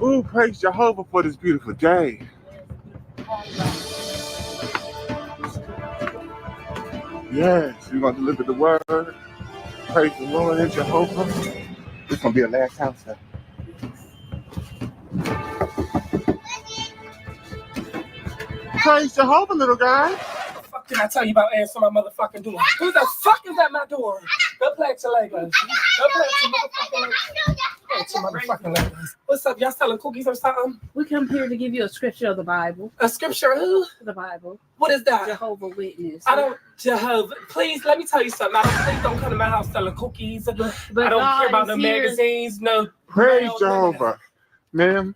Ooh, praise Jehovah for this beautiful day. Yes, we're going to deliver the word. Praise the Lord and Jehovah. This is going to be the last house now. Praise Jehovah, little guy. What the fuck did I tell you about answering my motherfucking door? Who the fuck is at my door? Go play at your Legos. Go play at your motherfucking Legos. What's up? Y'all selling cookies or something? We come here to give you a scripture of the Bible. A scripture of who? The Bible. What is that? Jehovah Witness. I don't, Jehovah, please let me tell you something. Please don't come to my house selling cookies. But I don't care about no magazines, no. Praise Jehovah. Ma'am,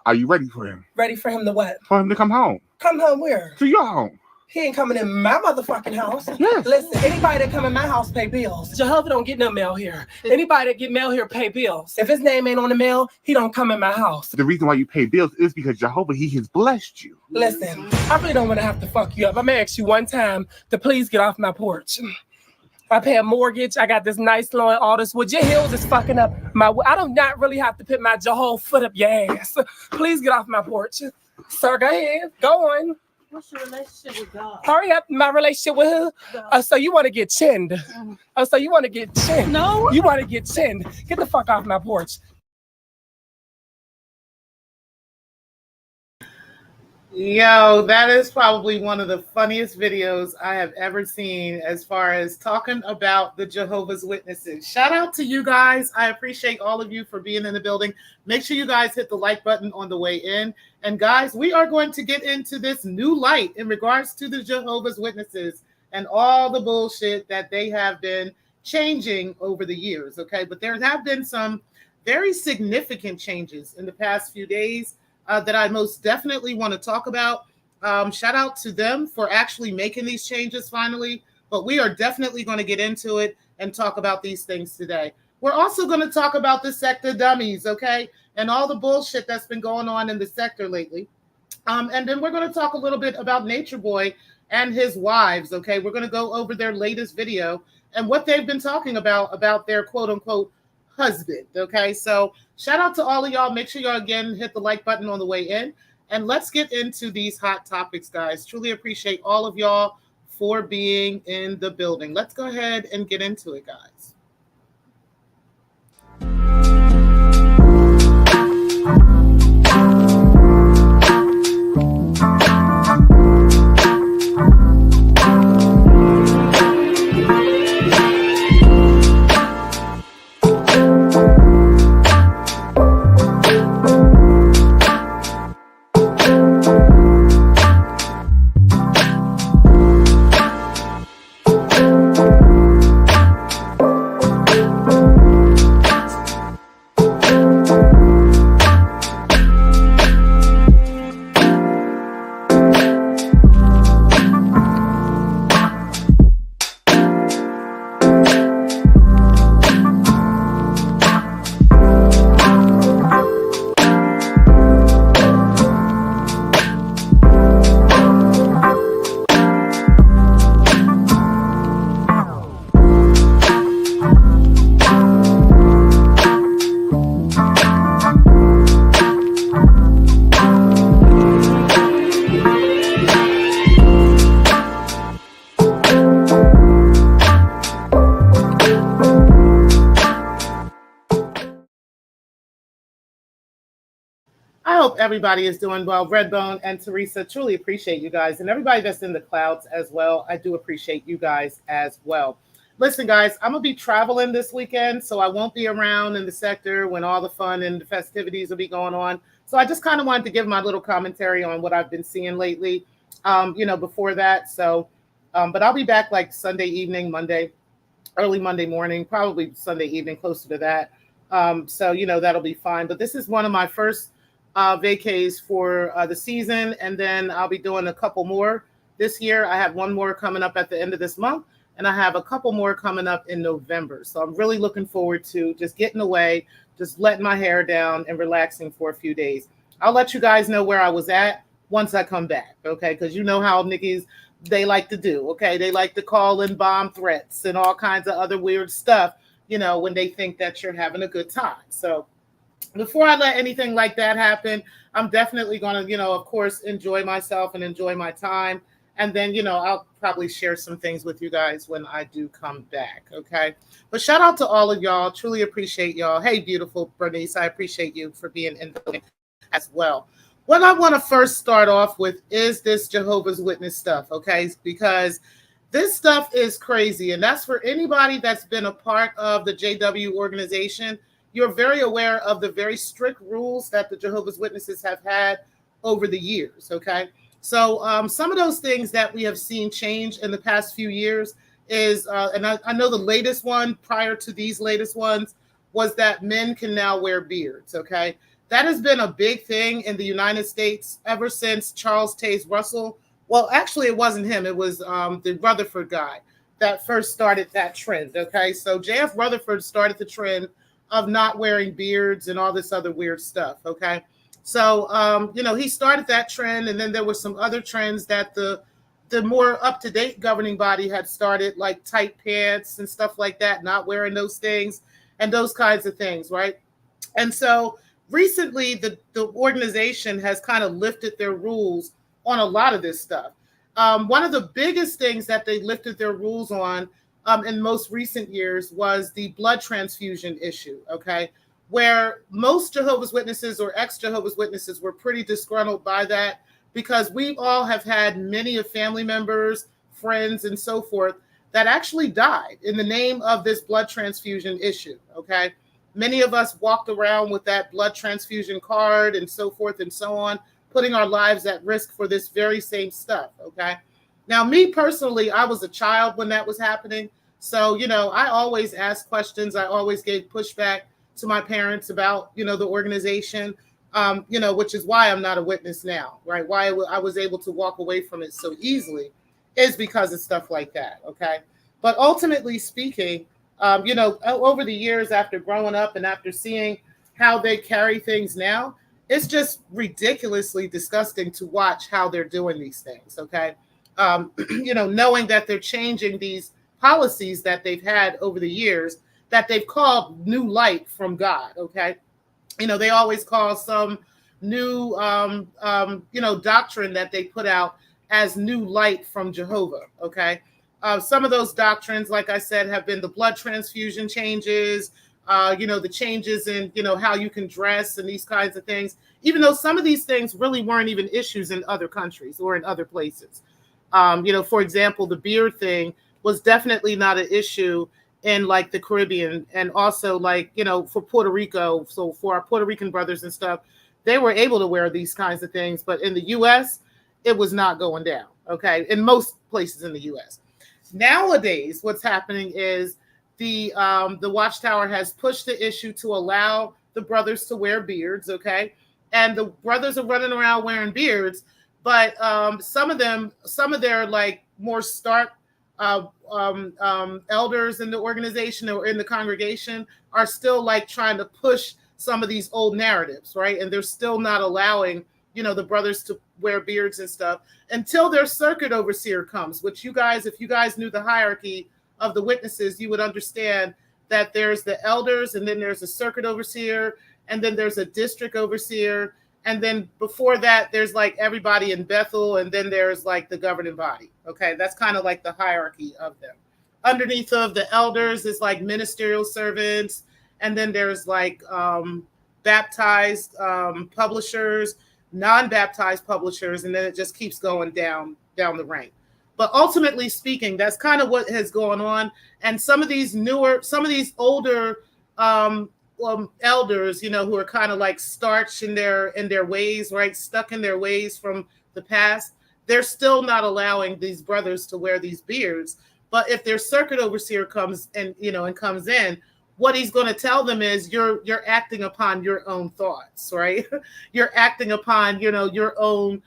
are you ready for him? Ready for him to what? For him to come home. Come home where? To your home. He ain't coming in my motherfucking house. Yes. Listen, anybody that come in my house pay bills. Jehovah don't get no mail here. Anybody that get mail here pay bills. If his name ain't on the mail, he don't come in my house. The reason why you pay bills is because Jehovah, he has blessed you. Listen, I really don't want to have to fuck you up. I'm gonna ask you one time to please get off my porch. I pay a mortgage. I got this nice lawn, all this wood. Your heels is fucking up my. I do not really have to put my Jehovah foot up your ass. Please get off my porch. Sir, go ahead. Go on. What's your relationship with God? Hurry up, my relationship with who? So you want to get chinned? So you want to get chinned? No. You want to get chinned? Get the fuck off my porch. Yo, that is probably one of the funniest videos I have ever seen as far as talking about the Jehovah's Witnesses. Shout out to you guys. I appreciate all of you for being in the building. Make sure you guys hit the like button on the way in. And guys, we are going to get into this new light in regards to the Jehovah's Witnesses and all the bullshit that they have been changing over the years, okay? But there have been some very significant changes in the past few days that I most definitely want to talk about. Shout out to them for actually making these changes finally, but we are definitely going to get into it and talk about these things today. We're also going to talk about the Secktah dummies, okay, and all the bullshit that's been going on in the sector lately. And then we're going to talk a little bit about Nature Boy and his wives, okay? We're going to go over their latest video and what they've been talking about their quote-unquote husband, okay? So shout out to all of y'all. Make sure y'all again hit the like button on the way in, and let's get into these hot topics, guys. Truly appreciate all of y'all for being in the building. Let's go ahead and get into it, guys. I hope everybody is doing well. Redbone and Teresa, truly appreciate you guys. And everybody that's in the clouds as well, I do appreciate you guys as well. Listen, guys, I'm going to be traveling this weekend, so I won't be around in the sector when all the fun and the festivities will be going on. So I just kind of wanted to give my little commentary on what I've been seeing lately, before that. So, but I'll be back like Sunday evening, Monday, early Monday morning, probably Sunday evening, closer to that. So, that'll be fine. But this is one of my first vacays for the season, and then I'll be doing a couple more this year. I have one more coming up at the end of this month, and I have a couple more coming up in November. So I'm really looking forward to just getting away, just letting my hair down and relaxing for a few days. I'll let you guys know where I was at once I come back, okay? Because you know how niggas, they like to do, okay? They like to call in bomb threats and all kinds of other weird stuff, when they think that you're having a good time. So before I let anything like that happen, I'm definitely going to, of course, enjoy myself and enjoy my time. And then, I'll probably share some things with you guys when I do come back. Okay. But shout out to all of y'all. Truly appreciate y'all. Hey, beautiful Bernice. I appreciate you for being in the as well. What I want to first start off with is this Jehovah's Witness stuff. Okay. Because this stuff is crazy. And that's for anybody that's been a part of the JW organization. You're very aware of the very strict rules that the Jehovah's Witnesses have had over the years, okay? So some of those things that we have seen change in the past few years is, and I know the latest one prior to these latest ones was that men can now wear beards, okay? That has been a big thing in the United States ever since Charles Taze Russell. Well, actually, it wasn't him. It was the Rutherford guy that first started that trend, okay? So J.F. Rutherford started the trend of not wearing beards and all this other weird stuff, okay? So, he started that trend, and then there were some other trends that the more up-to-date governing body had started, like tight pants and stuff like that, not wearing those things and those kinds of things, right? And so recently, the organization has kind of lifted their rules on a lot of this stuff. One of the biggest things that they lifted their rules on in most recent years was the blood transfusion issue, okay? Where most Jehovah's Witnesses or ex-Jehovah's Witnesses were pretty disgruntled by that because we all have had many of family members, friends, and so forth that actually died in the name of this blood transfusion issue, okay? Many of us walked around with that blood transfusion card and so forth and so on, putting our lives at risk for this very same stuff, okay? Now, me personally, I was a child when that was happening. So, I always asked questions. I always gave pushback to my parents about, the organization, which is why I'm not a witness now, right? Why I was able to walk away from it so easily is because of stuff like that, okay? But ultimately speaking, over the years after growing up and after seeing how they carry things now, it's just ridiculously disgusting to watch how they're doing these things, okay? Knowing that they're changing these policies that they've had over the years that they've called new light from God, okay? They always call some new, doctrine that they put out as new light from Jehovah, okay? Some of those doctrines, like I said, have been the blood transfusion changes, the changes in, how you can dress and these kinds of things, even though some of these things really weren't even issues in other countries or in other places. For example, the beard thing was definitely not an issue in like the Caribbean and also like, for Puerto Rico. So for our Puerto Rican brothers and stuff, they were able to wear these kinds of things. But in the U.S., it was not going down, okay, in most places in the U.S. Nowadays, what's happening is the Watchtower has pushed the issue to allow the brothers to wear beards, okay? And the brothers are running around wearing beards, but some of their like more stark elders in the organization or in the congregation are still like trying to push some of these old narratives, right? And they're still not allowing, the brothers to wear beards and stuff until their circuit overseer comes, which if you guys knew the hierarchy of the witnesses, you would understand that there's the elders and then there's a circuit overseer and then there's a district overseer. And then before that, there's like everybody in Bethel, and then there's like the governing body. Okay, that's kind of like the hierarchy of them. Underneath of the elders is like ministerial servants, and then there's like baptized publishers, non-baptized publishers, and then it just keeps going down the rank. But ultimately speaking, that's kind of what has gone on. And some of these older elders, who are kind of like starched in their ways, right? Stuck in their ways from the past. They're still not allowing these brothers to wear these beards. But if their circuit overseer comes and, comes in, what he's going to tell them is you're acting upon your own thoughts, right? You're acting upon, your own,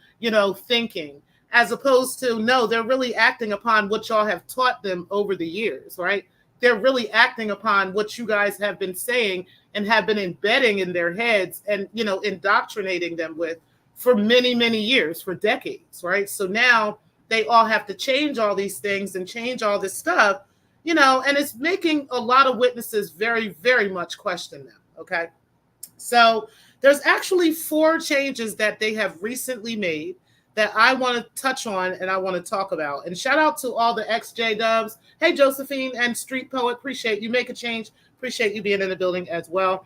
thinking, as opposed to, no, they're really acting upon what y'all have taught them over the years, right? They're really acting upon what you guys have been saying and have been embedding in their heads and, indoctrinating them with for many, many years, for decades, right? So now they all have to change all these things and change all this stuff, and it's making a lot of witnesses very, very much question them, okay? So there's actually 4 changes that they have recently made that I want to touch on and I want to talk about. And shout out to all the XJ Dubs. Hey, Josephine and Street Poet, appreciate you. Make a change. Appreciate you being in the building as well.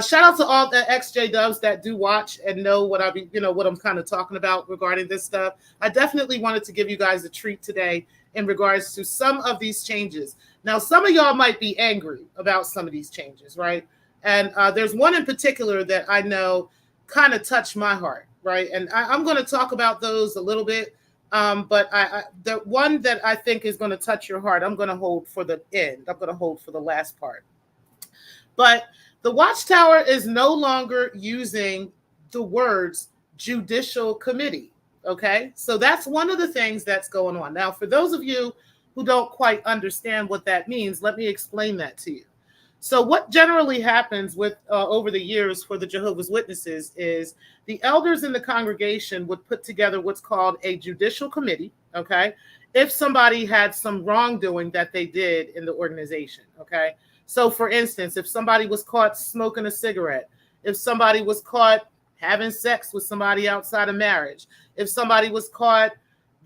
Shout out to all the XJ Dubs that do watch and know what what I'm kind of talking about regarding this stuff. I definitely wanted to give you guys a treat today in regards to some of these changes. Now, some of y'all might be angry about some of these changes, right? And there's one in particular that I know kind of touched my heart. Right. And I'm going to talk about those a little bit. But the one that I think is going to touch your heart, I'm going to hold for the end. I'm going to hold for the last part. But the Watchtower is no longer using the words judicial committee. OK, so that's one of the things that's going on. Now, for those of you who don't quite understand what that means, let me explain that to you. So what generally happens with over the years for the Jehovah's Witnesses is the elders in the congregation would put together what's called a judicial committee, okay, if somebody had some wrongdoing that they did in the organization, okay? So for instance, if somebody was caught smoking a cigarette, if somebody was caught having sex with somebody outside of marriage, if somebody was caught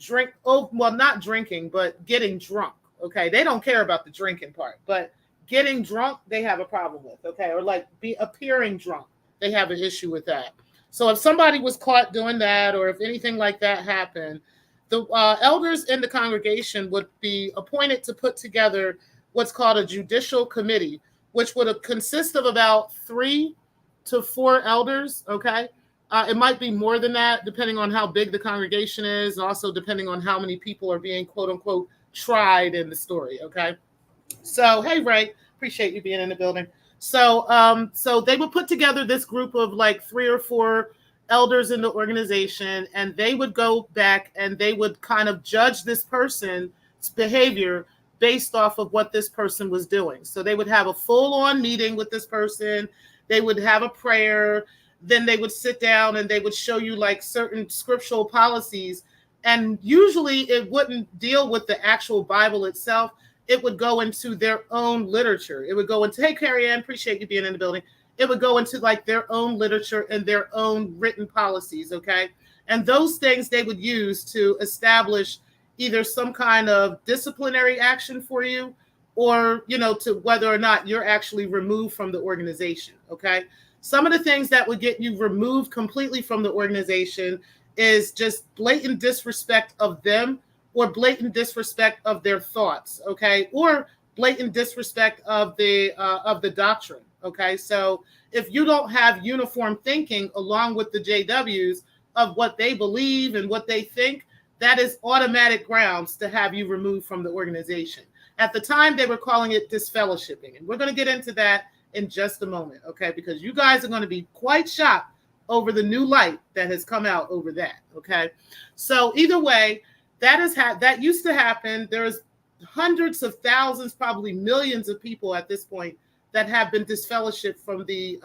not drinking, but getting drunk, okay? They don't care about the drinking part, but getting drunk, they have a problem with, okay? Or like appearing drunk, they have an issue with that. So if somebody was caught doing that, or if anything like that happened, the elders in the congregation would be appointed to put together what's called a judicial committee, which would consist of about 3 to 4 elders, okay? It might be more than that, depending on how big the congregation is, and also depending on how many people are being, quote unquote, tried in the story, okay? So, hey, Ray, appreciate you being in the building. So, so they would put together this group of like 3 or 4 elders in the organization, and they would go back and they would kind of judge this person's behavior based off of what this person was doing. So they would have a full-on meeting with this person. They would have a prayer. Then they would sit down and they would show you like certain scriptural policies. And usually it wouldn't deal with the actual Bible itself. It would go into their own literature. It would go into, hey, Carrie Ann, appreciate you being in the building. It would go into like their own literature and their own written policies, okay? And those things they would use to establish either some kind of disciplinary action for you, or, to whether or not you're actually removed from the organization, okay? Some of the things that would get you removed completely from the organization is just blatant disrespect of them, or blatant disrespect of their thoughts, okay? Or blatant disrespect of the doctrine, okay? So if you don't have uniform thinking along with the JWs of what they believe and what they think, that is automatic grounds to have you removed from the organization. At the time, they were calling it disfellowshipping, and we're going to get into that in just a moment, okay? Because you guys are going to be quite shocked over the new light that has come out over that, okay? So either way, that used to happen. There's hundreds of thousands, probably millions of people at this point that have been disfellowshipped from the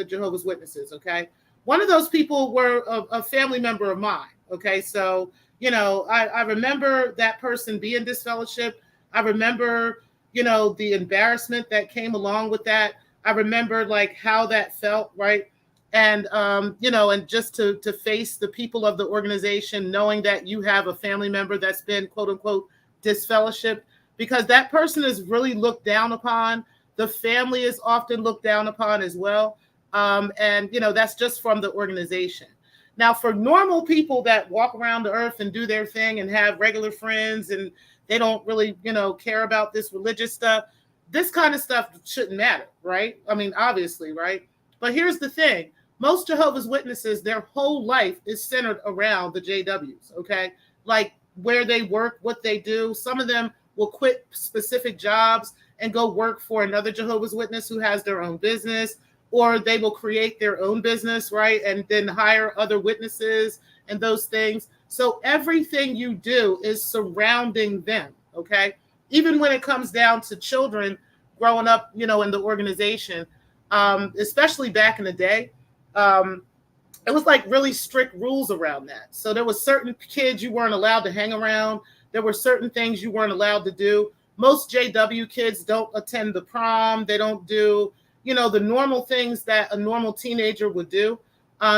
Jehovah's Witnesses, okay? One of those people were a family member of mine, okay? So, I remember that person being disfellowshipped. I remember, the embarrassment that came along with that. I remember like how that felt, right? And, and just to face the people of the organization, knowing that you have a family member that's been, quote unquote, disfellowshipped, because that person is really looked down upon. The family is often looked down upon as well. And, that's just from the organization. Now, for normal people that walk around the earth and do their thing and have regular friends and they don't really, care about this religious stuff, this kind of stuff shouldn't matter, right? I mean, obviously, right? But here's the thing. Most Jehovah's Witnesses, their whole life is centered around the JWs, okay? Like where they work, what they do. Some of them will quit specific jobs and go work for another Jehovah's Witness who has their own business, or they will create their own business, right? And then hire other witnesses and those things. So everything you do is surrounding them, okay? Even when it comes down to children growing up, in the organization, especially back in the day, it was like really strict rules around that. So there was certain kids you weren't allowed to hang around. There were certain things you weren't allowed to do. Most JW kids don't attend the prom. They don't do, the normal things that a normal teenager would do.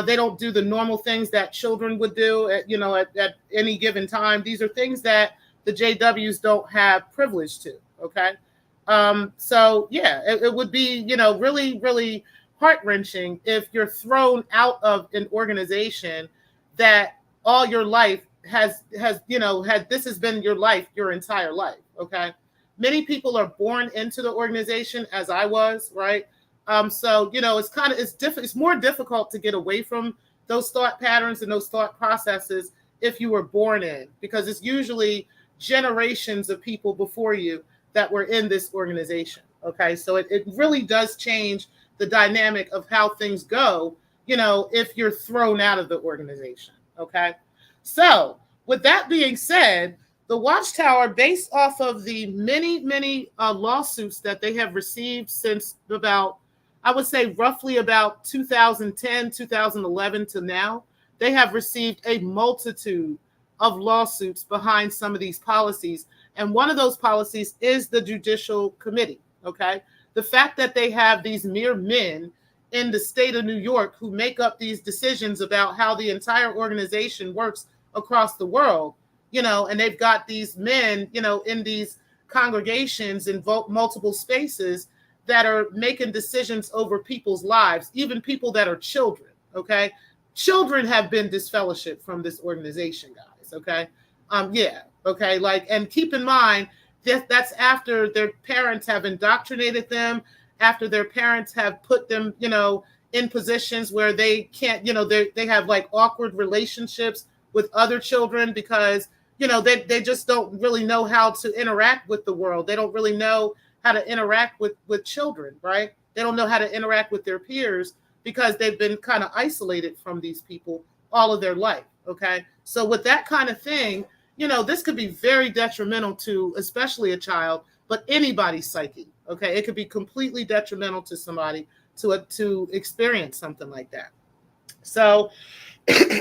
They don't do the normal things that children would do at any given time. These are things that the JWs don't have privilege to. Okay. So yeah, it would be, really, really heart-wrenching if you're thrown out of an organization that all your life has this has been your life, your entire life. Okay. Many people are born into the organization, as I was, right? So, it's more difficult to get away from those thought patterns and those thought processes if you were born in, because it's usually generations of people before you that were in this organization. Okay. So it really does change the dynamic of how things go, if you're thrown out of the organization. Okay. So with that being said, the Watchtower, based off of the many lawsuits that they have received since about, I would say roughly about 2010, 2011 to now, they have received a multitude of lawsuits behind some of these policies. And one of those policies is the Judicial Committee. Okay. The fact that they have these mere men in the state of New York who make up these decisions about how the entire organization works across the world, and they've got these men, in these congregations in multiple spaces that are making decisions over people's lives, even people that are children. Okay. Children have been disfellowshipped from this organization, guys. Okay. Yeah. Okay. And keep in mind that that's after their parents have indoctrinated them, after their parents have put them, in positions where they can't, they have like awkward relationships with other children because, they just don't really know how to interact with the world. They don't really know how to interact with children, right? They don't know how to interact with their peers because they've been kind of isolated from these people all of their life. Okay. So with that kind of thing, this could be very detrimental to especially a child, but anybody's psyche. Okay. It could be completely detrimental to somebody to experience something like that. So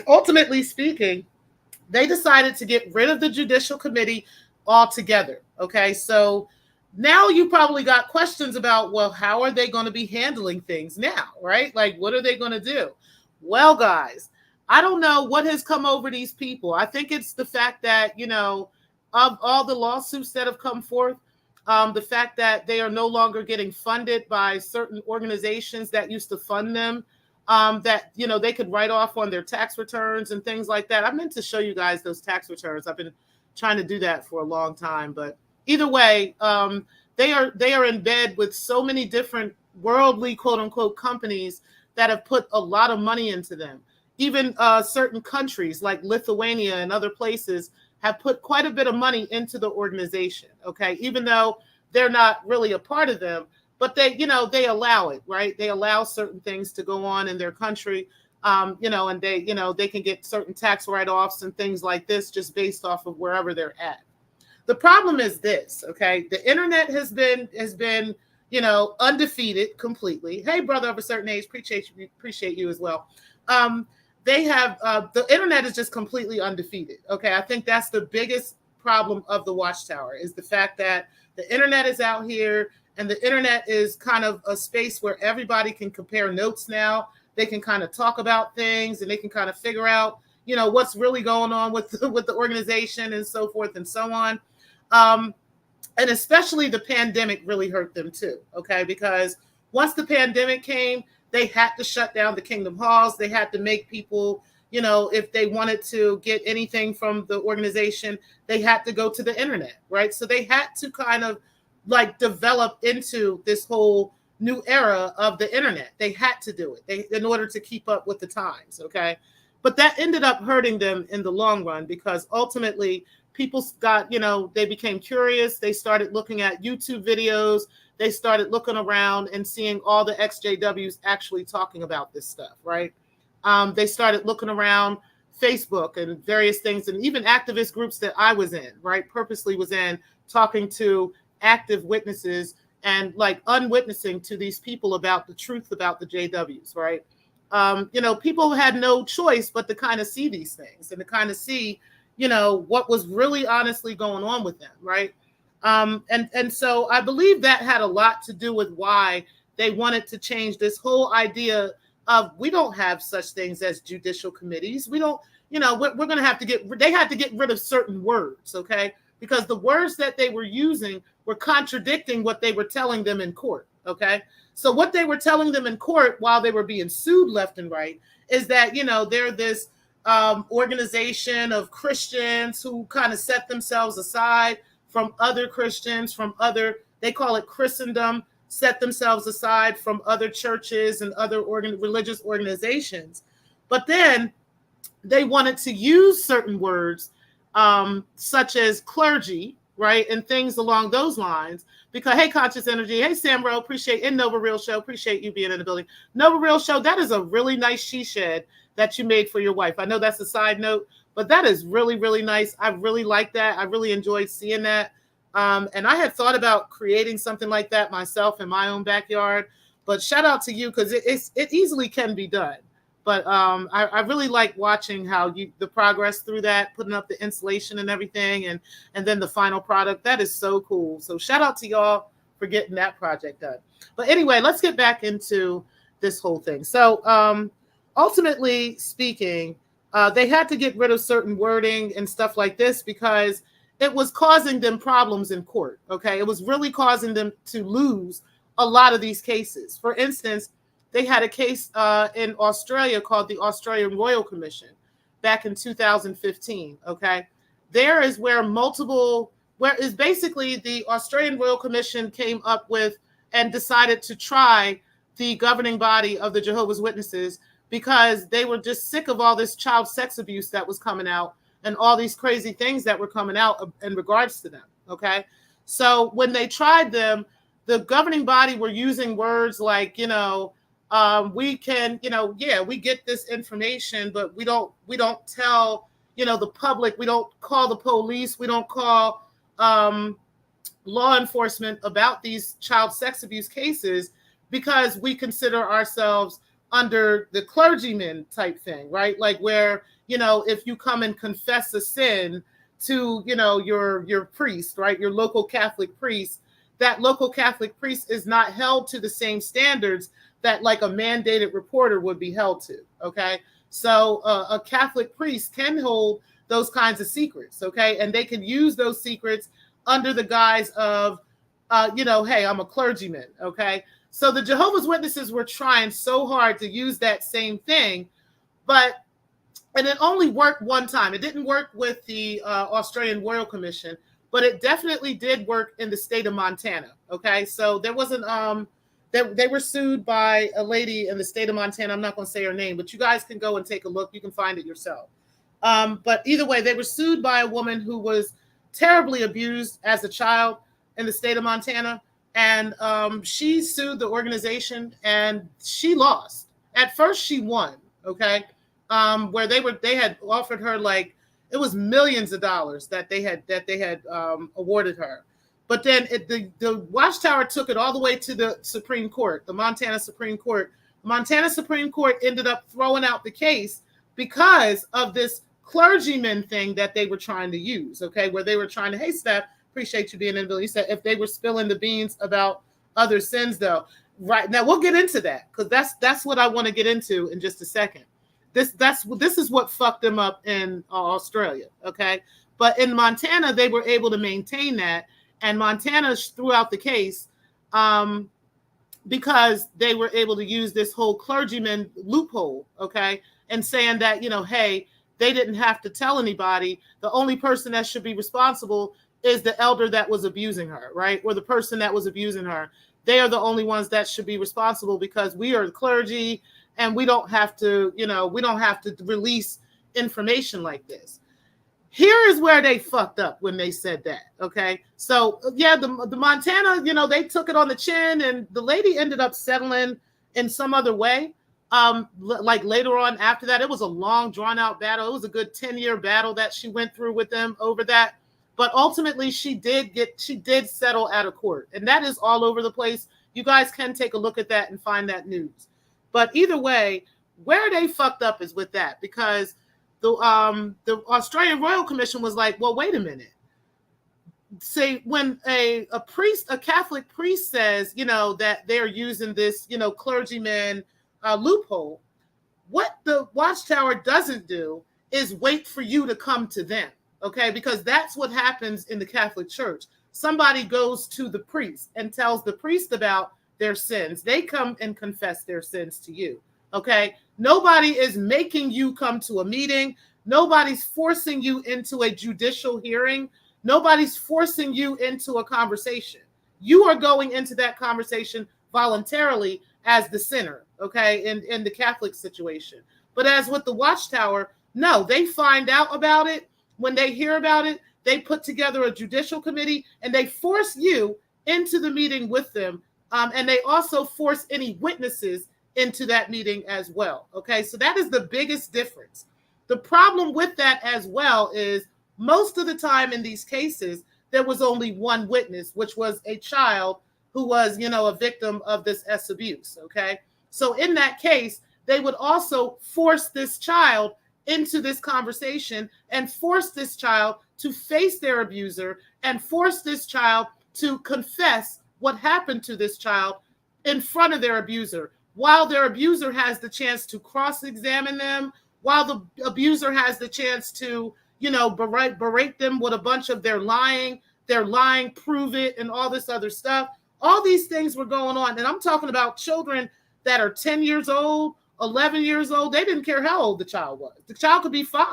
ultimately speaking, they decided to get rid of the Judicial Committee altogether. Okay. So now you probably got questions about, well, how are they going to be handling things now, right? Like, what are they going to do? Well, guys, I don't know what has come over these people. I think it's the fact that, of all the lawsuits that have come forth, the fact that they are no longer getting funded by certain organizations that used to fund them, that, they could write off on their tax returns and things like that. I meant to show you guys those tax returns. I've been trying to do that for a long time, but either way, they are in bed with so many different worldly, quote unquote, companies that have put a lot of money into them. Even certain countries like Lithuania and other places have put quite a bit of money into the organization. Okay, even though they're not really a part of them, but they allow it, right? They allow certain things to go on in their country, and they can get certain tax write-offs and things like this just based off of wherever they're at. The problem is this, okay? The internet has been undefeated completely. Hey, brother of a certain age, appreciate you as well. They have the internet is just completely undefeated. Okay, I think that's the biggest problem of the Watchtower is the fact that the internet is out here, and the internet is kind of a space where everybody can compare notes now. They can kind of talk about things, and they can kind of figure out, what's really going on with the organization and so forth and so on. And especially the pandemic really hurt them too. Okay, because once the pandemic came, they had to shut down the Kingdom Halls. They had to make people, if they wanted to get anything from the organization, they had to go to the internet, right? So they had to kind of like develop into this whole new era of the internet. They had to do it in order to keep up with the times, okay? But that ended up hurting them in the long run because ultimately people got, they became curious. They started looking at YouTube videos. They started looking around and seeing all the XJWs actually talking about this stuff, right? They started looking around Facebook and various things, and even activist groups that I was in, right? Purposely was in talking to active witnesses and like unwitnessing to these people about the truth about the JWs, right? People had no choice but to kind of see these things and to kind of see, what was really honestly going on with them, right? And so I believe that had a lot to do with why they wanted to change this whole idea of we don't have such things as judicial committees. We don't, we're going to have to they had to get rid of certain words, okay? Because the words that they were using were contradicting what they were telling them in court, okay? So what they were telling them in court while they were being sued left and right is that, they're this organization of Christians who kind of set themselves aside from other Christians, they call it Christendom, set themselves aside from other churches and other religious organizations. But then they wanted to use certain words such as clergy, right? And things along those lines. Because, hey, Conscious Energy, hey, Samro, appreciate, and Nova Real Show, appreciate you being in the building. Nova Real Show, that is a really nice she shed that you made for your wife. I know that's a side note, but that is really, really nice. I really like that. I really enjoyed seeing that. And I had thought about creating something like that myself in my own backyard, but shout out to you because it easily can be done. But I really like watching how the progress through that, putting up the installation and everything, and then the final product. That is so cool. So shout out to y'all for getting that project done. But anyway, let's get back into this whole thing. So ultimately speaking, they had to get rid of certain wording and stuff like this because it was causing them problems in court. Okay, it was really causing them to lose a lot of these cases. For instance, they had a case in Australia called the Australian Royal Commission back in 2015. Okay, there is where basically the Australian Royal Commission came up with and decided to try the governing body of the Jehovah's Witnesses because they were just sick of all this child sex abuse that was coming out and all these crazy things that were coming out in regards to them. Okay, so when they tried them, the governing body were using words like, we can, we get this information, but we don't tell, the public, we don't call the police, we don't call law enforcement about these child sex abuse cases because we consider ourselves under the clergyman type thing, right? Like where, if you come and confess a sin to, your priest, right? Your local Catholic priest, that local Catholic priest is not held to the same standards that like a mandated reporter would be held to, okay? So a Catholic priest can hold those kinds of secrets, okay? And they can use those secrets under the guise of, hey, I'm a clergyman, okay? So the Jehovah's Witnesses were trying so hard to use that same thing, and it only worked one time. It didn't work with the Australian Royal Commission, but it definitely did work in the state of Montana, okay? So there wasn't, they were sued by a lady in the state of Montana. I'm not going to say her name, but you guys can go and take a look. You can find it yourself. But either way, they were sued by a woman who was terribly abused as a child in the state of Montana. And she sued the organization and she lost. At first she won, okay? Where they had offered her like, it was millions of dollars that they had awarded her. But then the Watchtower took it all the way to the Supreme Court, the Montana Supreme Court. The Montana Supreme Court ended up throwing out the case because of this clergyman thing that they were trying to use, okay? Where they were trying to, hey, Steph, appreciate you being in the building. You said if they were spilling the beans about other sins, though. Right, now we'll get into that because that's what I want to get into in just a second. This is what fucked them up in Australia, okay? But in Montana, they were able to maintain that. And Montana threw out the case because they were able to use this whole clergyman loophole, okay? And saying that, hey, they didn't have to tell anybody. The only person that should be responsible is the elder that was abusing her, right? Or the person that was abusing her. They are the only ones that should be responsible because we are the clergy and we don't have to, we don't have to release information like this. Here is where they fucked up when they said that, okay? So, yeah, the Montana, they took it on the chin, and the lady ended up settling in some other way. Like later on after that, it was a long, drawn-out battle. It was a good 10-year battle that she went through with them over that. But ultimately, she did settle out of court, and that is all over the place. You guys can take a look at that and find that news. But either way, where they fucked up is with that because the Australian Royal Commission was like, well, wait a minute. say when a priest, a Catholic priest says, that they're using this, clergyman loophole, what the Watchtower doesn't do is wait for you to come to them, okay? Because that's what happens in the Catholic Church. Somebody goes to the priest and tells the priest about their sins. They come and confess their sins to you, okay? Nobody is making you come to a meeting. Nobody's forcing you into a judicial hearing. Nobody's forcing you into a conversation. You are going into that conversation voluntarily as the sinner, okay, in the Catholic situation. But as with the Watchtower, no, they find out about it. When they hear about it, they put together a judicial committee and they force you into the meeting with them. And they also force any witnesses into that meeting as well, okay? So that is the biggest difference. The problem with that as well is most of the time in these cases, there was only one witness, which was a child who was, a victim of this S abuse, okay? So in that case, they would also force this child into this conversation and force this child to face their abuser and force this child to confess what happened to this child in front of their abuser, while their abuser has the chance to cross-examine them, while the abuser has the chance to, berate them with a bunch of they're lying, prove it, and all this other stuff. All these things were going on. And I'm talking about children that are 10 years old, 11 years old. They didn't care how old the child was. The child could be 5,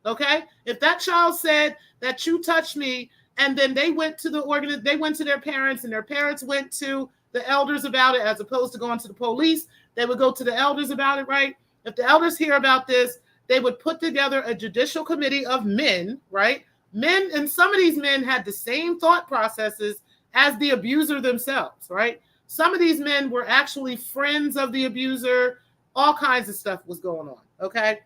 okay? If that child said that you touched me, and then they went to they went to their parents, and their parents went to the elders about it, as opposed to going to the police, they would go to the elders about it, right? If the elders hear about this, they would put together a judicial committee of men, right? Men, and some of these men had the same thought processes as the abuser themselves, right? Some of these men were actually friends of the abuser. All kinds of stuff was going on, okay?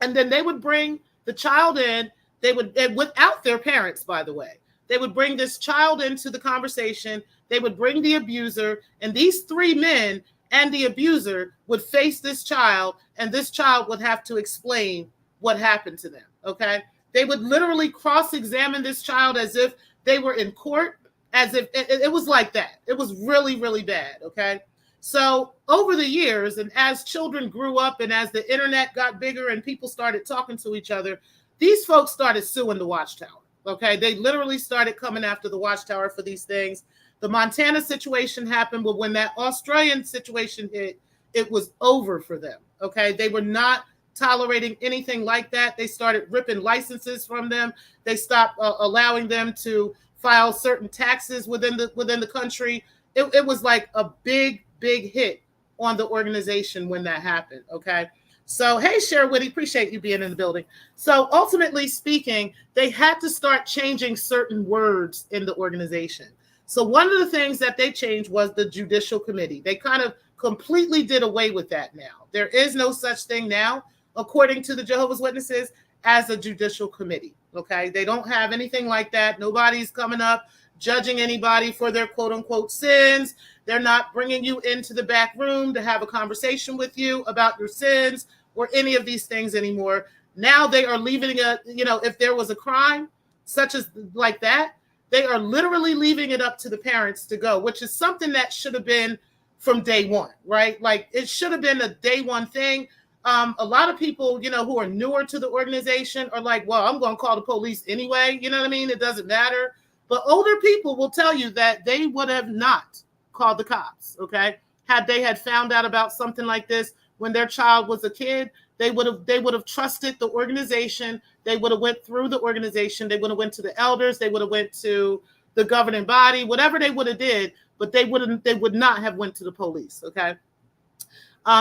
And then they would bring the child in. They would, without their parents, by the way, they would bring this child into the conversation. They would bring the abuser, and these 3 men and the abuser would face this child, and this child would have to explain what happened to them, okay? They would literally cross-examine this child as if they were in court, as if it was like that. It was really, really bad, okay? So over the years, and as children grew up and as the internet got bigger and people started talking to each other, these folks started suing the Watchtower, okay? They literally started coming after the Watchtower for these things. The Montana situation happened, but when that Australian situation hit, it was over for them, okay? They were not tolerating anything like that. They started ripping licenses from them. They stopped allowing them to file certain taxes within the country. It was like a big hit on the organization when that happened, okay? So, hey, Sherwoody, appreciate you being in the building. So ultimately speaking, they had to start changing certain words in the organization. So one of the things that they changed was the judicial committee. They kind of completely did away with that now. There is no such thing now, according to the Jehovah's Witnesses, as a judicial committee, okay? They don't have anything like that. Nobody's coming up judging anybody for their quote-unquote sins. They're not bringing you into the back room to have a conversation with you about your sins or any of these things anymore. Now they are leaving if there was a crime such as like that, they are literally leaving it up to the parents to go, which is something that should have been from day one, right? Like it should have been a day one thing. A lot of people, who are newer to the organization are like, well, I'm going to call the police anyway. You know what I mean? It doesn't matter. But older people will tell you that they would have not called the cops, okay? Had they found out about something like this when their child was a kid, they would have trusted the organization. They would have went through the organization. They would have went to the elders. They would have went to the governing body, whatever they would have did, but they would not have went to the police, okay?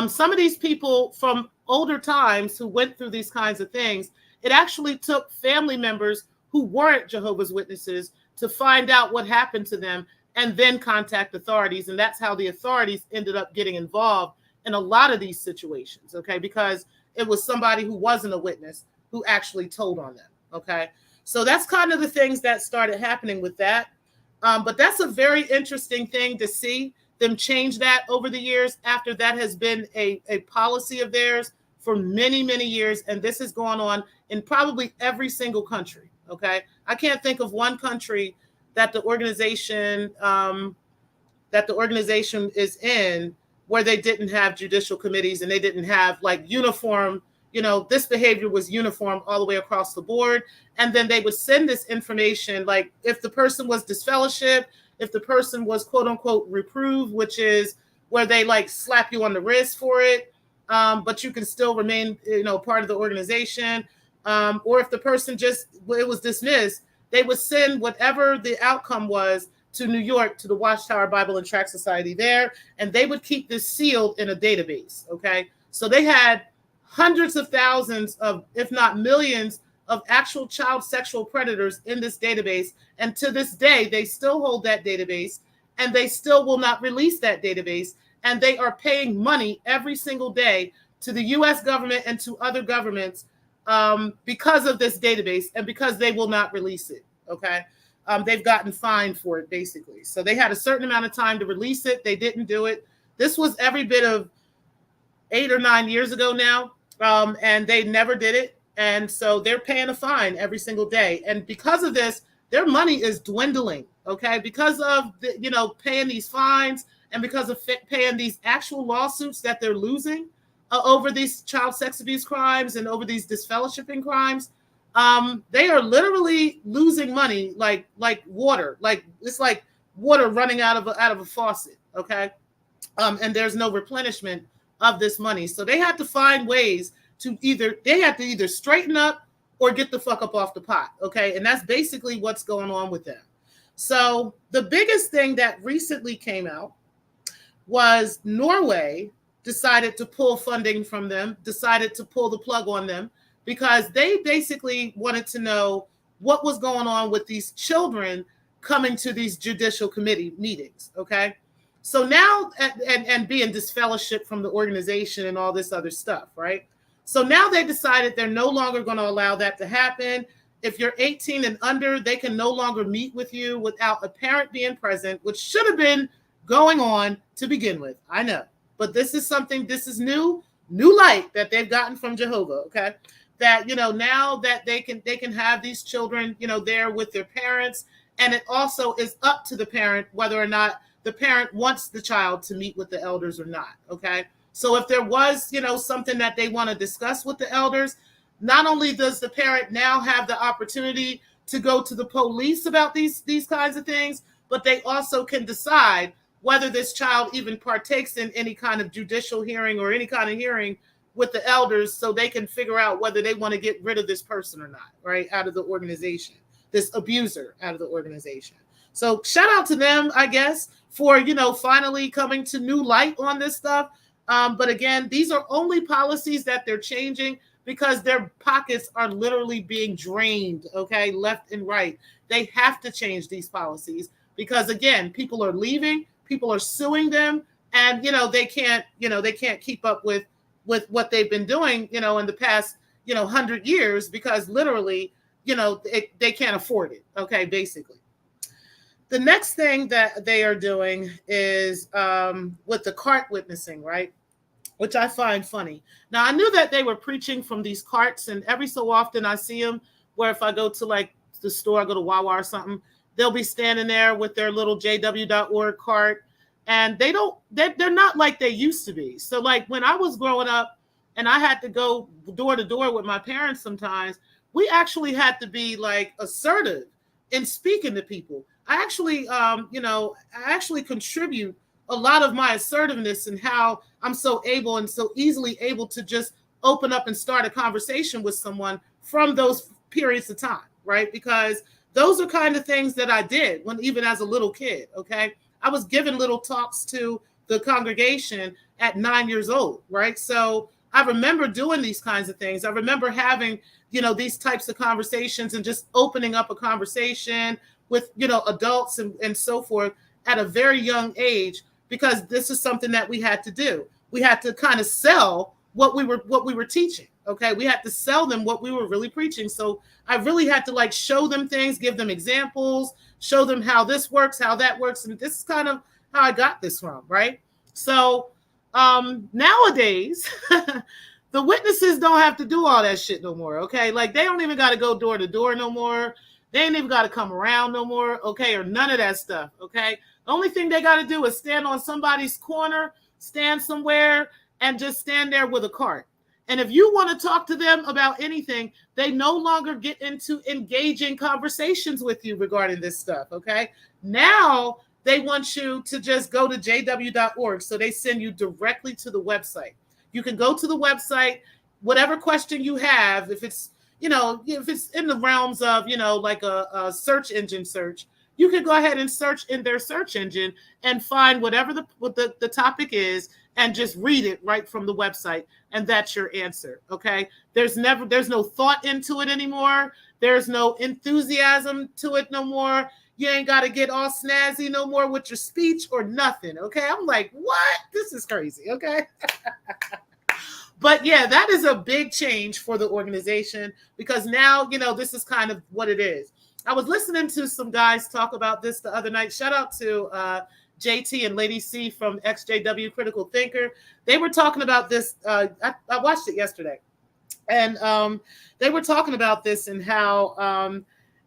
Some of these people from older times who went through these kinds of things, it actually took family members who weren't Jehovah's Witnesses to find out what happened to them and then contact authorities. And that's how the authorities ended up getting involved in a lot of these situations, okay? Because it was somebody who wasn't a witness who actually told on them, okay? So that's kind of the things that started happening with that. But that's a very interesting thing to see them change that over the years after that has been a policy of theirs for many, many years. And this is going on in probably every single country, okay? I can't think of one country that the organization is in, where they didn't have judicial committees and they didn't have like uniform, this behavior was uniform all the way across the board. And then they would send this information, like if the person was disfellowship, if the person was quote unquote reproved, which is where they like slap you on the wrist for it, but you can still remain, part of the organization. Or if the person it was dismissed, they would send whatever the outcome was to New York, to the Watchtower Bible and Tract Society there, and they would keep this sealed in a database, okay? So they had hundreds of thousands of, if not millions, of actual child sexual predators in this database, and to this day, they still hold that database, and they still will not release that database, and they are paying money every single day to the U.S. government and to other governments because of this database and because they will not release it, okay? They've gotten fined for it, basically. So they had a certain amount of time to release it. They didn't do it. This was every bit of 8 or 9 years ago now, and they never did it. And so they're paying a fine every single day. And because of this, their money is dwindling, okay? Because of, paying these fines and because of paying these actual lawsuits that they're losing over these child sex abuse crimes and over these disfellowshipping crimes, they are literally losing money like water. Like it's like water running out of a faucet, okay? And there's no replenishment of this money. So they had to find ways to either straighten up or get the fuck up off the pot, okay? And that's basically what's going on with them. So the biggest thing that recently came out was Norway decided to pull funding from them, decided to pull the plug on them, because they basically wanted to know what was going on with these children coming to these judicial committee meetings, okay? So now, and being disfellowship from the organization and all this other stuff, right? So now they decided they're no longer going to allow that to happen. If you're 18 and under, they can no longer meet with you without a parent being present, which should have been going on to begin with. I know, but this is new light that they've gotten from Jehovah, okay? That, now that they can have these children, there with their parents. And it also is up to the parent whether or not the parent wants the child to meet with the elders or not, okay? So if there was, something that they want to discuss with the elders, not only does the parent now have the opportunity to go to the police about these kinds of things, but they also can decide whether this child even partakes in any kind of judicial hearing or any kind of hearing with the elders, so they can figure out whether they want to get rid of this person or not, right, out of the organization, this abuser out of the organization. So shout out to them, I guess, for, finally coming to new light on this stuff. But again, these are only policies that they're changing because their pockets are literally being drained, okay, left and right. They have to change these policies because, again, people are leaving, people are suing them, and, they can't keep up with what they've been doing, in the past, 100 years, because literally, they can't afford it. Okay. Basically. The next thing that they are doing is with the cart witnessing, right? Which I find funny. Now, I knew that they were preaching from these carts, and every so often I see them where if I go to like the store, I go to Wawa or something, they'll be standing there with their little jw.org cart. And they're not like they used to be. So like when I was growing up and I had to go door to door with my parents sometimes, we actually had to be like assertive in speaking to people. I actually contribute a lot of my assertiveness and how I'm so able and so easily able to just open up and start a conversation with someone from those periods of time, right? Because those are kind of things that I did even as a little kid, okay? I was giving little talks to the congregation at 9 years old, right? So I remember doing these kinds of things. I remember having, these types of conversations and just opening up a conversation with, adults and so forth at a very young age, because this is something that we had to do. We had to kind of sell what we were teaching. Okay. We had to sell them what we were really preaching. So I really had to like show them things, give them examples, show them how this works, how that works. And this is kind of how I got this from, right? So nowadays, the witnesses don't have to do all that shit no more. Okay. Like they don't even got to go door to door no more. They ain't even got to come around no more, okay, or none of that stuff, okay? The only thing they got to do is stand on somebody's corner, stand somewhere, and just stand there with a cart. And if you want to talk to them about anything, they no longer get into engaging conversations with you regarding this stuff, okay? Now they want you to just go to jw.org, so they send you directly to the website. You can go to the website, whatever question you have, if it's, you know, if it's in the realms of, you know, like a search engine search, you can go ahead and search in their search engine and find whatever the topic is and just read it right from the website. And that's your answer. Okay. There's no thought into it anymore. There's no enthusiasm to it no more. You ain't got to get all snazzy no more with your speech or nothing. Okay. I'm like, what? This is crazy. Okay. But yeah, that is a big change for the organization because now, you know, this is kind of what it is. I was listening to some guys talk about this the other night. Shout out to JT and Lady C from XJW Critical Thinker. They were talking about this. I watched it yesterday. And they were talking about this and how,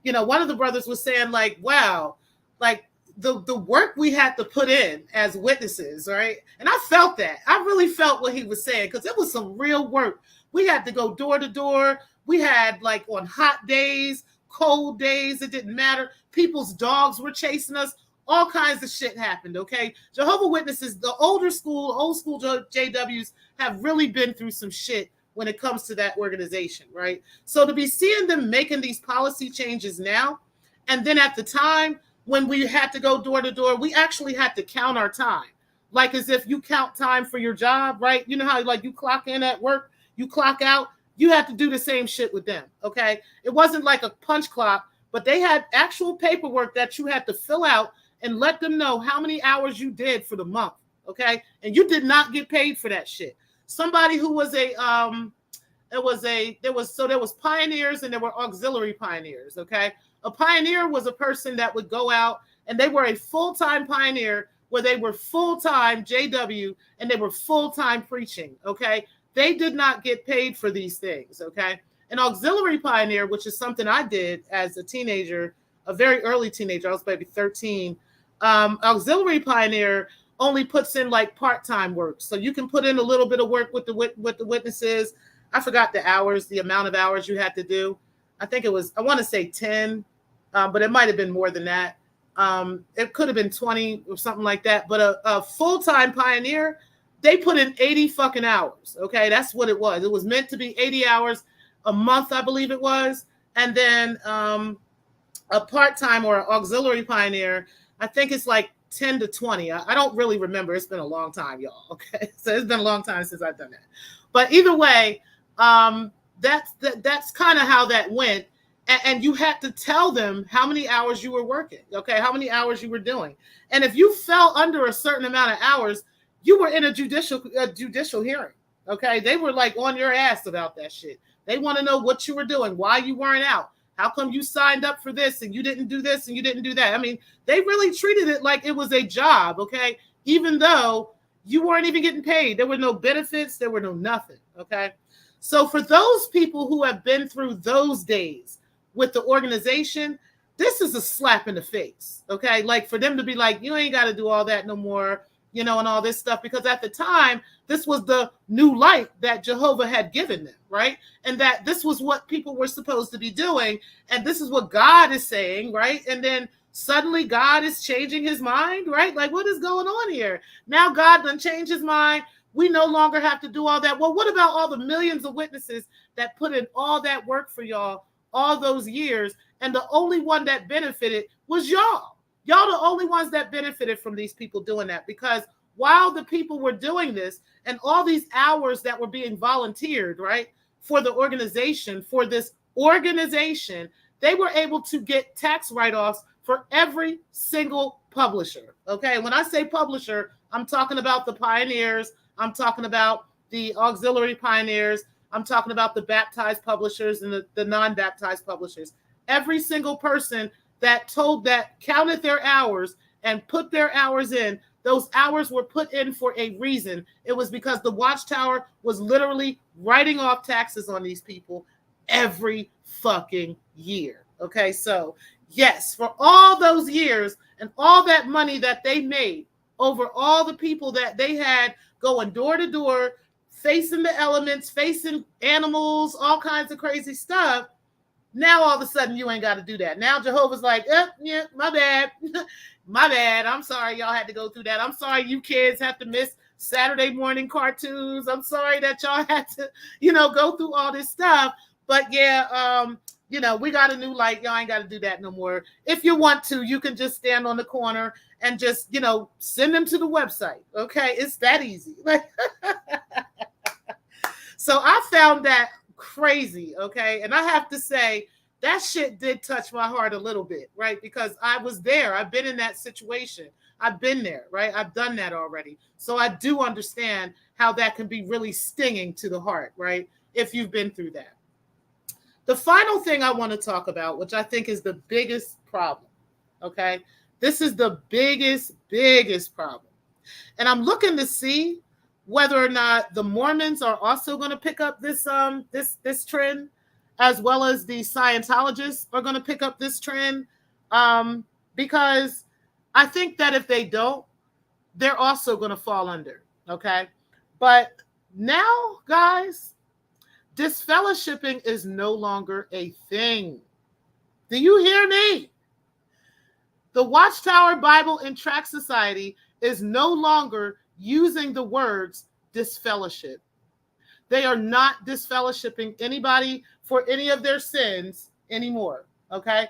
you know, one of the brothers was saying like, wow, like the work we had to put in as witnesses, right? And I felt that. I really felt what he was saying because it was some real work. We had to go door to door. We had like on hot days, cold days, it didn't matter. People's dogs were chasing us. All kinds of shit happened, okay? Jehovah's Witnesses, the old school JWs have really been through some shit when it comes to that organization, right? So to be seeing them making these policy changes now, and then at the time when we had to go door to door, we actually had to count our time. Like as if you count time for your job, right? You know how like you clock in at work, you clock out, you have to do the same shit with them, okay? It wasn't like a punch clock, but they had actual paperwork that you had to fill out and let them know how many hours you did for the month, okay? And you did not get paid for that shit. Somebody who was there was pioneers and there were auxiliary pioneers, okay? A pioneer was a person that would go out and they were a full-time pioneer where they were full-time JW and they were full-time preaching, okay? They did not get paid for these things, okay? An auxiliary pioneer, which is something I did as a teenager, a very early teenager, I was maybe 13. Auxiliary pioneer only puts in like part-time work. So you can put in a little bit of work with the witnesses. I forgot the hours, the amount of hours you had to do. I think it was, I want to say 10, but it might have been more than that. It could have been 20 or something like that. But a full-time pioneer, they put in 80 fucking hours. Okay, that's what it was. It was meant to be 80 hours a month, I believe it was. And then a part-time or auxiliary pioneer, I think it's like 10 to 20. I don't really remember. It's been a long time, y'all. Okay, so it's been a long time since I've done that. But either way, that's kind of how that went. And you had to tell them how many hours you were working, okay, how many hours you were doing. And if you fell under a certain amount of hours, you were in a judicial hearing, okay? They were like on your ass about that shit. They want to know what you were doing, why you weren't out. How come you signed up for this and you didn't do this and you didn't do that? I mean, they really treated it like it was a job, okay? Even though you weren't even getting paid. There were no benefits. There were no nothing, okay? So for those people who have been through those days with the organization, this is a slap in the face, okay? Like for them to be like, you ain't got to do all that no more, you know, and all this stuff, because at the time, this was the new light that Jehovah had given them, right? And that this was what people were supposed to be doing. And this is what God is saying, right? And then suddenly God is changing his mind, right? Like what is going on here? Now God done changed his mind. We no longer have to do all that. Well, what about all the millions of witnesses that put in all that work for y'all all those years? And the only one that benefited was y'all. Y'all the only ones that benefited from these people doing that, because while the people were doing this and all these hours that were being volunteered, right, for the organization, for this organization, they were able to get tax write-offs for every single publisher, okay? When I say publisher, I'm talking about the pioneers, I'm talking about the auxiliary pioneers, I'm talking about the baptized publishers and the non-baptized publishers. Every single person that counted their hours and put their hours in, those hours were put in for a reason. It was because the Watchtower was literally writing off taxes on these people every fucking year, Okay, so yes, for all those years and all that money that they made over all the people that they had going door to door, facing the elements, facing animals, all kinds of crazy stuff. Now all of a sudden you ain't got to do that. Now Jehovah's like, yeah, my bad. My bad. I'm sorry y'all had to go through that. I'm sorry you kids have to miss Saturday morning cartoons. I'm sorry that y'all had to, go through all this stuff. But yeah, we got a new light. Y'all ain't got to do that no more. If you want to, you can just stand on the corner and just, send them to the website. Okay, it's that easy. So I found that crazy, okay? And I have to say, that shit did touch my heart a little bit, right? Because I was there. I've been in that situation. I've been there, right? I've done that already. So I do understand how that can be really stinging to the heart, right? If you've been through that. The final thing I want to talk about, which I think is the biggest problem, okay? This is the biggest problem. And I'm looking to see whether or not the Mormons are also going to pick up this trend, as well as the Scientologists are going to pick up this trend, because I think that if they don't, they're also going to fall under, okay? But now, guys, disfellowshipping is no longer a thing. Do you hear me? The Watchtower Bible and Tract Society is no longer using the words disfellowship. They are not disfellowshipping anybody for any of their sins anymore, okay?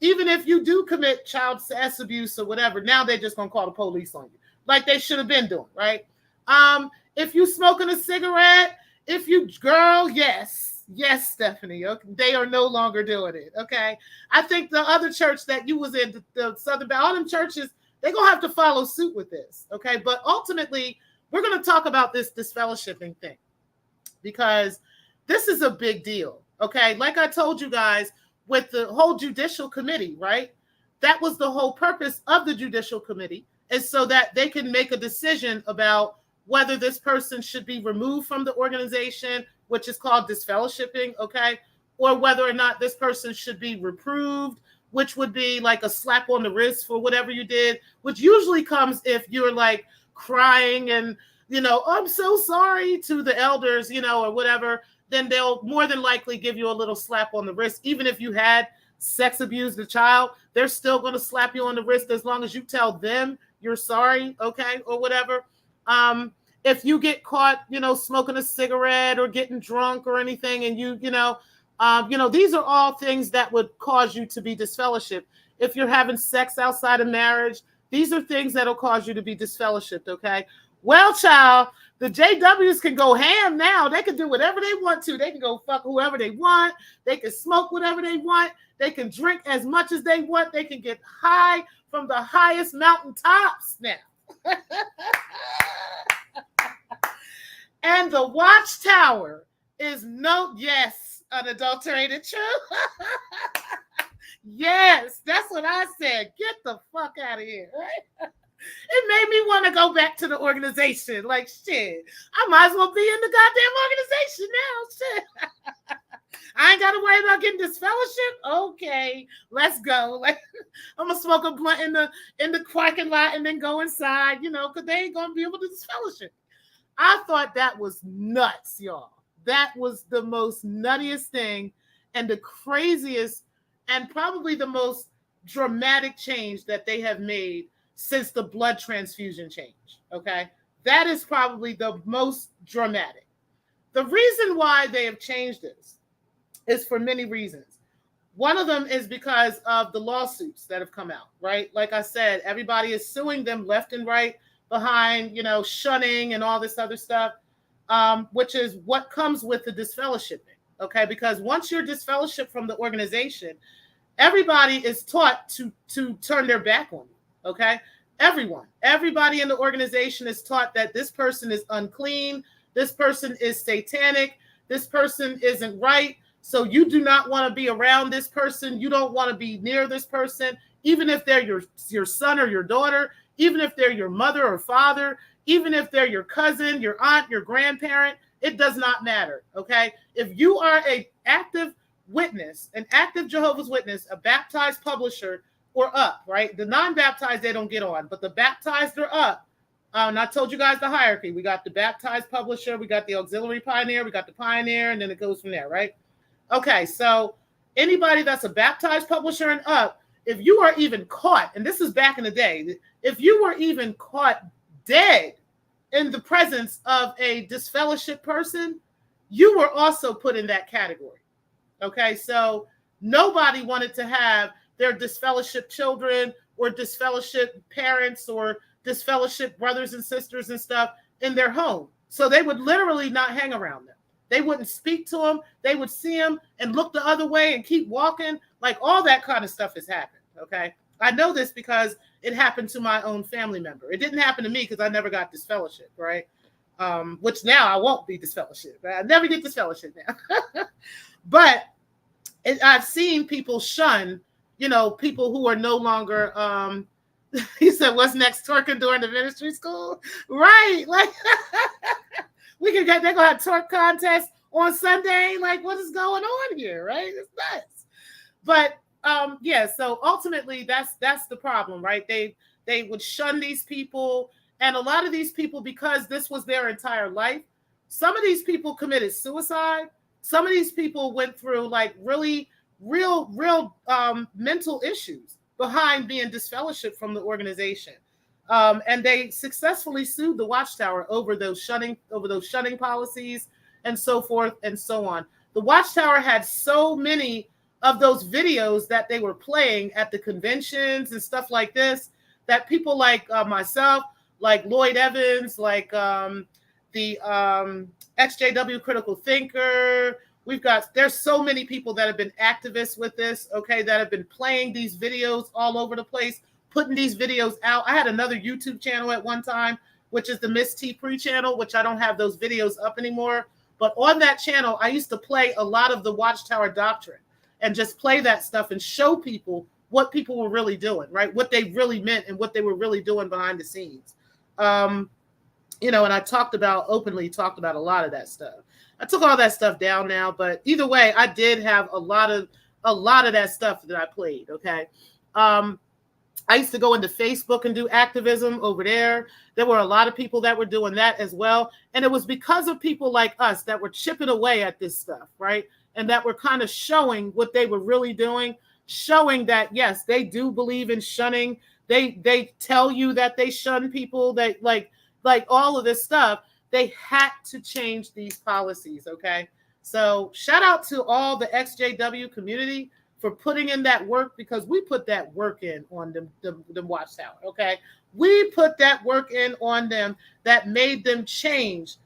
Even if you do commit child sex abuse or whatever, now they're just going to call the police on you, like they should have been doing, right? If you smoking a cigarette, yes, Stephanie, okay? They are no longer doing it, okay? I think the other church that you was in, the Southern Baptist, all them churches, they're going to have to follow suit with this, okay? But ultimately, we're going to talk about this disfellowshipping thing because this is a big deal, okay? Like I told you guys with the whole judicial committee, right? That was the whole purpose of the judicial committee, is so that they can make a decision about whether this person should be removed from the organization, which is called disfellowshipping, okay? Or whether or not this person should be reproved, which would be like a slap on the wrist for whatever you did, which usually comes if you're like crying and, I'm so sorry to the elders, or whatever, then they'll more than likely give you a little slap on the wrist. Even if you had sex abused a child, they're still going to slap you on the wrist as long as you tell them you're sorry, okay, or whatever. If you get caught, smoking a cigarette or getting drunk or anything, and these are all things that would cause you to be disfellowshipped. If you're having sex outside of marriage, these are things that'll cause you to be disfellowshipped, okay? Well, child, the JWs can go ham now. They can do whatever they want to. They can go fuck whoever they want. They can smoke whatever they want. They can drink as much as they want. They can get high from the highest mountaintops now. And the Watchtower is unadulterated truth. Yes, that's what I said. Get the fuck out of here, right? It made me want to go back to the organization. Like, shit, I might as well be in the goddamn organization now. Shit. I ain't got to worry about getting this fellowship. Okay, let's go. Like, I'm going to smoke a blunt in the parking lot and then go inside, because they ain't going to be able to disfellowship. I thought that was nuts, y'all. That was the most nuttiest thing and the craziest and probably the most dramatic change that they have made since the blood transfusion change, okay? That is probably the most dramatic. The reason why they have changed this is for many reasons. One of them is because of the lawsuits that have come out, right? Like I said, everybody is suing them left and right behind, shunning and all this other stuff, which is what comes with the disfellowshipping, okay? Because once you're disfellowshipped from the organization, everybody is taught to turn their back on you, okay? Everybody in the organization is taught that this person is unclean, this person is satanic, this person isn't right, so you do not want to be around this person, you don't want to be near this person, even if they're your son or your daughter, even if they're your mother or father, even if they're your cousin, your aunt, your grandparent, it does not matter, okay? If you are an active Witness, an active Jehovah's Witness, a baptized publisher or up, right? The non-baptized, they don't get on, but the baptized are up. And I told you guys the hierarchy. We got the baptized publisher, we got the auxiliary pioneer, we got the pioneer, and then it goes from there, right? Okay, so anybody that's a baptized publisher and up, if you are even caught, and this is back in the day, if you were even caught dead in the presence of a disfellowship person, you were also put in that category. Okay, so nobody wanted to have their disfellowship children or disfellowship parents or disfellowship brothers and sisters and stuff in their home. So they would literally not hang around them. They wouldn't speak to them. They would see them and look the other way and keep walking. Like all that kind of stuff has happened. Okay, I know this because it happened to my own family member. It didn't happen to me because I never got disfellowship, right? Which now I won't be disfellowship. I never get disfellowship now. But I've seen people shun, you know, people who are no longer, he said, what's next, twerking during the ministry school? Right. Like, they're going to have twerk contests on Sunday. Like, what is going on here? Right. It's nuts. But yeah, so ultimately that's the problem, right? They would shun these people. And a lot of these people, because this was their entire life, some of these people committed suicide. Some of these people went through like really real mental issues behind being disfellowshipped from the organization. And they successfully sued the Watchtower over those shunning policies and so forth and so on. The Watchtower had so many of those videos that they were playing at the conventions and stuff like this, that people like myself, like Lloyd Evans, like the XJW Critical Thinker. There's so many people that have been activists with this, okay, that have been playing these videos all over the place, putting these videos out. I had another YouTube channel at one time, which is the Miss T Pre channel, which I don't have those videos up anymore. But on that channel, I used to play a lot of the Watchtower doctrine and just play that stuff and show people what people were really doing, right? What they really meant and what they were really doing behind the scenes. You know, and I openly talked about a lot of that stuff. I took all that stuff down now, but either way, I did have a lot of that stuff that I played. Okay. I used to go into Facebook and do activism over there. There were a lot of people that were doing that as well. And it was because of people like us that were chipping away at this stuff, right? And that were kind of showing what they were really doing, showing that, yes, they do believe in shunning. They tell you that they shun people, that like all of this stuff. They had to change these policies, okay? So shout out to all the XJW community for putting in that work, because we put that work in on the Watchtower, okay? We put that work in on them that made them change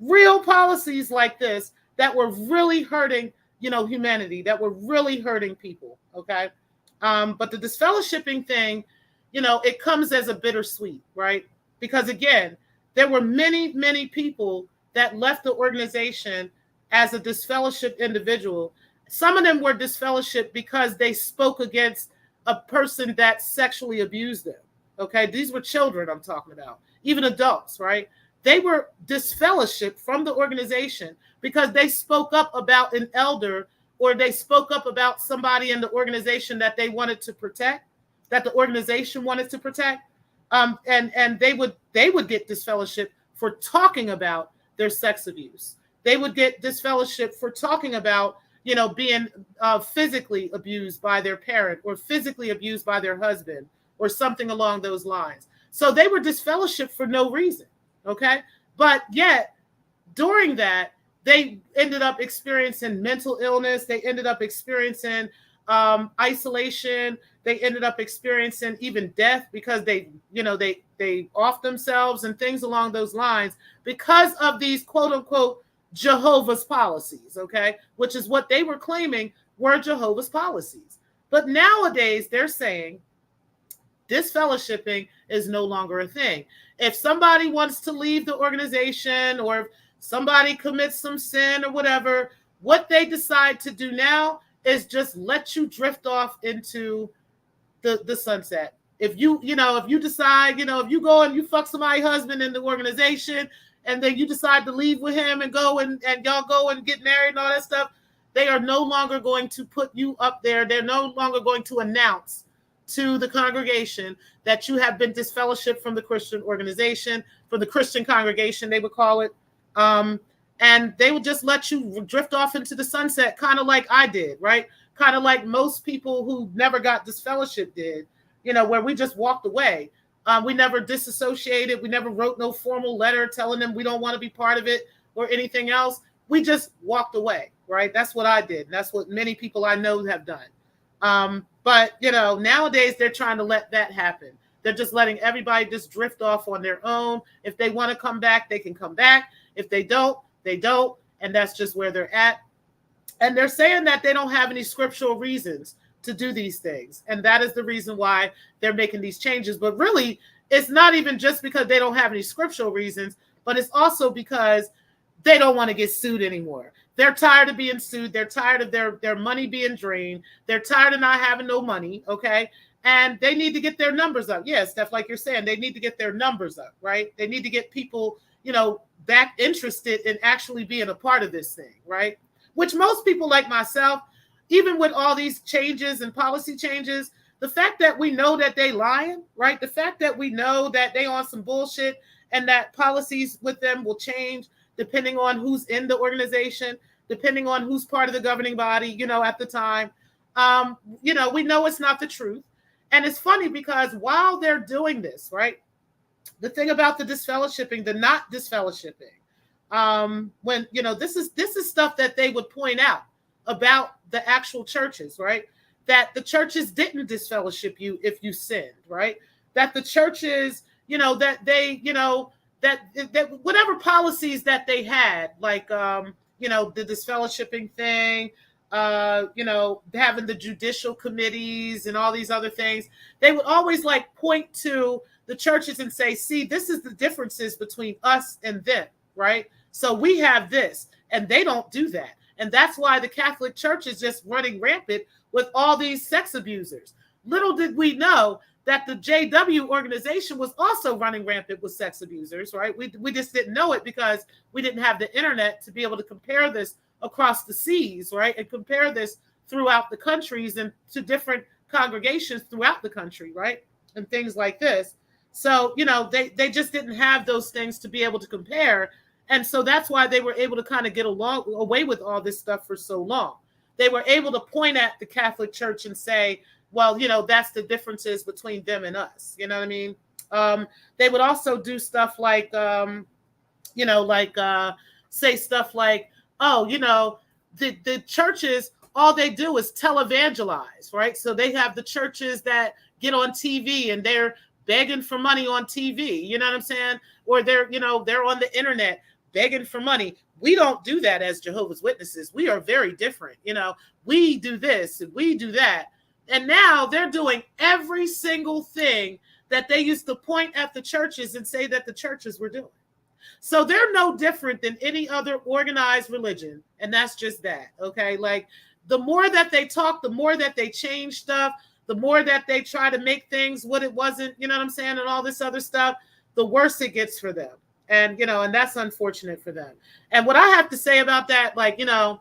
real policies like this that were really hurting, you know, humanity, that were really hurting people, okay? But the disfellowshipping thing, you know, it comes as a bittersweet, right? Because again, there were many, many people that left the organization as a disfellowship individual. Some of them were disfellowship because they spoke against a person that sexually abused them. Okay, these were children I'm talking about, even adults, right? They were disfellowship from the organization because they spoke up about an elder, or they spoke up about somebody in the organization that they wanted to protect, that the organization wanted to protect. And they would get disfellowship for talking about their sex abuse. They would get disfellowship for talking about, you know, being physically abused by their parent or physically abused by their husband or something along those lines. So they were disfellowship for no reason, okay? But yet, during that, they ended up experiencing mental illness. They ended up experiencing isolation. They ended up experiencing even death because they off themselves and things along those lines because of these quote unquote Jehovah's policies, okay? Which is what they were claiming were Jehovah's policies. But nowadays they're saying disfellowshipping is no longer a thing. If somebody wants to leave the organization, or if somebody commits some sin or whatever, what they decide to do now is just let you drift off into the sunset. If you decide, if you go and you fuck somebody's husband in the organization, and then you decide to leave with him and go and y'all go and get married and all that stuff, They are no longer going to put you up there. They're no longer going to announce to the congregation that you have been disfellowshipped from the Christian organization, from the Christian congregation, they would call it. And they would just let you drift off into the sunset, kind of like I did, right? Kind of like most people who never got disfellowship did, you know, where we just walked away. We never disassociated. We never wrote no formal letter telling them we don't want to be part of it or anything else. We just walked away, right? That's what I did. And that's what many people I know have done. But, you know, nowadays they're trying to let that happen. They're just letting everybody just drift off on their own. If they want to come back, they can come back. If they don't, they don't. And that's just where they're at. And they're saying that they don't have any scriptural reasons to do these things. And that is the reason why they're making these changes. But really, it's not even just because they don't have any scriptural reasons, but it's also because they don't want to get sued anymore. They're tired of being sued. They're tired of their money being drained. They're tired of not having no money, okay? And they need to get their numbers up. Yeah, Steph, like you're saying, they need to get their numbers up, right? They need to get people, you know, back interested in actually being a part of this thing, right? Which most people like myself, even with all these changes and policy changes, the fact that we know that they lying, right? The fact that we know that they on some bullshit and that policies with them will change depending on who's in the organization, depending on who's part of the governing body, you know, at the time. You know, we know it's not the truth. And it's funny because while they're doing this, right, the thing about the disfellowshipping, the not disfellowshipping, when, you know, this is stuff that they would point out about the actual churches, right? That the churches didn't disfellowship you if you sinned, right? That the churches, you know, that they, you know, that whatever policies that they had, like, you know, the disfellowshipping thing, you know, having the judicial committees and all these other things, they would always like point to the churches and say, see, this is the differences between us and them, right? So we have this, and they don't do that. And that's why the Catholic Church is just running rampant with all these sex abusers. Little did we know that the JW organization was also running rampant with sex abusers, right? We just didn't know it because we didn't have the internet to be able to compare this across the seas, right? And compare this throughout the countries and to different congregations throughout the country, right? And things like this. So, you know, they just didn't have those things to be able to compare. And so that's why they were able to kind of get away with all this stuff for so long. They were able to point at the Catholic Church and say, well, you know, that's the differences between them and us. You know what I mean? They would also do stuff like, you know, like say stuff like, oh, you know, the churches, all they do is televangelize, right? So they have the churches that get on TV and they're begging for money on TV. You know what I'm saying? Or they're, you know, they're on the internet begging for money. We don't do that as Jehovah's Witnesses. We are very different. You know, we do this and we do that. And now they're doing every single thing that they used to point at the churches and say that the churches were doing. So they're no different than any other organized religion. And that's just that. Okay. Like the more that they talk, the more that they change stuff, the more that they try to make things what it wasn't, you know what I'm saying? And all this other stuff, the worse it gets for them. And, you know, and that's unfortunate for them. And what I have to say about that, like, you know,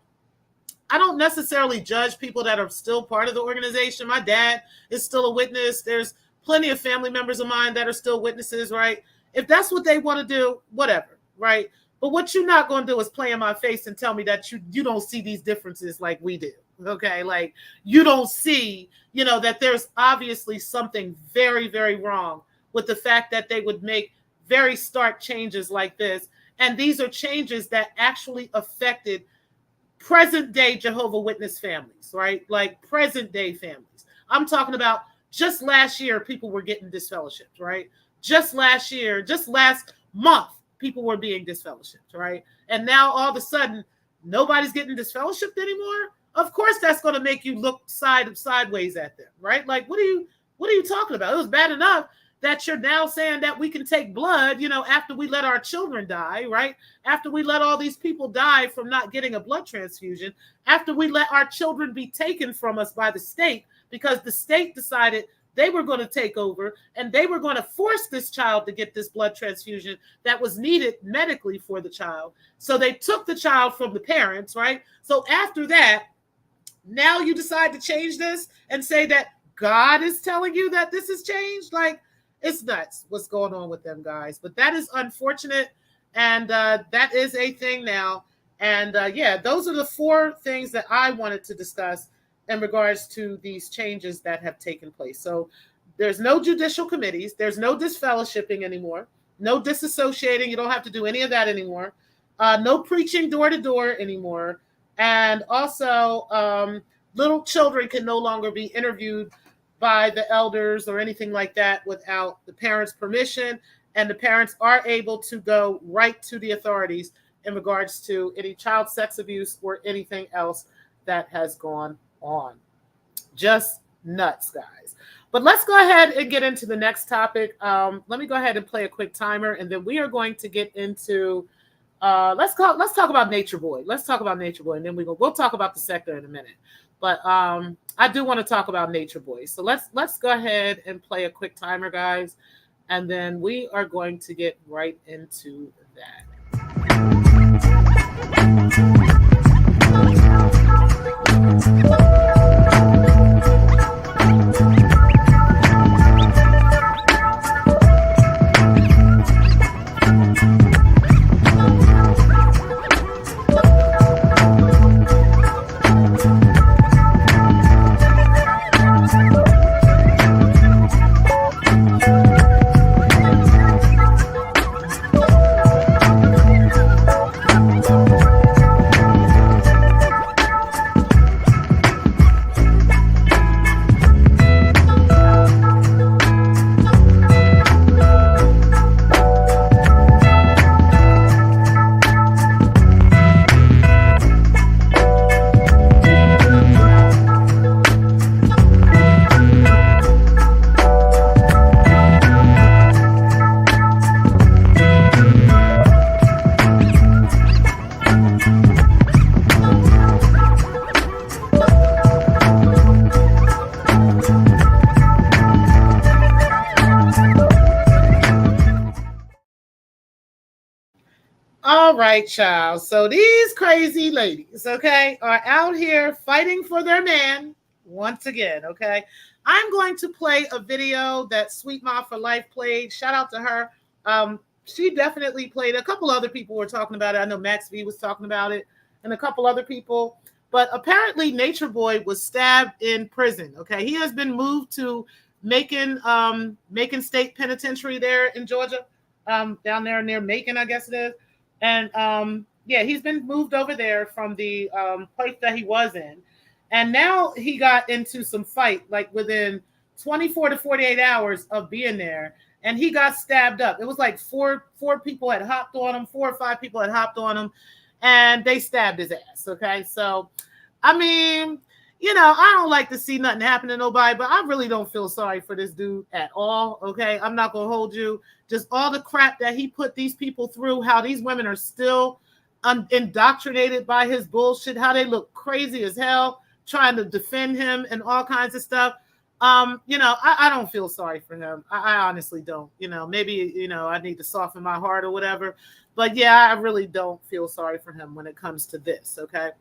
I don't necessarily judge people that are still part of the organization. My dad is still a witness. There's plenty of family members of mine that are still witnesses, right? If that's what they want to do, whatever, right? But what you're not going to do is play in my face and tell me that you don't see these differences like we do, okay? Like you don't see, you know, that there's obviously something very, very wrong with the fact that they would make very stark changes like this. And these are changes that actually affected present day Jehovah Witness families, right? Like present day families. I'm talking about just last year, people were getting disfellowshipped, right? Just last year, just last month, people were being disfellowshipped, right? And now all of a sudden, nobody's getting disfellowshipped anymore. Of course, that's going to make you look sideways at them, right? Like, what are you talking about? It was bad enough that you're now saying that we can take blood, you know, after we let our children die, right? After we let all these people die from not getting a blood transfusion, after we let our children be taken from us by the state because the state decided they were going to take over and they were going to force this child to get this blood transfusion that was needed medically for the child. So they took the child from the parents, right? So after that, now you decide to change this and say that God is telling you that this has changed. Like, it's nuts what's going on with them guys. But that is unfortunate. And that is a thing now. And yeah, those are the 4 things that I wanted to discuss in regards to these changes that have taken place. So there's no judicial committees. There's no disfellowshipping anymore. No disassociating. You don't have to do any of that anymore. No preaching door to door anymore. And also, little children can no longer be interviewed by the elders or anything like that without the parents' permission. And the parents are able to go right to the authorities in regards to any child sex abuse or anything else that has gone on. Just nuts, guys. But let's go ahead and get into the next topic. Let me go ahead and play a quick timer, and then we are going to get into let's talk about Nature Boy. Let's talk about Nature Boy, and then we'll talk about the Secktah in a minute. But I do want to talk about Nature Boy. So let's go ahead and play a quick timer, guys, and then we are going to get right into that. All right, child. So these crazy ladies, okay, are out here fighting for their man once again, okay? I'm going to play a video that Sweet Ma for Life played. Shout out to her. She definitely played. A couple other people were talking about it. I know Max V was talking about it and a couple other people. But apparently Nature Boy was stabbed in prison, okay? He has been moved to Macon State Penitentiary there in Georgia, down there near Macon, I guess it is. And yeah, he's been moved over there from the place that he was in. And now he got into some fight, like within 24 to 48 hours of being there. And he got stabbed up. It was like four people had hopped on him, 4 or 5 people had hopped on him, and they stabbed his ass. Okay. So, I mean, you know, I don't like to see nothing happen to nobody, but I really don't feel sorry for this dude at all. Okay. I'm not going to hold you. Just all the crap that he put these people through, how these women are still indoctrinated by his bullshit, how they look crazy as hell, trying to defend him and all kinds of stuff. You know, I don't feel sorry for him. I honestly don't. You know, maybe, you know, I need to soften my heart or whatever. But yeah, I really don't feel sorry for him when it comes to this. Okay.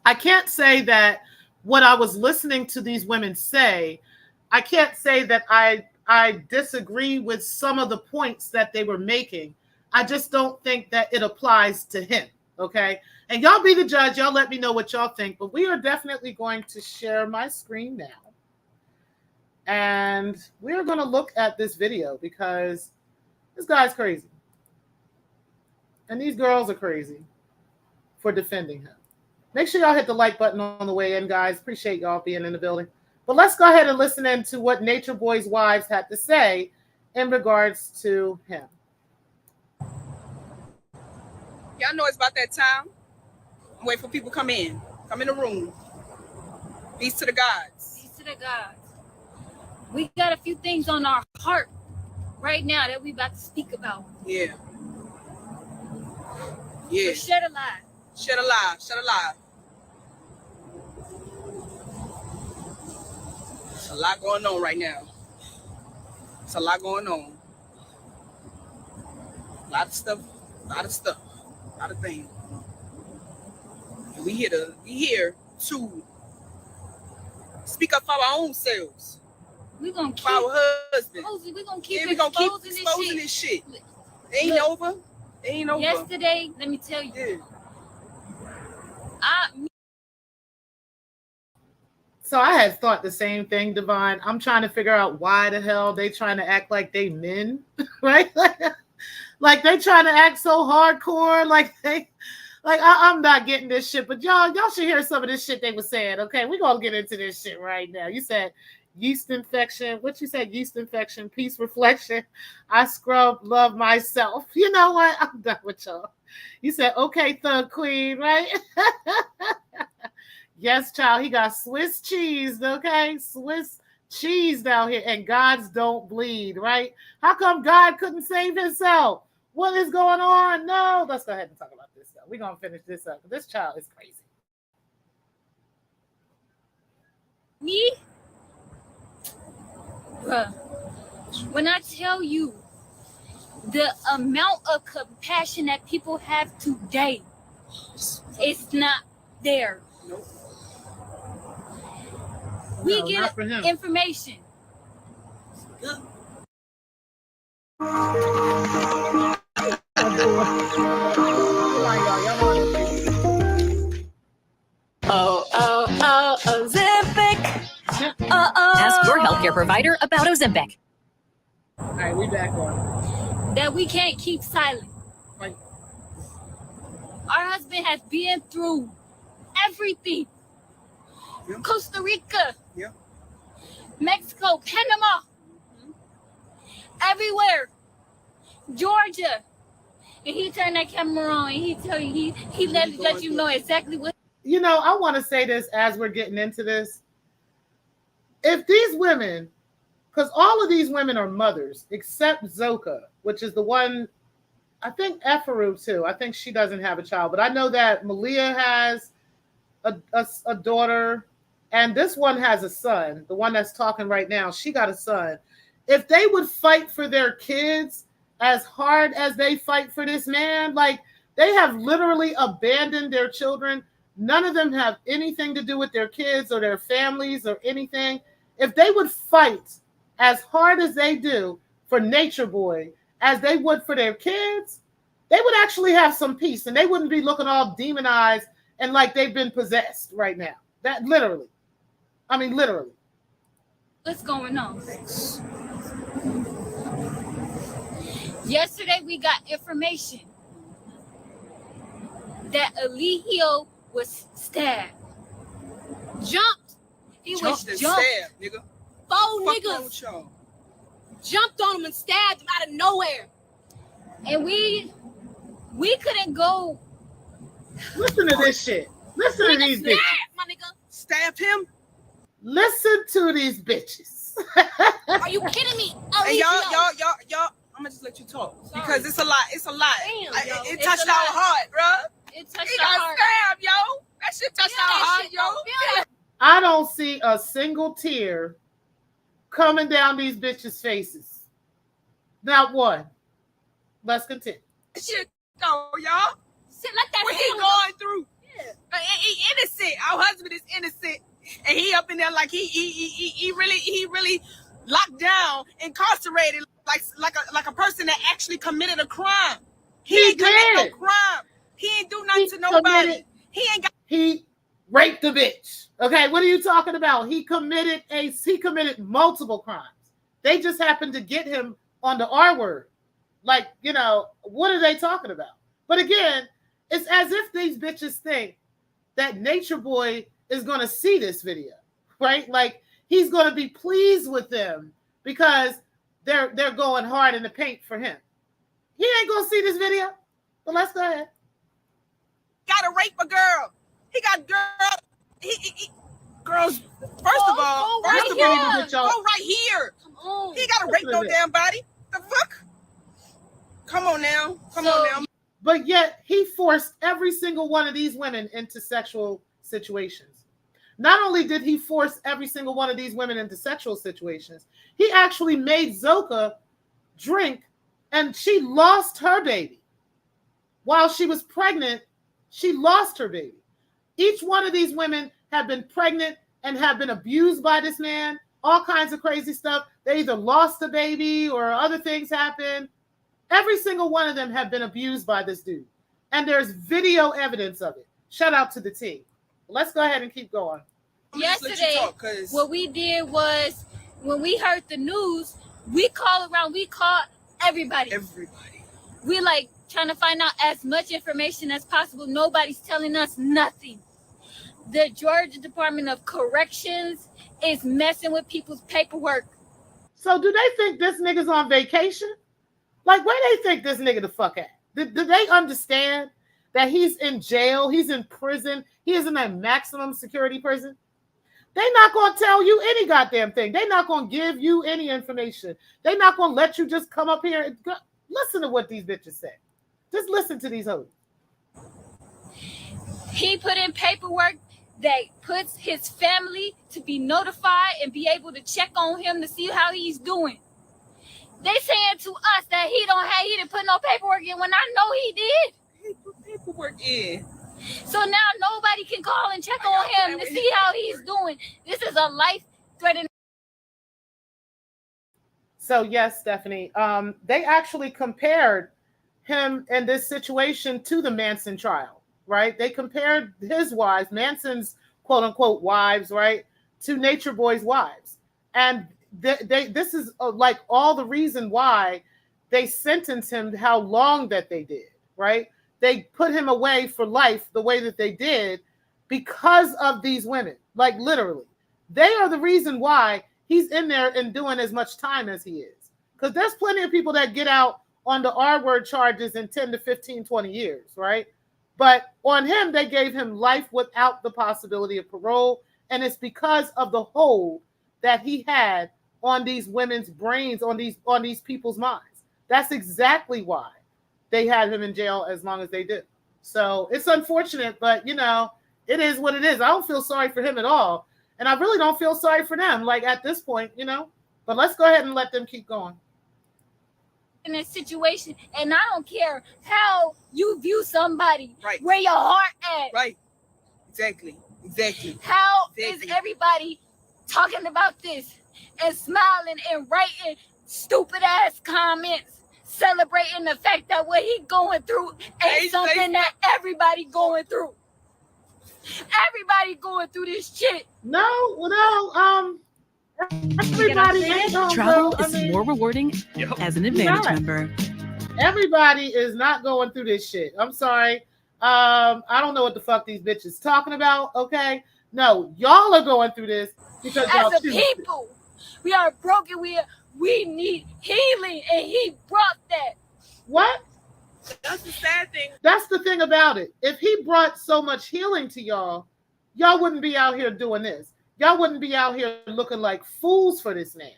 I can't say that what I was listening to these women say, I can't say that I disagree with some of the points that they were making. I just don't think that it applies to him. Okay. And y'all be the judge. Y'all let me know what y'all think. But we are definitely going to share my screen now. And we're going to look at this video because this guy's crazy. And these girls are crazy for defending him. Make sure y'all hit the like button on the way in, guys. Appreciate y'all being in the building. But let's go ahead and listen into what Nature Boy's wives had to say in regards to him. Y'all know it's about that time. I'm waiting for people to come in. Come in the room. Peace to the gods. Peace to the gods. We got a few things on our heart right now that we about to speak about. Yeah. Yeah. So shed a light. Shed a lie. Shed a lie. A lot going on right now. It's a lot going on. A lot of stuff, a lot of things. And we here to speak up for our own selves. We're gonna keep for our husbands. we're gonna keep And we're gonna keep exposing exposing this shit. this shit. It ain't over. It ain't over. Yesterday, let me tell you. Yeah. So I had thought the same thing, Divine. I'm trying to figure out why the hell they trying to act like they men, right? Like they trying to act so hardcore, I'm not getting this shit. But y'all should hear some of this shit they were saying. Okay, we're gonna get into this shit right now. You said yeast infection. What you said? Yeast infection, peace reflection. I scrub, love myself. You know what? I'm done with y'all. You said, okay, thug queen, right? Yes, child, he got Swiss cheese, okay? Swiss cheese down here, and God's don't bleed, right? How come God couldn't save himself? What is going on? No, let's go ahead and talk about this stuff. We're going to finish this up. This child is crazy. Me? Bruh, when I tell you the amount of compassion that people have today, it's not there. Nope. We No, get not for him. information. Ozempic. Ask your healthcare provider about Ozempic. All right, we back on. That we can't keep silent. Right. Our husband has been through everything. Yeah. Costa Rica. Yeah. Mexico, Panama. Everywhere. Georgia. And he turned that camera on and he tell you, he let you know exactly what. You know, I want to say this as we're getting into this. If these women, because all of these women are mothers, except Zoka, which is the one, I think Efaru too. I think she doesn't have a child, but I know that Malia has a daughter, and this one has a son. The one that's talking right now, she got a son. If they would fight for their kids as hard as they fight for this man, like they have literally abandoned their children. None of them have anything to do with their kids or their families or anything. If they would fight as hard as they do for Nature Boy, as they would for their kids, they would actually have some peace and they wouldn't be looking all demonized and like they've been possessed right now. That literally. I mean, literally. What's going on? Yesterday we got information that Eligio was stabbed. Jumped. He was and jumped. stabbed, nigga. Four Fuck wrong niggas with y'all? jumped on him and stabbed him out of nowhere. And we couldn't go. Listen to this shit. Listen to these bitches. My nigga. Stab him? Listen to these bitches. Are you kidding me? Hey, Alicia. y'all. I'm gonna just let you talk Sorry. because it's a lot. It's a lot. Damn, yo. It It's touched a our lot. heart, bro. It touched He our got heart. stabbed, yo. That shit touched Feel our that heart, shit, yo. though. Feel that. I don't see a single tear coming down these bitches' faces. Not one. Let's continue. Shit, though, y'all. Sit like that. What he hell, going through? Yeah. He innocent. Our husband is innocent, and he up in there like he really locked down, incarcerated, like a person that actually committed a crime. He ain't committed no crime. He ain't do nothing to nobody. He raped the bitch. Okay, what are you talking about? He committed multiple crimes. They just happened to get him on the R word. Like, you know, what are they talking about? But again, it's as if these bitches think that Nature Boy is going to see this video, right? Like he's going to be pleased with them because they're going hard in the paint for him. He ain't going to see this video. But let's go ahead. got to rape a girl. He got girls. First of all, go right here. Come on. He got to rape no damn body. The fuck? Come on now. Come on now. But yet he forced every single one of these women into sexual situations. Not only did he force every single one of these women into sexual situations, he actually made Zoka drink, and she lost her baby. While she was pregnant, she lost her baby. Each one of these women have been pregnant and have been abused by this man, all kinds of crazy stuff. They either lost the baby or other things happened. Every single one of them have been abused by this dude. And there's video evidence of it. Shout out to the team. Let's go ahead and keep going. Yesterday, what we did was, when we heard the news, we called everybody. We like trying to find out as much information as possible. Nobody's telling us nothing. The Georgia Department of Corrections is messing with people's paperwork. So do they think this nigga's on vacation? Like, where they think this nigga the fuck at? Do they understand that he's in jail? He's in prison. He is in a maximum security prison. They're not going to tell you any goddamn thing. They're not going to give you any information. They're not going to let you just come up here and listen to what these bitches say. Just listen to these hoes. He put in paperwork that puts his family to be notified and be able to check on him to see how he's doing. They saying to us that he didn't put no paperwork in when I know he did. He put paperwork in. So now nobody can call and check on him to see how he's doing. This is a life-threatening. So yes, Stephanie, they actually compared him in this situation to the Manson trial, right? They compared his wives, Manson's quote unquote wives, right, to Nature Boy's wives. And this is like all the reason why they sentenced him how long that they did, right? They put him away for life the way that they did because of these women, like literally. They are the reason why he's in there and doing as much time as he is. Because there's plenty of people that get out on the R-word charges in 10 to 15, 20 years, right? But on him, they gave him life without the possibility of parole. And it's because of the hold that he had on these women's brains, on these people's minds. That's exactly why they had him in jail as long as they did. So it's unfortunate, but you know, it is what it is. I don't feel sorry for him at all. And I really don't feel sorry for them, like at this point, you know, but let's go ahead and let them keep going. In a situation, and I don't care how you view somebody, right, where your heart at. Right. Exactly. How is everybody talking about this and smiling and writing stupid ass comments, celebrating the fact that what he going through ain't something that everybody going through. Everybody going through this shit. Everybody ain't going Travel through, is more rewarding as an Advantage member. Everybody is not going through this shit. I'm sorry. I don't know what the fuck these bitches talking about. Okay, no, y'all are going through this because as a people, we are broken. We need healing, and he brought that. What? That's the sad thing. That's the thing about it. If he brought so much healing to y'all, y'all wouldn't be out here doing this. Y'all wouldn't be out here looking like fools for this man.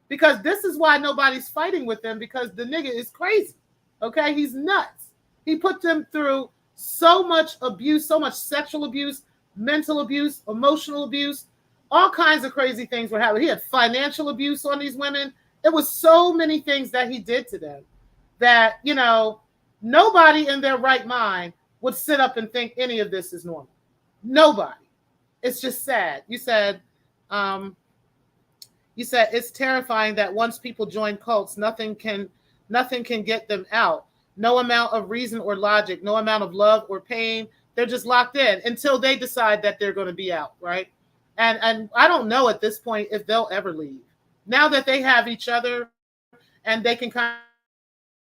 Because this is why nobody's fighting with him, because the nigga is crazy. Okay? He's nuts. He put them through so much abuse, so much sexual abuse, mental abuse, emotional abuse, all kinds of crazy things were happening. He had financial abuse on these women. It was so many things that he did to them that, you know, nobody in their right mind would sit up and think any of this is normal. Nobody. It's just sad. You said it's terrifying that once people join cults, nothing can get them out. No amount of reason or logic, no amount of love or pain. They're just locked in until they decide that they're going to be out, right? And I don't know at this point if they'll ever leave. Now that they have each other and they can kind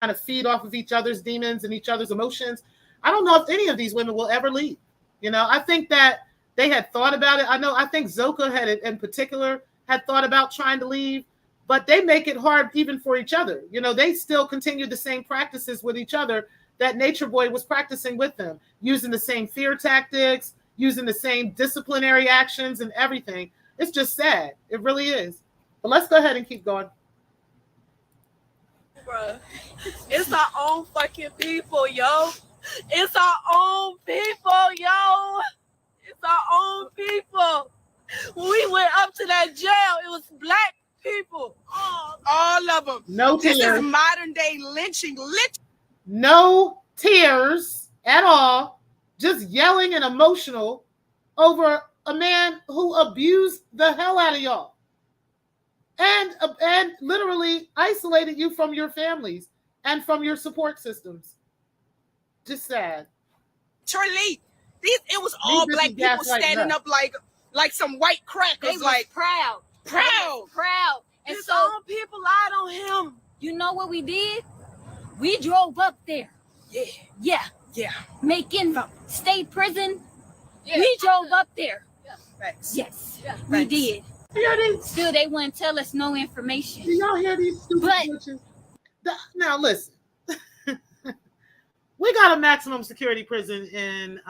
of feed off of each other's demons and each other's emotions, I don't know if any of these women will ever leave. You know, I think that they had thought about it. I think Zoka had in particular had thought about trying to leave, but they make it hard even for each other. You know, they still continue the same practices with each other that Nature Boy was practicing with them, using the same fear tactics, using the same disciplinary actions and everything. It's just sad. It really is. But let's go ahead and keep going. Bruh, it's our own fucking people, yo. It's our own people, yo. It's our own people. When we went up to that jail, it was black people. All of them. No tears. This is modern day lynching. No tears at all. Just yelling and emotional over a man who abused the hell out of y'all. And literally isolated you from your families and from your support systems. Just sad. Charlie, it was all black people standing up like some white crackers. They was like proud. And his so own people lied on him. you know what we did? We drove up there. Yeah. Macon State Prison. Yeah. We drove up there. Yeah. Thanks. Yes. Yeah. We did. Yeah, Still, they wouldn't tell us no information. Do y'all hear these stupid bitches? Now listen. We got a maximum security prison in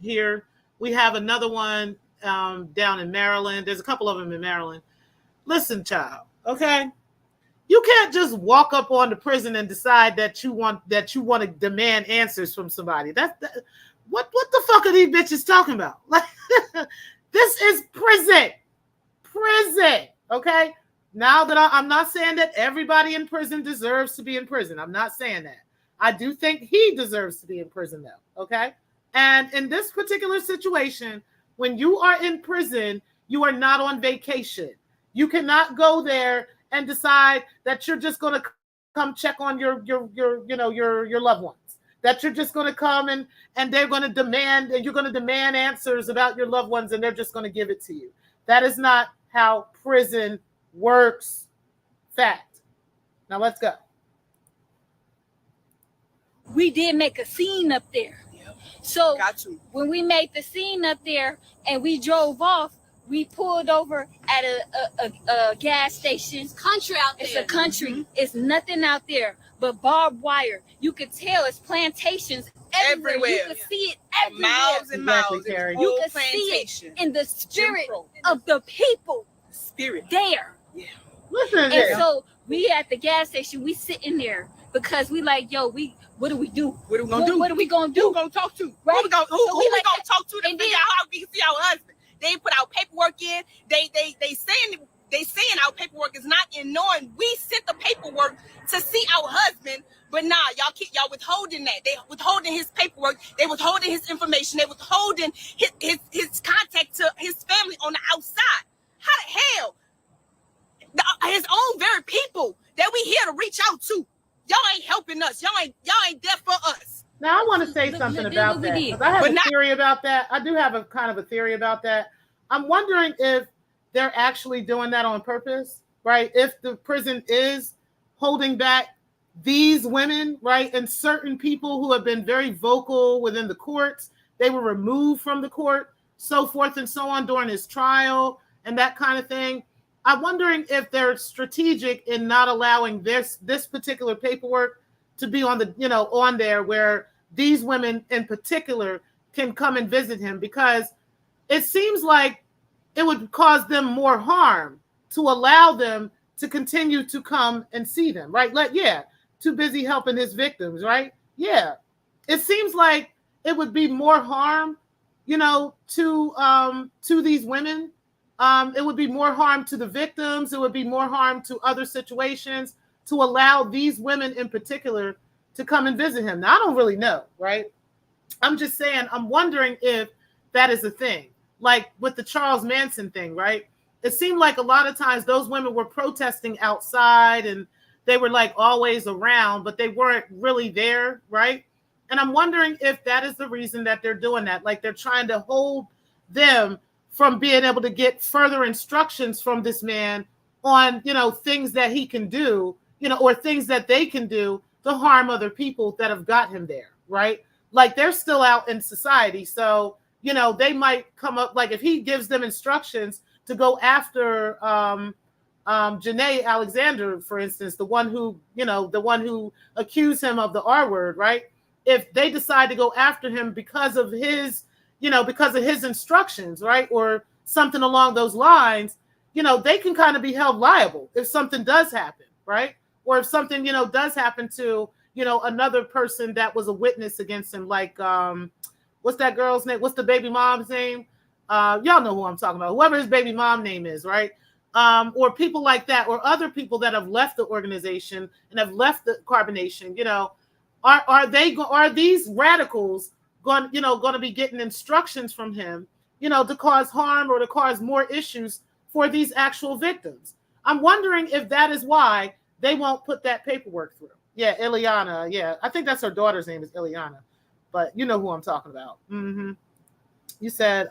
here. We have another one down in Maryland. There's a couple of them in Maryland. Listen, child, okay? You can't just walk up on the prison and decide that you want to demand answers from somebody. What the fuck are these bitches talking about? Like, this is prison, okay? Now that I'm not saying that everybody in prison deserves to be in prison. I'm not saying that. I do think he deserves to be in prison, though, okay? And in this particular situation, when you are in prison, you are not on vacation. You cannot go there and decide that you're just going to come check on your loved ones. That you're just going to come and they're going to demand, and you're going to demand answers about your loved ones, and they're just going to give it to you. That is not how prison works. Fact. Now let's go. We did make a scene up there. Yep. So when we made the scene up there and we drove off, we pulled over at a gas station. It's country out there. It's a country. Mm-hmm. It's nothing out there but barbed wire. You could tell it's plantations everywhere. You could see it everywhere. Miles and miles. You could see it in the spirit of the people. Spirit there. Yeah. Listen. And so we at the gas station, we sitting there because we like, yo, what do we do? What are we gonna do? What are we gonna do? Who we gonna talk to? Right? Who we gonna talk to and figure out how we can see our husband? They put our paperwork in. They saying our paperwork is not in, knowing we sent the paperwork to see our husband, but nah, y'all withholding that. They withholding his paperwork. They withholding his information. They withholding his contact to his family on the outside. How the hell? His own very people that we here to reach out to. Y'all ain't helping us. Y'all ain't there for us. Now I want to say something about that, because I have a theory about that. I do have a kind of a theory about that. I'm wondering if they're actually doing that on purpose, right? If the prison is holding back these women, right, and certain people who have been very vocal within the courts, they were removed from the court, so forth and so on during his trial and that kind of thing. I'm wondering if they're strategic in not allowing this particular paperwork to be on on there where these women in particular can come and visit him, because it seems like it would cause them more harm to allow them to continue to come and see them, right? Too busy helping his victims, right? Yeah. It seems like it would be more harm, to these women. It would be more harm to the victims. It would be more harm to other situations to allow these women in particular to come and visit him. Now, I don't really know, right? I'm just saying, I'm wondering if that is a thing. Like with the Charles Manson thing, right? It seemed like a lot of times those women were protesting outside and they were like always around, but they weren't really there, right? And I'm wondering if that is the reason that they're doing that. Like they're trying to hold them from being able to get further instructions from this man on, things that he can do, or things that they can do to harm other people that have got him there, right? Like they're still out in society. So, they might come up, like if he gives them instructions to go after Janae Alexander, for instance, the one who accused him of the R word, right? If they decide to go after him because of his instructions, right? Or something along those lines, they can kind of be held liable if something does happen, right? Or if something, does happen to, another person that was a witness against him, like, what's that girl's name? What's the baby mom's name? Y'all know who I'm talking about, whoever his baby mom name is, right? Or people like that, or other people that have left the organization and have left the carbonation, are these radicals going to be getting instructions from him, to cause harm or to cause more issues for these actual victims? I'm wondering if that is why they won't put that paperwork through. Yeah, Ileana. Yeah, I think that's her daughter's name is Ileana, but you know who I'm talking about. Mm-hmm. You said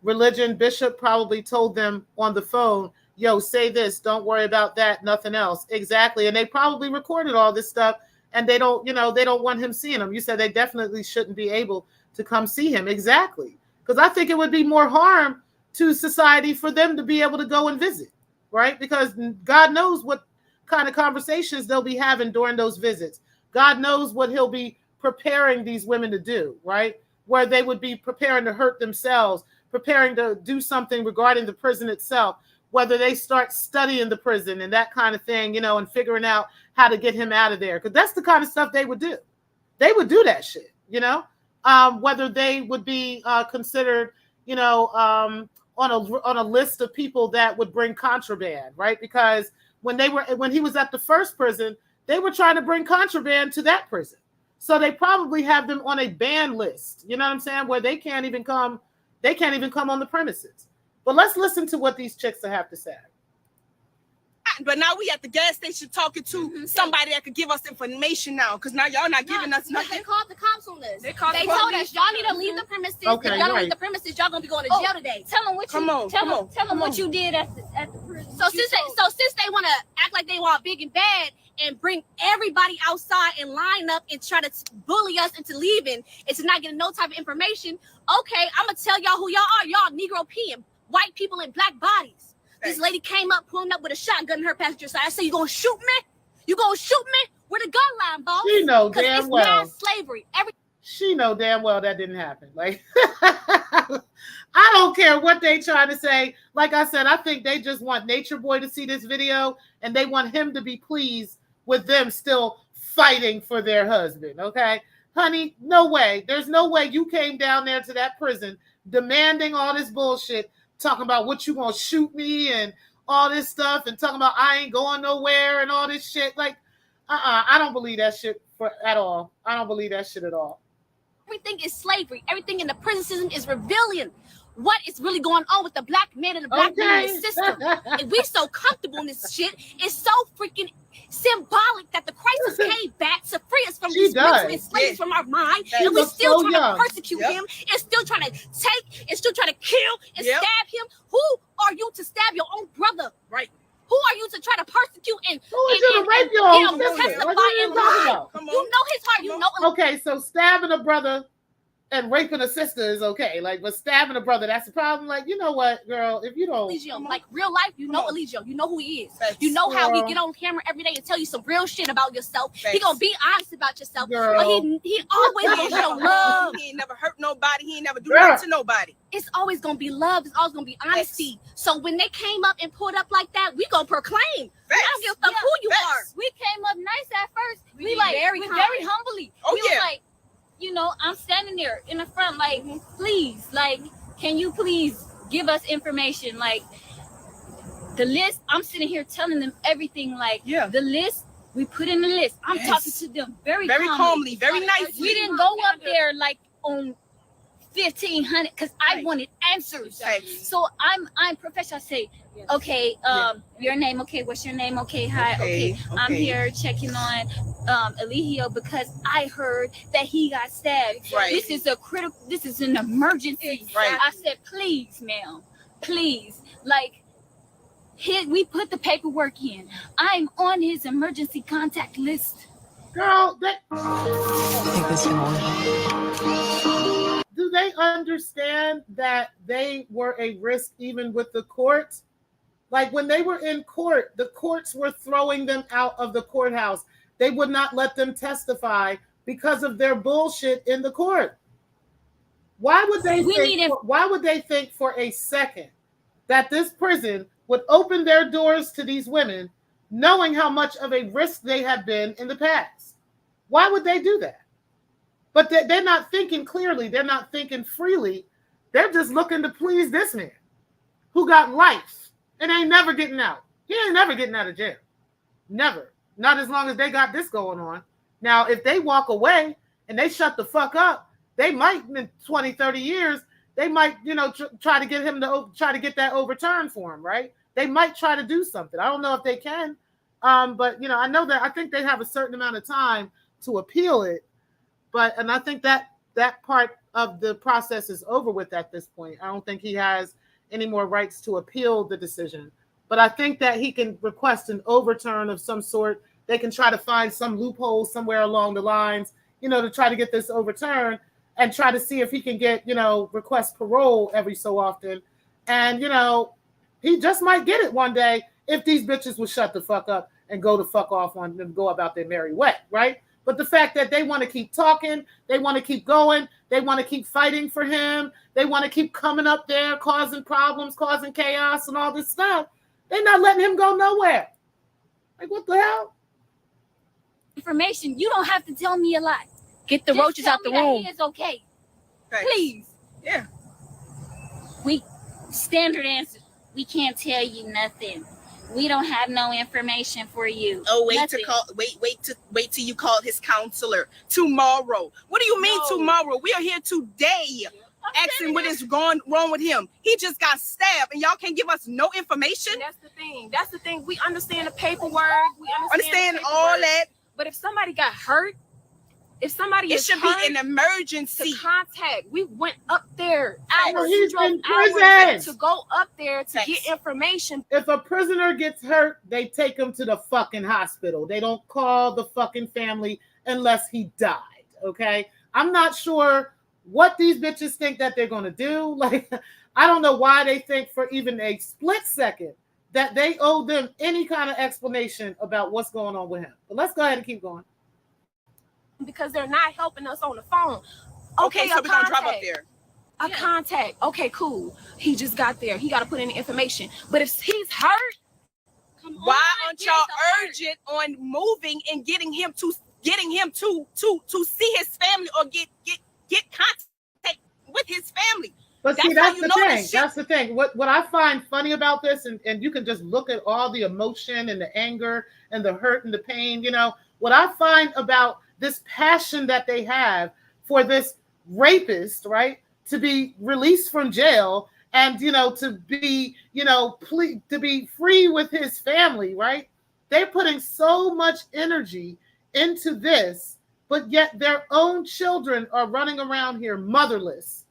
religion bishop probably told them on the phone, yo, say this, don't worry about that, nothing else. Exactly. And they probably recorded all this stuff, and they don't want him seeing them. You said they definitely shouldn't be able to come see him. Exactly. Because I think it would be more harm to society for them to be able to go and visit, right? Because God knows what kind of conversations they'll be having during those visits. God knows what he'll be preparing these women to do, right? Where they would be preparing to hurt themselves, preparing to do something regarding the prison itself, whether they start studying the prison and that kind of thing, and figuring out how to get him out of there. Because that's the kind of stuff they would do. They would do that shit, whether they would be considered, on a list of people that would bring contraband, right? Because when he was at the first prison, they were trying to bring contraband to that prison. So they probably have them on a ban list, you know what I'm saying, where they can't even come on the premises. But let's listen to what these chicks have to say. But now we at the gas station talking to somebody that could give us information now, because now y'all not giving us nothing. They called the cops on us. They told us y'all need to leave the premises. Okay, if y'all don't leave the premises, y'all gonna be going to jail today. Tell them what tell them what you did at the prison. So since they want to act like they want big and bad and bring everybody outside and line up and try to bully us into leaving and to not getting no type of information, okay, I'm gonna tell y'all who y'all are. Y'all Negro peeing, white people in black bodies. This lady came up, pulling up with a shotgun in her passenger side. I said, you gonna shoot me? You gonna shoot me? Where the gun line, boss? She know damn well. Mass slavery. She know damn well that didn't happen. Like, I don't care what they try to say. Like I said, I think they just want Nature Boy to see this video, and they want him to be pleased with them still fighting for their husband, okay? Honey, no way. There's no way you came down there to that prison demanding all this bullshit, talking about what you gonna shoot me and all this stuff, and talking about I ain't going nowhere and all this shit. Like, I don't believe that shit at all. I don't believe that shit at all. Everything is slavery. Everything in the prison system is rebellion. What is really going on with the black man and the black woman system? And we so comfortable in this shit. It's so freaking symbolic that the crisis came back to free us from these mental enslavements from our mind, and we're still trying to persecute him, and still trying to take, and still trying to kill and stab him. Who are you to stab your own brother? Right. Who are you to try to persecute and who are you to rape your own sister? What are you talking about? You know his heart. You know. Okay, so stabbing a brother and raping a sister is okay. Like, but stabbing a brother, that's the problem. Like, you know what, girl? If you don't like real life, you know Eligio. You know who he is. You know how he get on camera every day and tell you some real shit about yourself. He gonna be honest about yourself. Girl. But he always gonna show love. He ain't never hurt nobody. He ain't never do nothing to nobody. It's always gonna be love. It's always gonna be honesty. So when they came up and pulled up like that, we gonna proclaim. I don't give a fuck who you are. We came up nice at first. We very humbly. Oh, was like, I'm standing there in the front, like, please, like, can you please give us information? Like, the list, I'm sitting here telling them everything, like, the list, we put in the list. I'm talking to them very calmly, very nice. We didn't go up there, like, on 1,500, because I wanted answers. So I'm professional. I say, okay, your name, okay, what's your name? Okay, hi, okay. I'm here checking on Eligio because I heard that he got stabbed. This is an emergency. I said, please, ma'am, please, like, we put the paperwork in. I'm on his emergency contact list. Girl, I think this is gonna work. do they understand that they were a risk even with the courts? Like, when they were in court, the courts were throwing them out of the courthouse. They would not let them testify because of their bullshit in the court. Why would they think for a second that this prison would open their doors to these women, knowing how much of a risk they have been in the past? Why would they do that? But they're not thinking clearly. They're not thinking freely. They're just looking to please this man who got life and ain't never getting out. He ain't never getting out of jail. Never. Not as long as they got this going on. Now, if they walk away and they shut the fuck up, they might in 20, 30 years, they might, try to get him to try to get that overturned for him, right? They might try to do something. I don't know if they can. But I know that I think they have a certain amount of time to appeal it. And I think that part of the process is over with at this point. I don't think he has any more rights to appeal the decision. But I think that he can request an overturn of some sort. They can try to find some loophole somewhere along the lines, to try to get this overturned and try to see if he can get, request parole every so often. And, he just might get it one day if these bitches will shut the fuck up and go the fuck off on them, go about their merry way, right? But the fact that they want to keep talking, they want to keep going, they want to keep fighting for him, they want to keep coming up there, causing problems, causing chaos and all this stuff, they're not letting him go nowhere. Like, what the hell? Information, you don't have to tell me a lot. Get the Just roaches tell out the me that room. he is okay. Right. Please. Yeah. Standard answer. We can't tell you nothing. We don't have no information for you. Oh, Nothing. wait till you call his counselor tomorrow. What do you mean tomorrow? We are here today. Asking what is wrong with him. He just got stabbed and y'all can't give us no information. And that's the thing. We understand the paperwork. We Understand all that. But if somebody got hurt, if somebody It should be an emergency. to contact, we went up there hours. He's We drove in hours prison. to go up there to Thanks. get information. If a prisoner gets hurt, they take him to the fucking hospital. They don't call the fucking family unless he died, okay? I'm not sure what these bitches think that they're going to do. Like, I don't know why they think for even a split second that they owe them any kind of explanation about what's going on with him. But let's go ahead and keep going. Because they're not helping us on the phone. Okay, so we're gonna drive up there. A contact. Okay, cool. He just got there. He got to put in the information. But if he's hurt, Why aren't y'all urgent on moving and getting him to see his family or get contact with his family? But see, that's the thing. That's the thing. What I find funny about this, and you can just look at all the emotion and the anger and the hurt and the pain, what I find about this passion that they have for this rapist, right, to be released from jail and, to be, to be free with his family, right? They're putting so much energy into this, but yet their own children are running around here motherless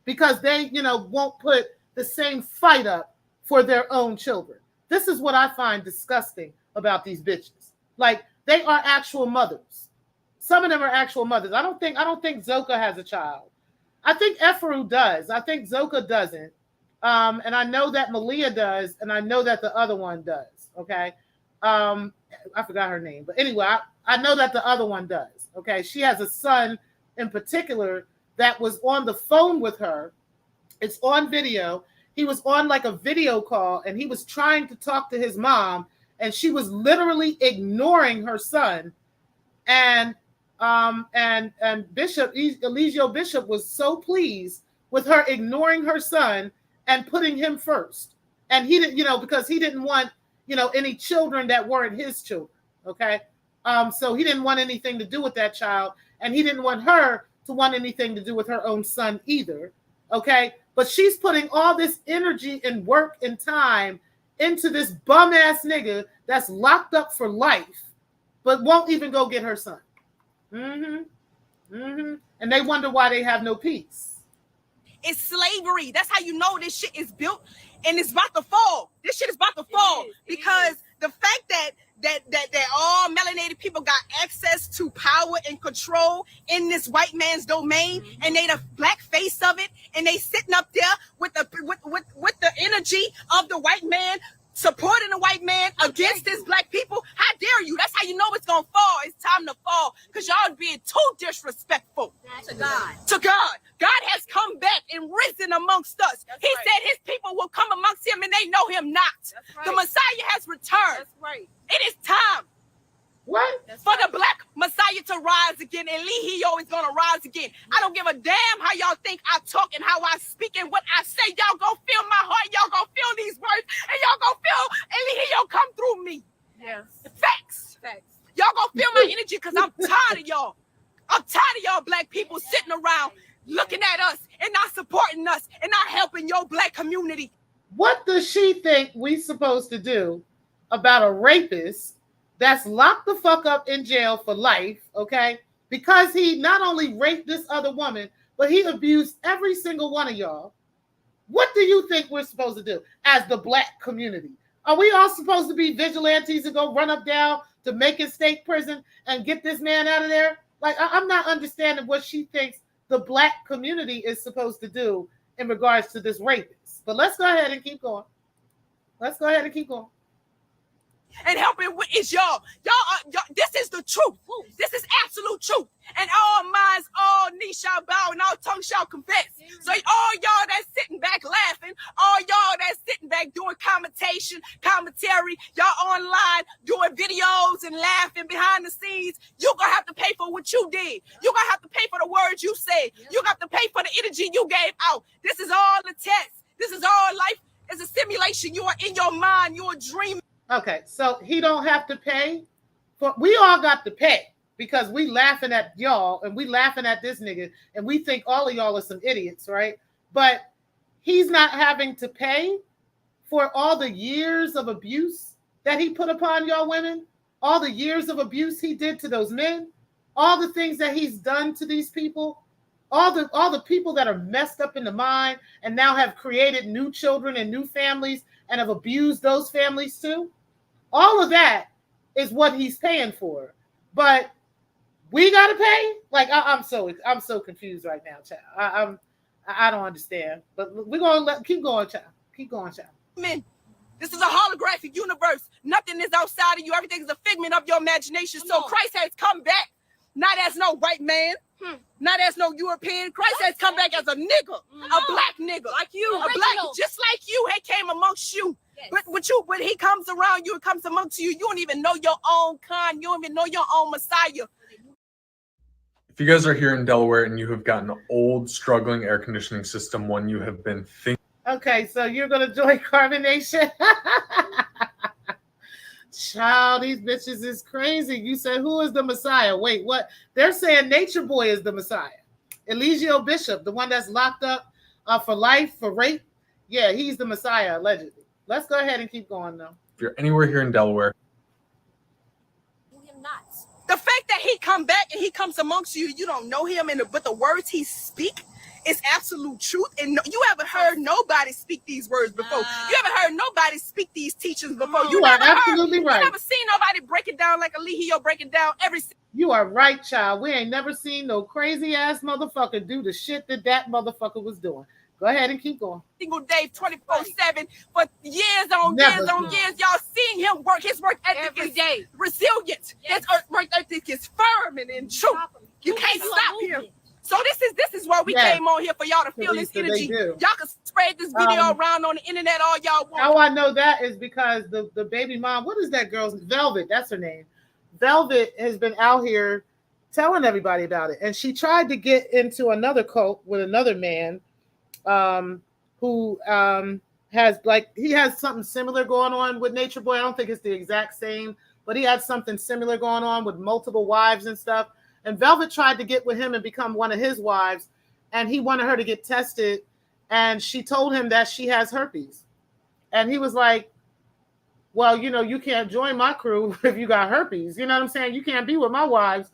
because they, won't put the same fight up for their own children. This is what I find disgusting about these bitches. Like, they are actual mothers. Some of them are actual mothers. I don't think Zoka has a child. I think Eferu does. I think Zoka doesn't. And I know that Malia does, and I know that the other one does. Okay. I forgot her name. But anyway, I know that the other one does. Okay. She has a son in particular that was on the phone with her. It's on video. He was on like a video call and he was trying to talk to his mom, and she was literally ignoring her son. And Bishop, Eligio Bishop, was so pleased with her ignoring her son and putting him first. And he didn't, because he didn't want, any children that weren't his children. Okay. So he didn't want anything to do with that child, and he didn't want her to want anything to do with her own son either. Okay. But she's putting all this energy and work and time into this bum ass nigga that's locked up for life, but won't even go get her son. And they wonder why they have no peace. It's slavery. That's how you know this shit is built and it's about to fall. This shit is about to fall because the fact that all melanated people got access to power and control in this white man's domain, and they the black face of it, and they sitting up there with the energy of the white man, supporting the white man against his black people. How dare you? That's how you know it's gonna fall. It's time to fall because y'all being too disrespectful to God. To God. God has come back and risen amongst us. He said his people will come amongst him and they know him not. The Messiah has returned. That's right. It is time What? for the black Messiah to rise again. again, and Lee Heo is gonna rise again. I don't give a damn how y'all think I talk and how I speak and what I say. Y'all gonna feel my heart. Y'all gonna feel these words, and y'all gonna feel and Lee Heo come through me. Yes. Facts. Y'all gonna feel my energy because I'm tired of y'all. I'm tired of y'all black people sitting around looking at us and not supporting us and not helping your black community. What does she think we supposed to do about a rapist that's locked the fuck up in jail for life, okay? Because he not only raped this other woman, but he abused every single one of y'all. What do you think we're supposed to do as the black community? Are we all supposed to be vigilantes and go run up down to Macon State Prison and get this man out of there? Like, I'm not understanding what she thinks the black community is supposed to do in regards to this rapist. But let's go ahead and keep going. And helping is y'all. Y'all, this is the truth. This is absolute truth. And all minds, all knees shall bow, and all tongues shall confess. So all y'all that's sitting back laughing, all y'all that's sitting back doing commentary, y'all online doing videos and laughing behind the scenes, you're gonna have to pay for what you did. You're gonna have to pay for the words you said. You're gonna have to pay for the energy you gave out. This is all a test. This is all life. It's a simulation. You are in your mind. You're dreaming. Okay, so he don't have to pay. We all got to pay because we laughing at y'all and we laughing at this nigga and we think all of y'all are some idiots, right? But he's not having to pay for all the years of abuse that he put upon y'all women, all the years of abuse he did to those men, all the things that he's done to these people, all the people that are messed up in the mind and now have created new children and new families and have abused those families too. All of that is what he's paying for, but we gotta pay. Like I'm so confused right now, child. I don't understand, but we're gonna keep going, child. Keep going, child. Men, this is a holographic universe. Nothing is outside of you. Everything is a figment of your imagination. So Christ has come back, not as no white man, not as no European. Christ has come back as a nigga, a black nigga, like you, a black, just like you. He came amongst you. Yes. But when he comes around you, it comes amongst you. You don't even know your own kind. You don't even know your own Messiah. If you guys are here in Delaware and you have got an old, struggling air conditioning system, one you have been thinking. Okay, so you're gonna join Carbonation. Child, these bitches is crazy. You said, who is the Messiah? Wait, what? They're saying Nature Boy is the Messiah. Eligio Bishop, the one that's locked up for life, for rape. Yeah, he's the Messiah, allegedly. Let's go ahead and keep going, though. If you're anywhere here in Delaware. The fact that he come back and he comes amongst you, you don't know him, but the words he speak is absolute truth. And you haven't heard nobody speak these words before. You haven't heard nobody speak these teachings before. You are absolutely right. You never seen nobody break it down like Eligio break it down every. You are right, child. We ain't never seen no crazy ass motherfucker do the shit that motherfucker was doing. Go ahead and keep going. Single day, 24/7 for years on years. Y'all seeing him work. His work ethic every day. Resilient. Yes. His work ethic is firm and true. You can't stop him. So this is why we came on here, for y'all to feel this energy. Y'all can spread this video around on the internet all y'all want. How I know that is because the baby mom, what is that girl's Velvet? That's her name. Velvet has been out here telling everybody about it. And she tried to get into another cult with another man. Who has he has something similar going on with Nature Boy. I don't think it's the exact same, but he had something similar going on with multiple wives and stuff. And Velvet tried to get with him and become one of his wives, and he wanted her to get tested, and she told him that she has herpes. And he was like, well, you can't join my crew if you got herpes. You know what I'm saying? You can't be with my wives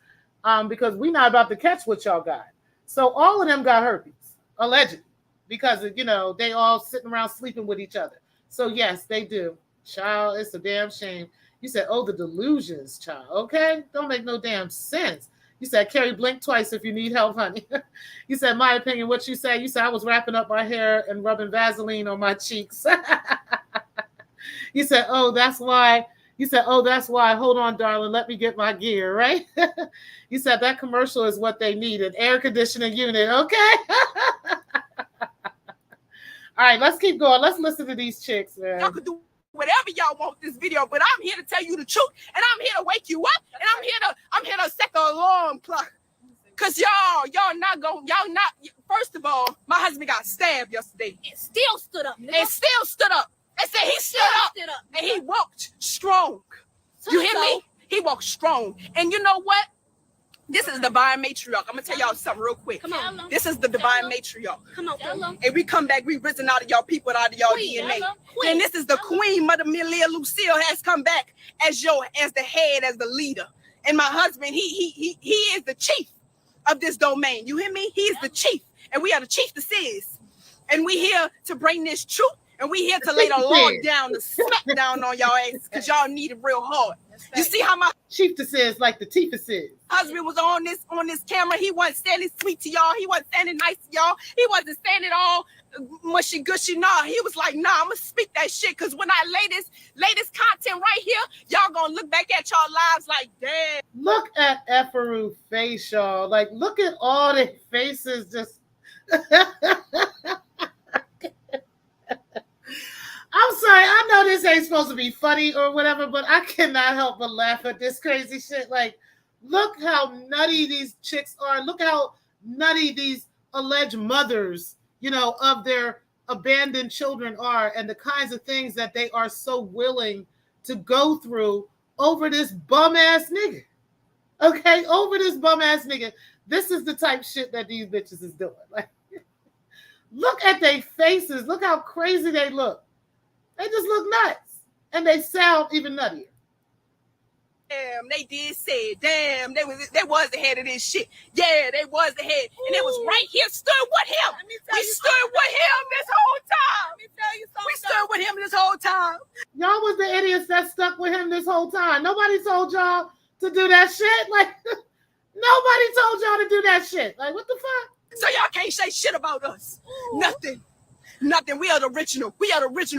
because we're not about to catch what y'all got. So all of them got herpes, allegedly. Because, they all sitting around sleeping with each other. So, yes, they do. Child, it's a damn shame. You said, oh, the delusions, child. Okay? Don't make no damn sense. You said, Carrie, blink twice if you need help, honey. You said, my opinion, what you said. You said, I was wrapping up my hair and rubbing Vaseline on my cheeks. You said, oh, that's why. You said, oh, that's why. Hold on, darling. Let me get my gear, right? You said that commercial is what they need, an air conditioning unit. Okay? All right, let's keep going. Let's listen to these chicks, man. Y'all can do whatever y'all want with this video, but I'm here to tell you the truth, and I'm here to wake you up, and I'm here to set the alarm clock. Cause y'all not. First of all, my husband got stabbed yesterday. It still stood up, nigga. And still stood up. They said he stood up. And he walked strong. You hear me? He walked strong. And you know what? This is the divine matriarch. I'm gonna tell y'all something real quick. Come on. This is the divine matriarch. Come on. And we come back, we risen out of y'all people, out of y'all DNA. And this is the queen, Mother Melia Lucille has come back as the head, as the leader. And my husband, he is the chief of this domain. You hear me? He is the chief. And we are the chiefesses. And we here to bring this truth. And we here to lay the law down, the smack down on y'all ass, because y'all need it real hard. You see how my chiefesses, like the chiefesses. Husband was on this camera. He wasn't standing sweet to y'all. He wasn't standing nice to y'all. He wasn't standing all mushy gushy. Nah, he was like, nah, I'm gonna speak that shit. Cause when I lay this content right here, y'all gonna look back at y'all lives like, damn. Look at Efaru's face, y'all. Like, look at all the faces just. I'm sorry, I know this ain't supposed to be funny or whatever, but I cannot help but laugh at this crazy shit. Like, look how nutty these chicks are. Look how nutty these alleged mothers, of their abandoned children are, and the kinds of things that they are so willing to go through over this bum-ass nigga. Okay, over this bum-ass nigga. This is the type of shit that these bitches is doing. Like, look at their faces. Look how crazy they look. They just look nuts, and they sound even nuttier. Damn, they did say it. Damn, they was the head of this shit. Yeah, they was the head, and it was right here. Stood with him. We stood with him this whole time. Let me tell you something. We stood with him this whole time. Y'all was the idiots that stuck with him this whole time. Nobody told y'all to do that shit. Like, nobody told y'all to do that shit. Like, what the fuck? So y'all can't say shit about us. Nothing. We are the original.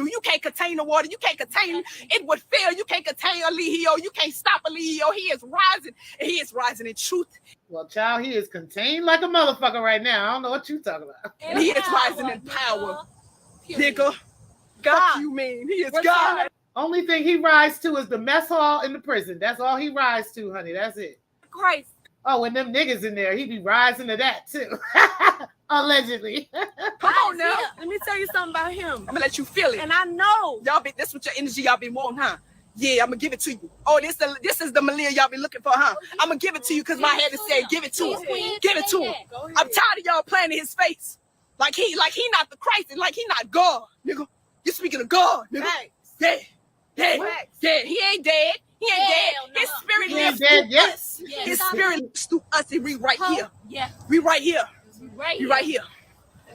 You can't contain the water. You can't contain it would fail. You can't contain Alihio. You can't stop Alihio. He is rising. And he is rising in truth. Well, child, he is contained like a motherfucker right now. I don't know what you talking about. And he is rising in power. Nigga. God, you mean. He is God. Only thing he rises to is the mess hall in the prison. That's all he rises to, honey. That's it. Christ. Oh, and them niggas in there, he be rising to that too. Allegedly. Come on now. Let me tell you something about him. I'm gonna let you feel it. And I know. This what your energy y'all been wanting, huh? Yeah, I'm gonna give it to you. Oh, this is the Malia y'all been looking for, huh? I'm gonna give it to you because my head is said, give it to him. Give it to him. I'm tired of y'all playing in his face. Like he not the Christ and like he not God, nigga. You speaking of God, nigga. Yeah. He ain't dead. He ain't dead. His spirit lives through us. His spirit lives through us, and we right here. Yeah. We right here. We right here.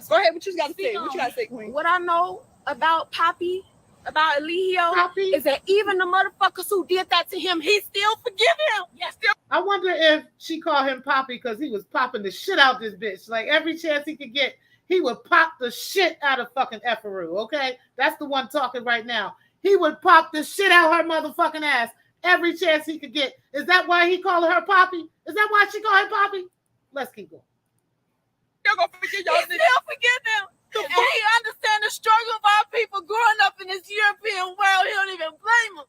Go ahead. What you got to say? What you got to say, Queen? What I know about Poppy, about Eligio, is that even the motherfuckers who did that to him, he still forgive him. Yes. I wonder if she called him Poppy because he was popping the shit out this bitch. Like, every chance he could get, he would pop the shit out of fucking Efaru, okay? That's the one talking right now. He would pop the shit out her motherfucking ass every chance he could get. Is that why he called her Poppy? Is that why she called him Poppy? Let's keep going. Y'all gonna forget y'all. He still forget them. And he understand the struggle of our people growing up in this European world. He don't even blame them.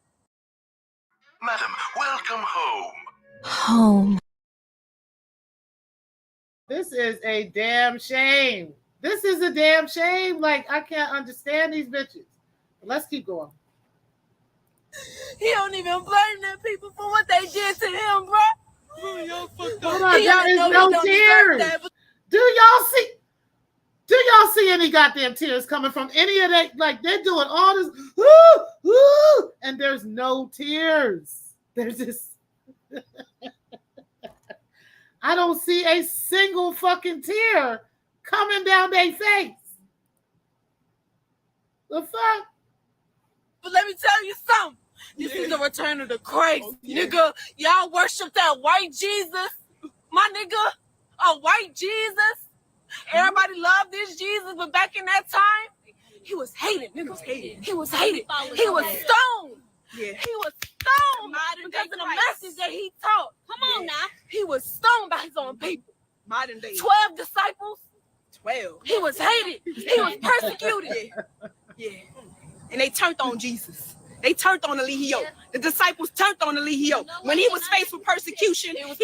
Madam, welcome home. Home. This is a damn shame. This is a damn shame. Like, I can't understand these bitches. Let's keep going. He don't even blame them people for what they did to him, bro. Hold on, there is no tears. Do y'all see any goddamn tears coming from any of that? Like, they're doing all this, and there's no tears. There's this. I don't see a single fucking tear coming down their face. The fuck? But let me tell you something. This is the return of the Christ. Nigga, y'all worship that white Jesus. My nigga, a white Jesus. Everybody loved this Jesus, but back in that time, he was hated. Nigga was hated. He was hated. He was stoned. Yeah. He was stoned because of the message that he taught. Come on now. He was stoned by his own people. Modern day. 12 disciples. 12. He was hated. He was persecuted. Yeah. And they turned on Jesus. They turned on Eligio. Yeah. The disciples turned on Eligio. When he was faced with persecution, he was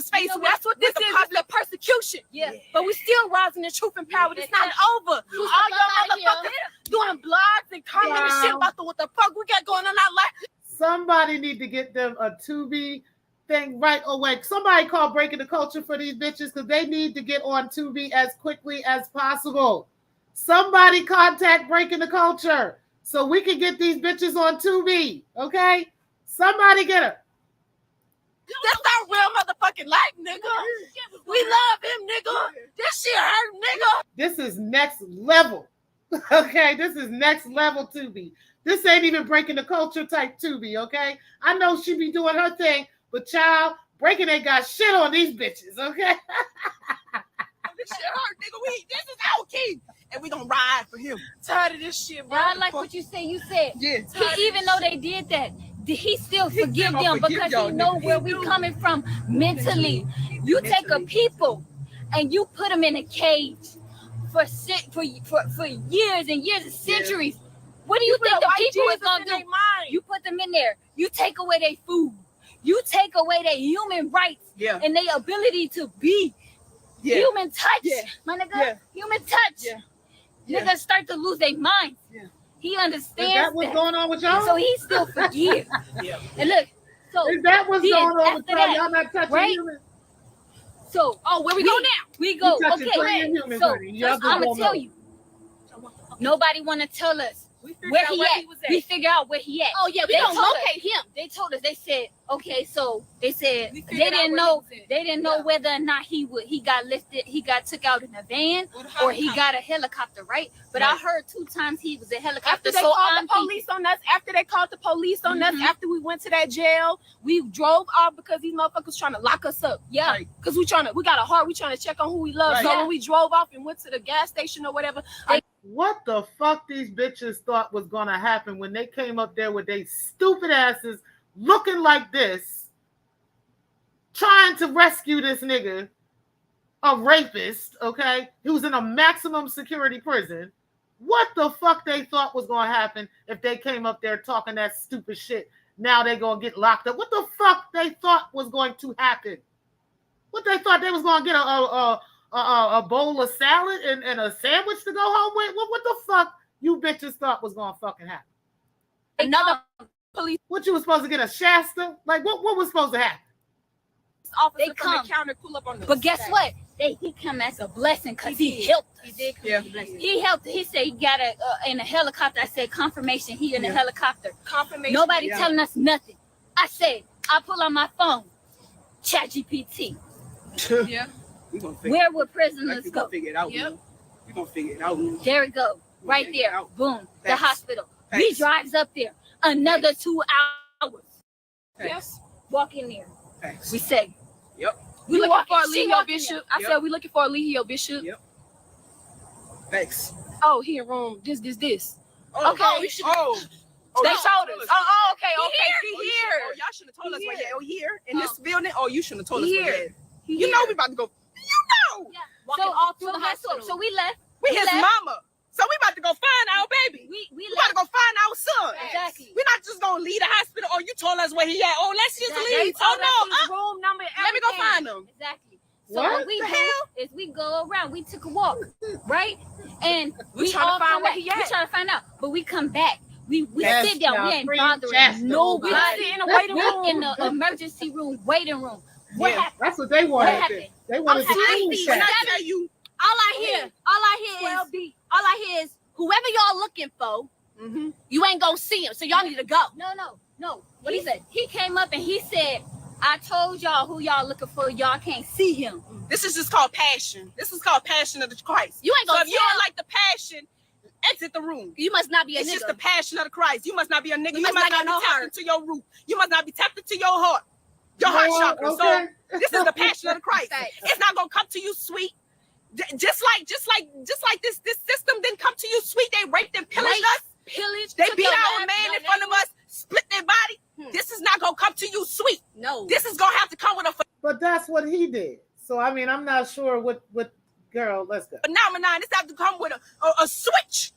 faced with that's what this the is. public It's the persecution. Yeah. But we still rising in truth and power. It's not over. All y'all motherfuckers doing blogs and commenting shit about what the fuck we got going on our life. Somebody need to get them a Tubi thing right away. Somebody call Breaking the Culture for these bitches because they need to get on Tubi as quickly as possible. Somebody contact Breaking the Culture so we can get these bitches on Tubi, okay? Somebody get her. That's our real motherfucking life, nigga. We love him, nigga. This shit hurt, nigga. This is next level. Okay, this is next level Tubi. This ain't even Breaking the Culture type Tubi, okay? I know she be doing her thing, but child, Breaking ain't got shit on these bitches, okay? This shit hurt, nigga. This is our king. And we gonna ride for him. Tired of this shit, bro. I like what you said. You said, even though they did that, he still forgive them because he know where we coming from mentally. You take a people and you put them in a cage for years and years and centuries. What do you think the people is gonna do? You put them in there. You take away their food. You take away their human rights and their ability to be human touch. My nigga, human touch. Niggas start to lose their minds. He understands. Is that what's going on with y'all? So he still forgives. And look, so is that what's going on with y'all? Y'all not touching humans? So where we go now? We go. Okay. Humans, so I'm gonna tell you. Nobody wanna tell us where he at. We figure out where he at. Oh yeah, we don't locate him. They told us. They said, okay, so they said they didn't know. They didn't know whether or not he got lifted. He got took out in a van or he got a helicopter, right? But I heard 2 times he was a helicopter. After they called the police on us, after they called the police on us, after we went to that jail, we drove off because these motherfuckers trying to lock us up. Yeah, because we got a heart. We trying to check on who we love. So when we drove off and went to the gas station or whatever. What the fuck these bitches thought was gonna happen when they came up there with their stupid asses looking like this, trying to rescue this nigga, a rapist, okay, who's in a maximum security prison. What the fuck they thought was gonna happen if they came up there talking that stupid shit? Now they gonna get locked up. What the fuck they thought was going to happen? What they thought they was gonna get a bowl of salad and a sandwich to go home with? What the fuck you bitches thought was gonna fucking happen? Another police. What you was supposed to get, a Shasta? Like what was supposed to happen? Officer from the counter pull up on us. But guess what? He come as a blessing because he helped us. He did come as a blessing. He helped. He said he got in a helicopter. I said confirmation. He in a helicopter. Confirmation. Nobody telling us nothing. I said I pull on my phone. ChatGPT. Yeah. Where would prisoners go? We're gonna figure it out. Yep. We're gonna figure it out. There we go. Right there. Boom. The hospital. Facts. We drives up there. Another 2 hours. Yes. Walk in there. Facts. We say. Yep. We looking for She Eligio walking Bishop. there. I said we looking for Eligio Bishop. Yep. Thanks. Oh, he in room. This. Oh, Okay. we should. Oh. They told us. Oh, okay. He He here. here. Oh, y'all should have told us. He Where here. here in this building. Oh, you shouldn't have told us. He Where here. you know we about to go. You know. Walking all through the guess what? hospital. So we left. We his left. mama. So we about to go find our baby. We We about to go find our son. Exactly. We're not just gonna leave the hospital. Oh, you told us where he at. Oh, let's just Exactly. leave. Oh no. room number. Let me go find him. Exactly. So What what we the do hell? is we go around. We took a walk, right? And We tryna all find come where back. he at. We trying to find out, but we come back. We Yes, sit down. y'all. We ain't Free bothering Shasta. nobody. We sit in a waiting We room. in the emergency room, waiting room. What Yeah. happened? That's what they What wanted. happened? They wanted to Okay, clean see, When shit. I tell you, All I hear is whoever y'all looking for, you ain't gonna see him. So y'all need to go. No. What he said? He came up and he said, "I told y'all who y'all looking for. Y'all can't see him." this is just called passion. This is called passion of the Christ. You ain't So gonna if you don't like the passion, exit the room. You must not be a It's nigga. just the passion of the Christ. You must not be a nigga. You must must not got not no be tapped heart. into your root. You must not be tapped into your heart. Your heart No, chakra. okay. So this is the passion of the Christ. Facts. It's not gonna come to you sweet. Just like this system didn't come to you sweet. They raped and pillaged us. Pillage. They took beat your our life, man your in front of name. us, split their body. This is not gonna come to you sweet. No. This is gonna have to come with a But that's what he did. So I mean, I'm not sure what girl. Let's go. phenomenon. This have to come with a switch.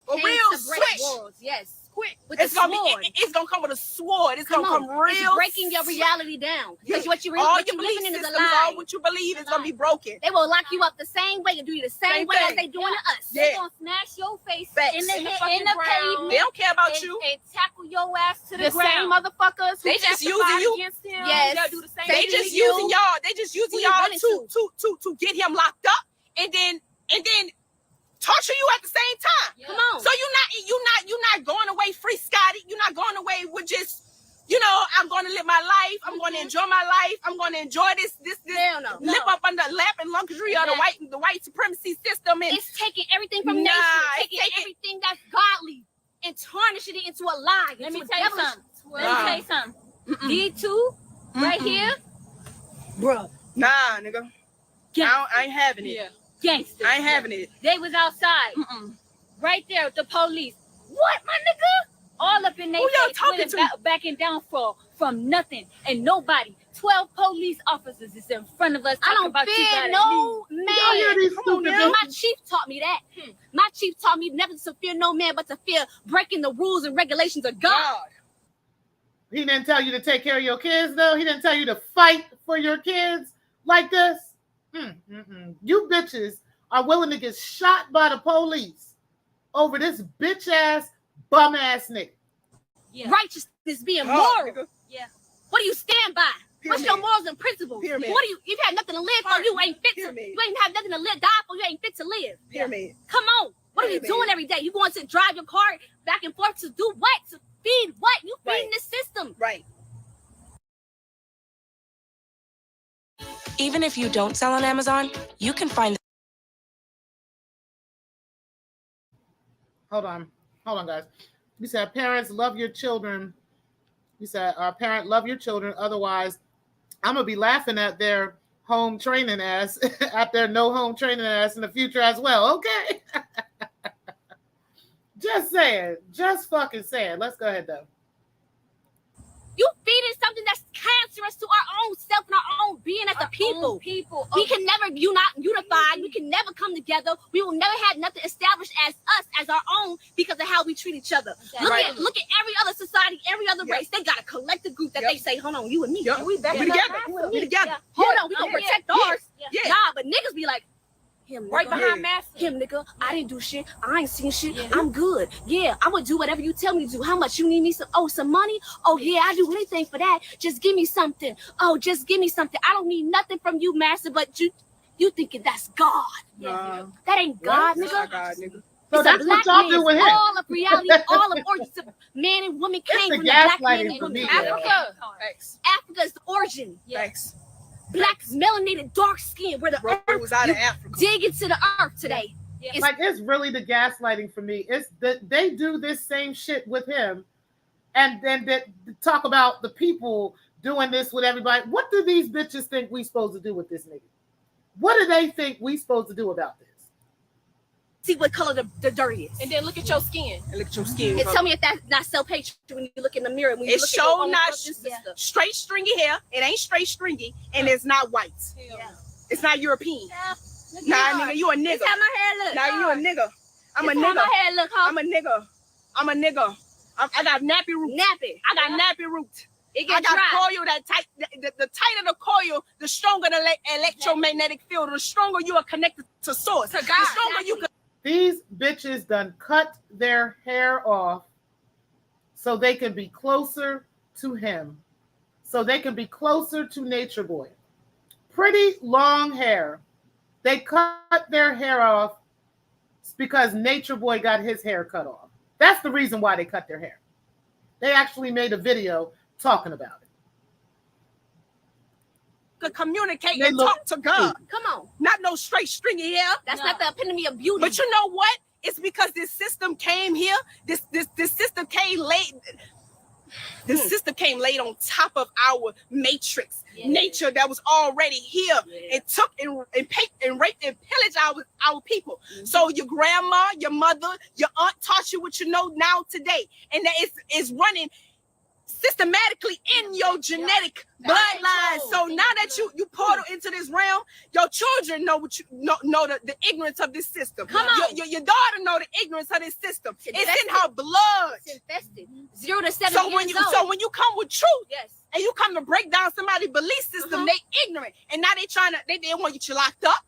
A Came real to break switch. walls. Yes. quick. With It's the gonna sword. be. It's gonna come with a sword. It's Come gonna come on. real. It's breaking your reality down. Because what you all what your you belief living in is a systems, lie. all what you believe is gonna be broken. They will lock you up the same way and do you the same way as thing. they doing to us. They gonna smash your face Facts. in the In the pavement. They don't care about and, you. and tackle your ass to the The ground. same motherfuckers who They just testified using you. against him. Yes. They'll do the same They thing just to you. using y'all. They just using Who you y'all running to get him locked up and then torture you at the same time. Yeah. Come on. So you're not going away free, Scotty. You're not going away with just, I'm going to live my life. I'm going to enjoy my life. I'm going to enjoy this Hell no. live up under lap and luxury of the white supremacy system. And It's taking everything from Nah, nature, it's taking taking- everything that's godly and tarnishing it into a lie. Let me into a tell you devilish- something. Let me tell you something. These two right here, Bruh. nah, nigga, I ain't having it. yeah, gangsters. I ain't having it. They was outside, right there with the police. What, my nigga? All up in their Who y'all face, talking with to? backing down from nothing and nobody. 12 police officers is in front of us I talking don't about you fear gotta no leave. Y'all hear man. these Come on stupid now. bitches? My chief taught me that. My chief taught me never to fear no man, but to fear breaking the rules and regulations of God. He didn't tell you to take care of your kids, though. He didn't tell you to fight for your kids like this. You bitches are willing to get shot by the police over this bitch ass, bum ass nigga. Yeah. Righteousness being moral. Nigga. Yeah. What do you stand by? What's your Pyramid. morals and principles? Pyramid. What do you? You've had nothing to live for. You ain't fit to. Pyramid. You ain't have nothing to live, die for. You ain't fit to live. Pyramid. Come on. What are you Pyramid. doing every day? You going to drive your car back and forth to do what? To feed what? You feeding Right. the system. Right. Even if you don't sell on Amazon, you can find. Hold on, guys. You said parents love your children. You said parent love your children. Otherwise, I'm gonna be laughing at their home training ass, at their no home training ass in the future as well. Okay. Just saying. Just fucking saying. Let's go ahead though. You feeding something that's cancerous to our own self and our own being as a people. We can never unify. We can never come together. We will never have nothing established as us, as our own, because of how we treat each other. Look at every other society, every other race. They got a collective group that they say, hold on, you and me. Yep. We back We together. We together. Hold on, we gonna protect ours. Yeah. Nah, but niggas be like, him, nigga. Right behind Master. Him, nigga. I didn't do shit. I ain't seen shit. I'm good. Yeah, I'm gonna do whatever you tell me to do. How much you need me? Some money? Oh yeah, I do anything for that. Just give me something. Oh, just give me something. I don't need nothing from you, master. But you thinking that's God? That ain't God, nigga. Not God, nigga. So that's what y'all do with him. All of reality, all of origins. Man and woman came the from the black man gaslighting and for woman. me, Africa. Thanks. Africa is the origin. Thanks. Black, melanated, dark skin. Where the Bro, it was out of Africa. dig into the earth today. It's Like, it's really the gaslighting for me. It's that they do this same shit with him, and then they talk about the people doing this with everybody. What do these bitches think we supposed to do with this nigga? What do they think we supposed to do about this? see what color the dirt is. And then look at your skin. And look at your skin. And bro. tell me if that's not self-hatred when you look in the mirror. When you It's look at your so own not brother and sister. straight stringy hair. It ain't straight stringy, and it's not white. Yeah. It's not European. Look Nah, at nigga, yours. you a nigga. This how my hair look. Nah, you a nigga. I'm a This how nigga. my hair look, huh? I'm a nigga. I'm a nigga. I got nappy roots. Nappy. I got nappy roots. It I get got dry. coil that tight. The tighter the coil, the stronger the electromagnetic field. The stronger you are connected to source. To God. The stronger you can. These bitches done cut their hair off so they can be closer to him, so they can be closer to Nature Boy. Pretty long hair. They cut their hair off because Nature Boy got his hair cut off. That's the reason why they cut their hair. They actually made a video talking about it. Could communicate They and look talk to God. Come on. Not no straight stringy hair. That's not the epitome of beauty. But you know what? It's because this system came here. This system came late. This system came late on top of our matrix, nature that was already here, and took and raped and pillaged our people. So your grandma, your mother, your aunt taught you what you know now today, and that is running systematically in your genetic bloodline. So now that you portal into this realm, Your children know what you know the ignorance of this system. Come on. Your daughter know the ignorance of this system. It's in her blood. It's infested. 0 to 7 So years old. So when you come with truth, yes, and you come to break down somebody's belief system, they ignorant, and now they want to get you locked up.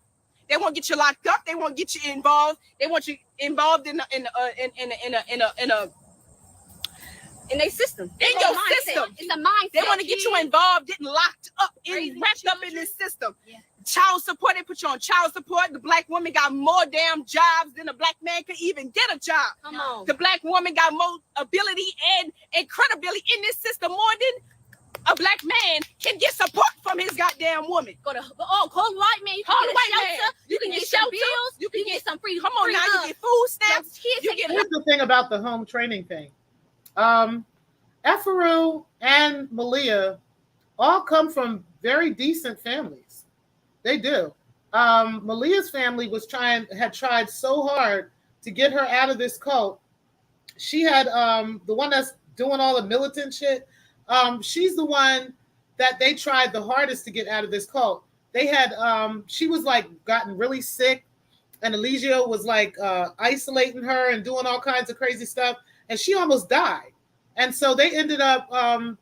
They want to get you locked up. They want to get you involved. They want you involved in their system, in your system. It's a mindset. They want to get you involved, getting locked up, wrapped up in this system. Yeah. Child support, they put you on child support. The black woman got more damn jobs than a black man could even get a job. Come on. The black woman got more ability and credibility in this system more than a black man can get support from his goddamn woman. Call the white man. You can get shelter. You can get some bills. You can get some free. Come on now, you get food stamps. Here's the thing about the home training thing. Efaru and Malia all come from very decent families. They do. Malia's family had tried so hard to get her out of this cult. She had the one that's doing all the militant shit. She's the one that they tried the hardest to get out of this cult. They had she was like gotten really sick, and Eligio was like isolating her and doing all kinds of crazy stuff, and she almost died. And so they ended up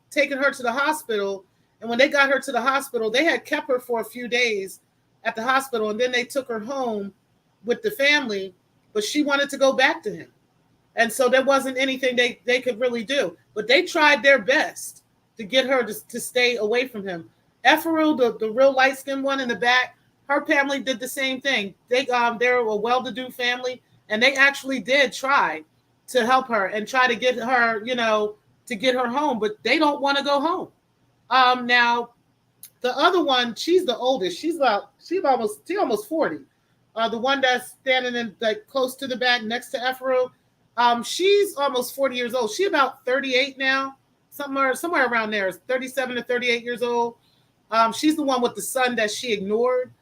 taking her to the hospital. And when they got her to the hospital, they had kept her for a few days at the hospital, and then they took her home with the family, but she wanted to go back to him. And so there wasn't anything they could really do. But they tried their best to get her to stay away from him. Efaru, the real light-skinned one in the back, her family did the same thing. They're a well-to-do family, and they actually did try to help her and try to get her, to get her home, but they don't want to go home. Now, the other one, she's the oldest. She's almost 40. The one that's standing in like close to the back next to Efaru, she's almost 40 years old. She's about 38 now, somewhere around there, 37 to 38 years old. She's the one with the son that she ignored.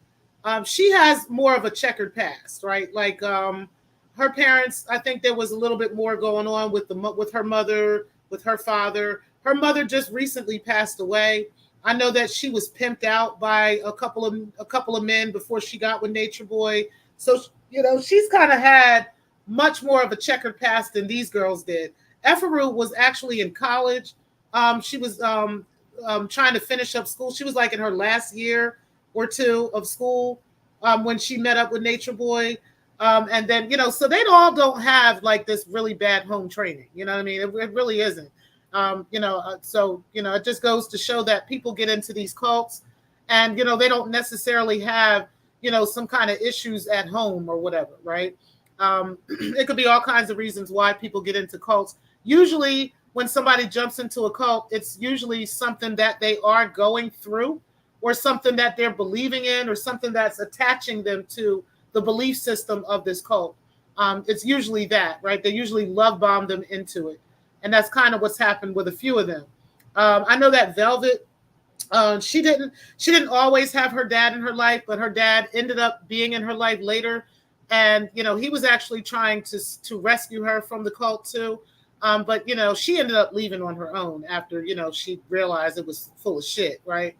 She has more of a checkered past, right? Like her parents, I think there was a little bit more going on with her mother, with her father. Her mother just recently passed away. I know that she was pimped out by a couple of men before she got with Nature Boy. So, she's kind of had much more of a checkered past than these girls did. Efaru was actually in college. She was trying to finish up school. She was like in her last year or two of school when she met up with Nature Boy. And then, so they all don't have like this really bad home training. You know what I mean? It really isn't. So, it just goes to show that people get into these cults and, they don't necessarily have, some kind of issues at home or whatever, right? It could be all kinds of reasons why people get into cults. Usually when somebody jumps into a cult, it's usually something that they are going through or something that they're believing in or something that's attaching them to the belief system of this cult. It's usually that, right? They usually love bomb them into it. And that's kind of what's happened with a few of them. I know that Velvet, she didn't always have her dad in her life, but her dad ended up being in her life later. And, he was actually trying to rescue her from the cult too. But, she ended up leaving on her own after, she realized it was full of shit, right?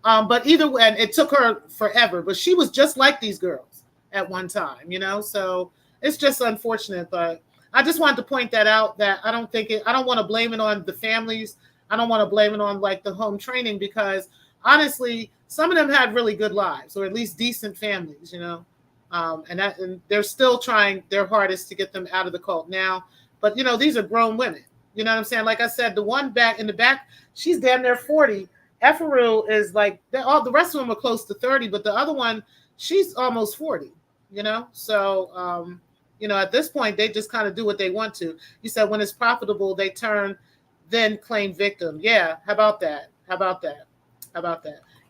But either way, and it took her forever, but she was just like these girls at one time, so it's just unfortunate. But I just wanted to point that out, that I don't want to blame it on the families. I don't want to blame it on like the home training, because honestly, some of them had really good lives, or at least decent families, and they're still trying their hardest to get them out of the cult now. But, these are grown women, you know what I'm saying? Like I said, the one back in the back, she's damn near 40. Efaru is like, all the rest of them are close to 30, but the other one, she's almost 40, So, at this point, they just kind of do what they want to. You said when it's profitable, they turn, then claim victim. Yeah, how about that?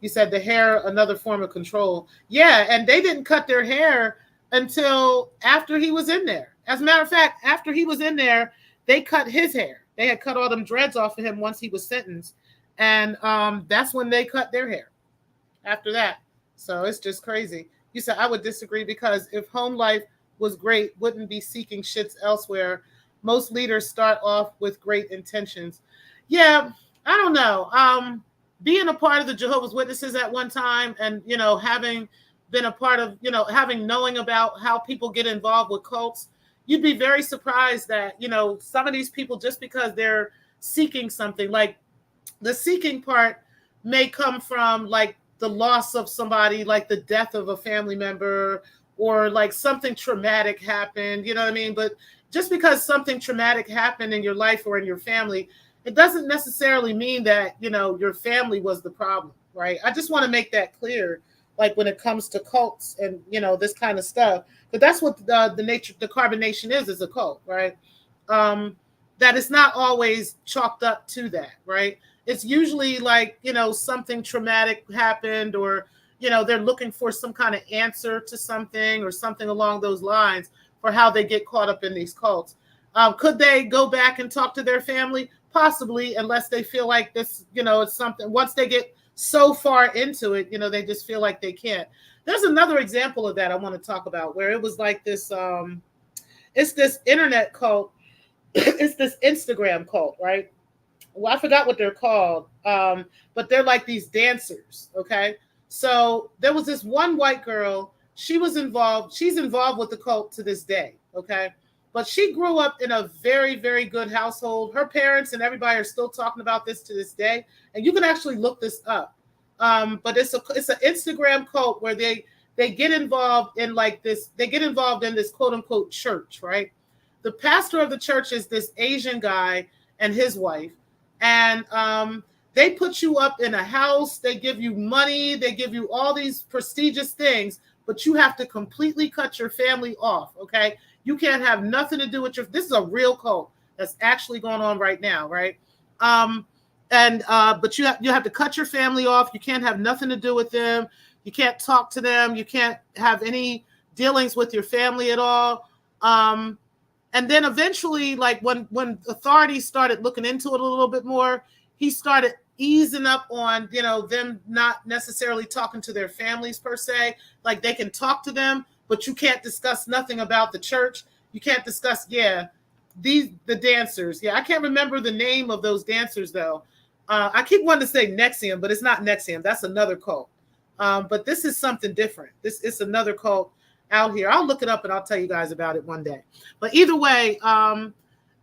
You said the hair, another form of control. Yeah, and they didn't cut their hair until after he was in there. As a matter of fact, after he was in there, they cut his hair. They had cut all them dreads off of him once he was sentenced. And that's when they cut their hair after that. So it's just crazy. You said, I would disagree, because if home life was great, wouldn't be seeking shits elsewhere. Most leaders start off with great intentions. Yeah, I don't know. Being a part of the Jehovah's Witnesses at one time and, having been a part of, knowing about how people get involved with cults, you'd be very surprised that, some of these people, just because they're seeking something, like the seeking part may come from like the loss of somebody, like the death of a family member, or like something traumatic happened, you know what I mean? But just because something traumatic happened in your life or in your family, it doesn't necessarily mean that, your family was the problem, right? I just want to make that clear, like when it comes to cults and, this kind of stuff. But that's what the Carbon Nation is a cult, right? That it's not always chalked up to that, right? It's usually like, something traumatic happened, or, they're looking for some kind of answer to something or something along those lines for how they get caught up in these cults. Could they go back and talk to their family? Possibly, unless they feel like this, it's something, once they get so far into it, they just feel like they can't. There's another example of that I want to talk about, where it was like this, it's this internet cult, it's this Instagram cult, right? Well, I forgot what they're called, but they're like these dancers, okay? So there was this one white girl, she's involved with the cult to this day, okay? But she grew up in a very, very good household. Her parents and everybody are still talking about this to this day. And you can actually look this up. But it's an Instagram cult where they get involved in like this, they get involved in this quote unquote church, right? The pastor of the church is this Asian guy and his wife. And they put you up in a house, they give you money, they give you all these prestigious things, but you have to completely cut your family off, okay? You can't have nothing to do with this is a real cult that's actually going on right now, right? But you have to cut your family off. You can't have nothing to do with them. You can't talk to them. You can't have any dealings with your family at all. And then eventually, like when authorities started looking into it a little bit more, he started easing up on, them not necessarily talking to their families per se. Like they can talk to them, but you can't discuss nothing about the church. You can't discuss, the dancers. Yeah, I can't remember the name of those dancers though. I keep wanting to say Nexium, but it's not Nexium. That's another cult. But this is something different. This is another cult out here. I'll look it up and I'll tell you guys about it one day. But either way,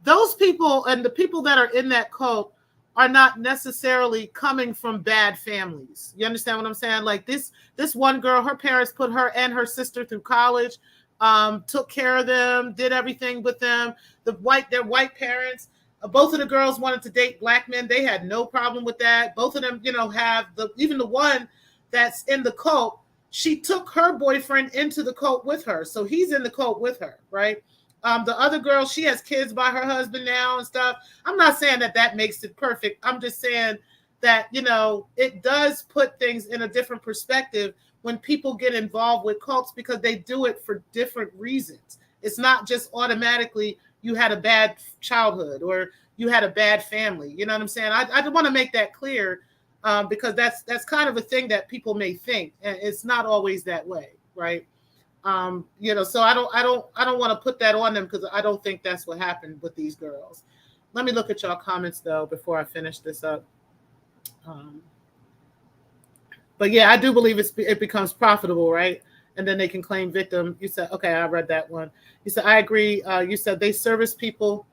those people and the people that are in that cult are not necessarily coming from bad families. You understand what I'm saying? Like this one girl, her parents put her and her sister through college, took care of them, did everything with them. Their white parents, both of the girls wanted to date black men. They had no problem with that. Both of them, have even the one that's in the cult, she took her boyfriend into the cult with her. So he's in the cult with her, right? The other girl, she has kids by her husband now and stuff. I'm not saying that makes it perfect. I'm just saying that, it does put things in a different perspective when people get involved with cults, because they do it for different reasons. It's not just automatically you had a bad childhood or you had a bad family. You know what I'm saying? I want to make that clear, because that's kind of a thing that people may think, and it's not always that way, right? So I don't want to put that on them, because I don't think that's what happened with these girls. Let me look at y'all comments though before I finish this up. But yeah, I do believe it becomes profitable, right? And then they can claim victim. You said, okay, I read that one. You said, I agree. You said they service people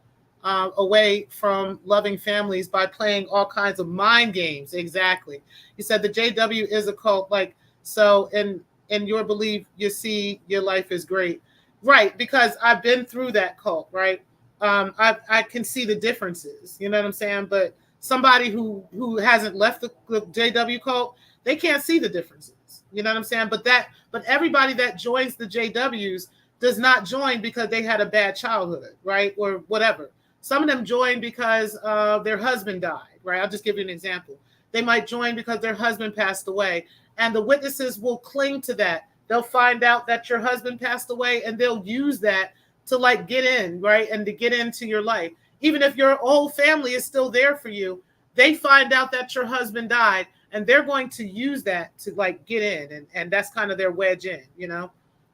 away from loving families by playing all kinds of mind games. Exactly. You said the JW is a cult. Like, so in your belief, you see your life is great. Right, because I've been through that cult, right? I can see the differences, you know what I'm saying? But somebody who hasn't left the JW cult, they can't see the differences. You know what I'm saying? But everybody that joins the JWs does not join because they had a bad childhood, right? Or whatever. Some of them join because their husband died, right? I'll just give you an example. They might join because their husband passed away, and the witnesses will cling to that. They'll find out that your husband passed away, and they'll use that to like get in, right? And to get into your life. Even if your whole family is still there for you, they find out that your husband died, and they're going to use that to like get in, and that's kind of their wedge in, you know?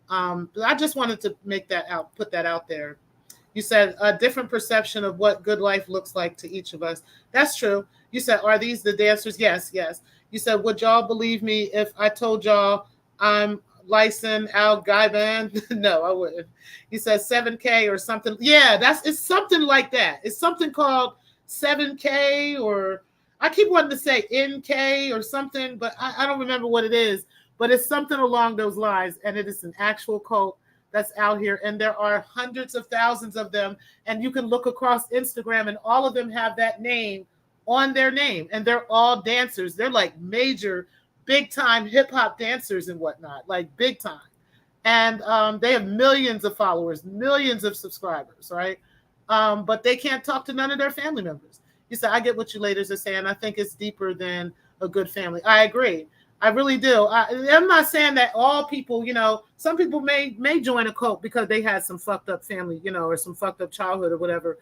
But I just wanted to put that out there. You said a different perception of what good life looks like to each of us. That's true. You said, are these the dancers? Yes, yes. You said, would y'all believe me if I told y'all I'm Lyson Al Gaiban. No, I wouldn't. He says 7K or something. Yeah, it's something like that. It's something called 7K, or I keep wanting to say NK or something, but I don't remember what it is. But it's something along those lines, and it is an actual cult that's out here, and there are hundreds of thousands of them, and you can look across Instagram, and all of them have that name on their name, and they're all dancers. They're like major, big-time hip-hop dancers and whatnot, like big time. And they have millions of followers, millions of subscribers, right? But they can't talk to none of their family members. You said, I get what you ladies are saying. I think it's deeper than a good family. I agree. I really do. I'm not saying that all people, some people may join a cult because they had some fucked up family, or some fucked up childhood or whatever.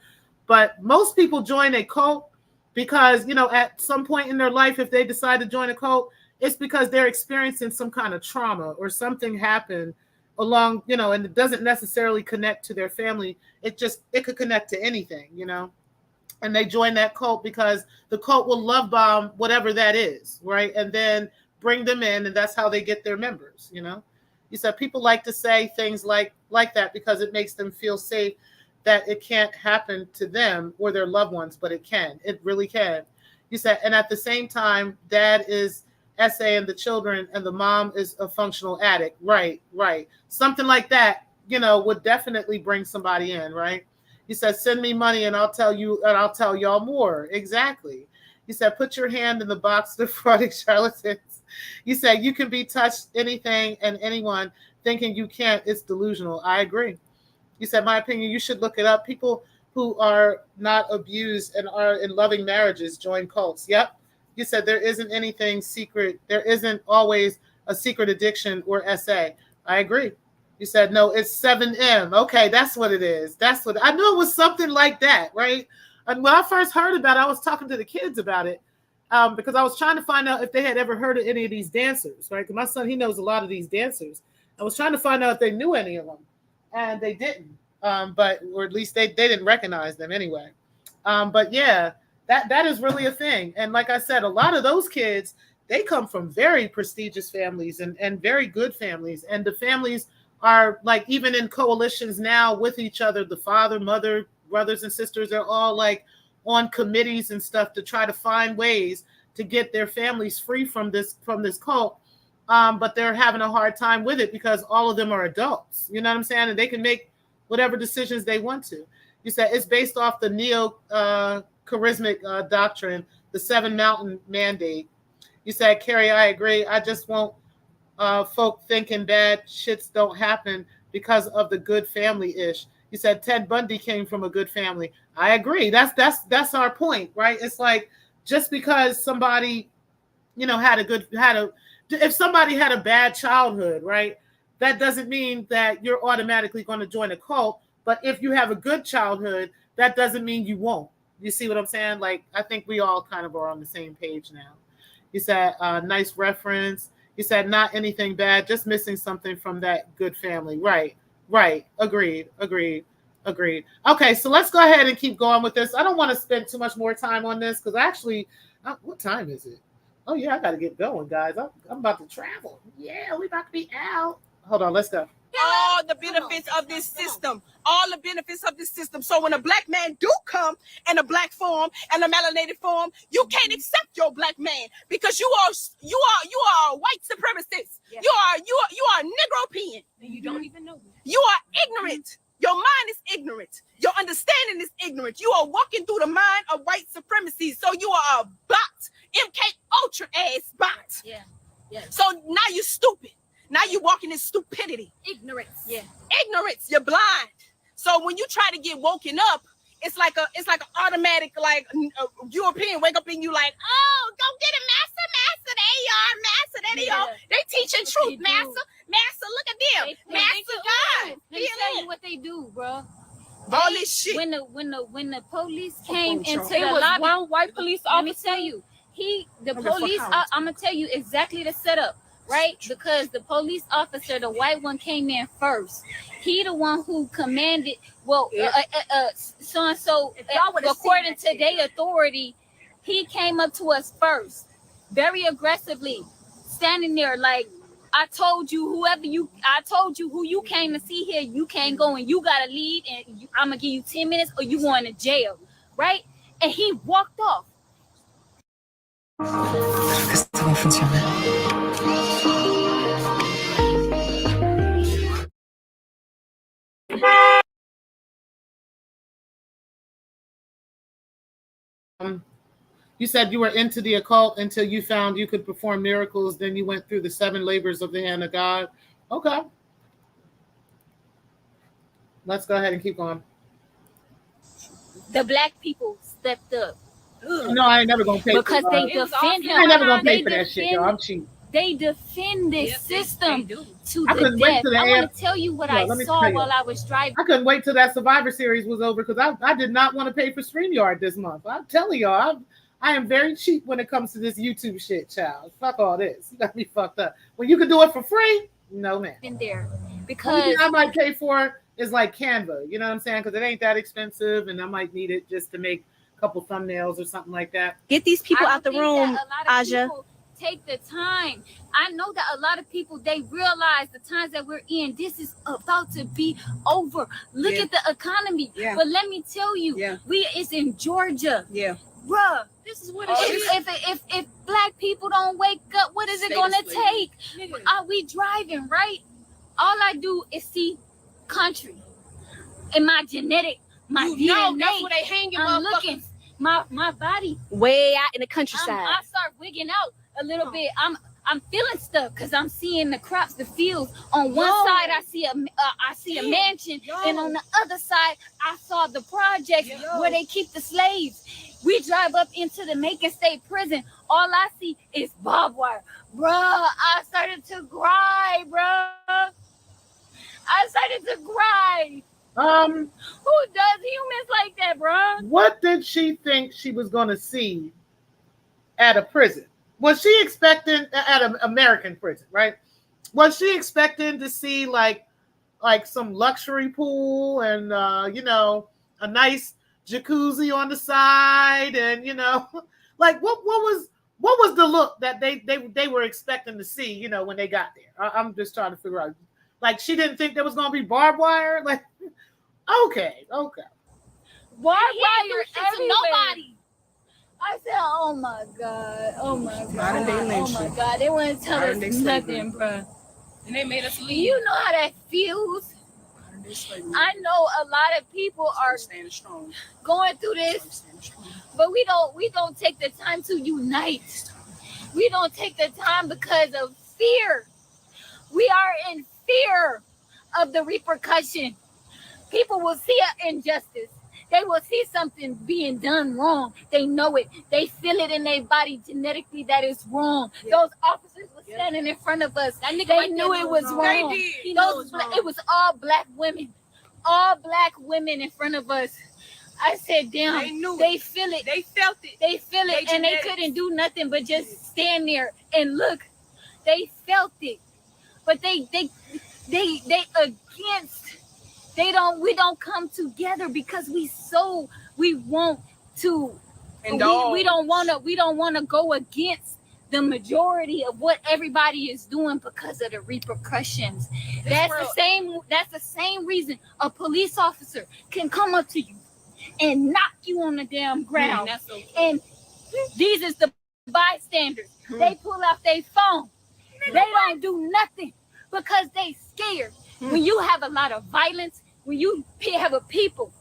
But most people join a cult because, at some point in their life, if they decide to join a cult, it's because they're experiencing some kind of trauma or something happened along, and it doesn't necessarily connect to their family. It could connect to anything, and they join that cult because the cult will love bomb whatever that is, right? And then bring them in, and that's how they get their members. You said people like to say things like that because it makes them feel safe, that it can't happen to them or their loved ones, but it can. It really can. You said, and at the same time, dad is essaying the children and the mom is a functional addict. Right. Something like that, would definitely bring somebody in, right? You said, send me money and I'll tell y'all more. Exactly. You said, put your hand in the box to defrauding charlatans. You said, you can be touched anything and anyone thinking you can't. It's delusional. I agree. You said, my opinion, you should look it up. People who are not abused and are in loving marriages join cults. Yep. You said, there isn't anything secret. There isn't always a secret addiction or SA. I agree. You said, no, it's 7M. Okay, that's what it is. I knew it was something like that, right? And when I first heard about it, I was talking to the kids about it because I was trying to find out if they had ever heard of any of these dancers, right? Because my son, he knows a lot of these dancers. I was trying to find out if they knew any of them, and they didn't. Or at least they didn't recognize them anyway. But yeah, that is really a thing. And like I said, a lot of those kids, they come from very prestigious families and very good families. And the families are like even in coalitions now with each other. The father, mother, brothers and sisters, they're all like on committees and stuff to try to find ways to get their families free from this cult. But they're having a hard time with it because all of them are adults. You know what I'm saying? And they can make whatever decisions they want to. You said it's based off the neo-charismatic doctrine, the Seven Mountain Mandate. You said, Carrie, I agree. I just want folk thinking bad shits don't happen because of the good family-ish. You said Ted Bundy came from a good family. I agree. That's our point, right? It's like just because somebody, if somebody had a bad childhood, right? That doesn't mean that you're automatically going to join a cult. But if you have a good childhood, that doesn't mean you won't. You see what I'm saying? Like, I think we all kind of are on the same page now. You said, nice reference. You said, not anything bad, just missing something from that good family. Right. Agreed. Okay, so let's go ahead and keep going with this. I don't want to spend too much more time on this because actually, what time is it? Oh, yeah, I got to get going, guys. I'm about to travel. Yeah, we about to be out. Hold on, let's go. All the benefits of this system. So when a black man do come in a black form and a melanated form, you can't accept your black man because you are a white supremacist. Yeah. You are Negropean. And you don't even know it. You are ignorant. Your mind is ignorant. Your understanding is ignorant. You are walking through the mind of white supremacy. So you are a bot, MK Ultra ass bot. Yeah. So now you're stupid. Now you walking in stupidity. Ignorance. Yeah. Ignorance. You're blind. So when you try to get woken up, it's like an automatic, like European wake up and you like, oh, go get it, master, there you are. They teaching truth, master, look at them. Master God. Let me tell you what they do, bro. All this shit. When the police came into It the was lobby, one white police let me officer. tell you, I'm gonna tell you exactly the setup. Right, because the police officer, the white one, came in first. He the one who commanded. Well, so and so, according to their authority, he came up to us first, very aggressively, standing there like I told you who you came to see here, you can't go and you gotta leave, and I'm gonna give you 10 minutes or you going to jail, right? And he walked off. Esto va a funcionar. You said you were into the occult until you found you could perform miracles. Then you went through the 7 labors of the hand of God. Okay. Let's go ahead and keep going. The black people stepped up. No, I ain't never gonna pay because for they defend him. I ain't never gonna pay for that shit, yo. I'm cheap. They defend this system to I the couldn't wait death. till the I end. want to tell you what Yeah, I let me saw tell you. while I was driving. I couldn't wait till that Survivor Series was over because I did not want to pay for StreamYard this month. I'm telling y'all, I am very cheap when it comes to this YouTube shit, child. Fuck all this. You got me fucked up. When you can do it for free, no man. In there, Only because thing I might pay for is like Canva. You know what I'm saying? Because it ain't that expensive, and I might need it just to make a couple thumbnails or something like that. Get these people I out the don't think room, that a lot of Aja. people take the time. I know that a lot of people, they realize the times that we're in, this is about to be over. Look at the economy. Yeah. But let me tell you, it's in Georgia. Yeah. Bruh, this is what it is. If black people don't wake up, what is it gonna take? Are we driving, right? All I do is see country in my genetic, my DNA. That's where they hanging. I'm looking, my body Way out in the countryside. I start wigging out a little bit. I'm feeling stuff because I'm seeing the crops, the fields. On one side, I see a mansion, and on the other side, I saw the projects where they keep the slaves. We drive up into the Macon State Prison. All I see is barbed wire, bruh. I started to cry, bruh. I started to cry. Who does humans like that, bruh? What did she think she was going to see at a prison? Was she expecting at an American prison, right? Was she expecting to see like some luxury pool and a nice jacuzzi on the side and like what was the look that they were expecting to see when they got there? I'm just trying to figure out. Like she didn't think there was going to be barbed wire. Like okay. Barbed wire everywhere. Nobody. I said, oh my God, oh my God, oh my God. They wouldn't tell us nothing, bro. And they made us leave. You know how that feels? I know a lot of people are going through this, but we don't take the time to unite. We don't take the time because of fear. We are in fear of the repercussion. People will see an injustice. They will see something being done wrong. They know it. They feel it in their body genetically that it's wrong. Those officers were standing in front of us. They knew it was wrong. It was all black women. All black women in front of us. I said, damn, they feel it. They felt it. They feel it. And they couldn't do nothing but just stand there and look. They felt it. But they against. We don't come together because we want to indulge. We don't want to go against the majority of what everybody is doing because of the repercussions. That's the same reason a police officer can come up to you and knock you on the damn ground. And these is the bystanders. They pull out their phone. They don't do nothing because they scared. When you have a lot of violence, when you have a people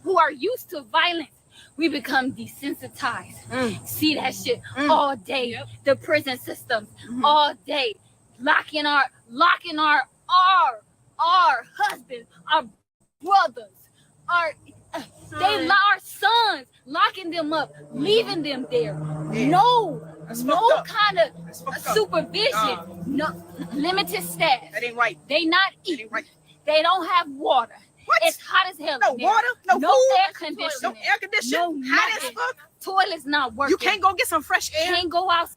who are used to violence, we become desensitized. See that shit all day. The prison systems all day, locking our husbands, our brothers, our sons, locking them up, leaving them there. No kind of supervision. No limited staff. That ain't right. They not eating. They don't have water. What? It's hot as hell. No water, no food, air conditioning. No air conditioning. No Hot as fuck. Toilet's not working. You can't go get some fresh air. Can't go out.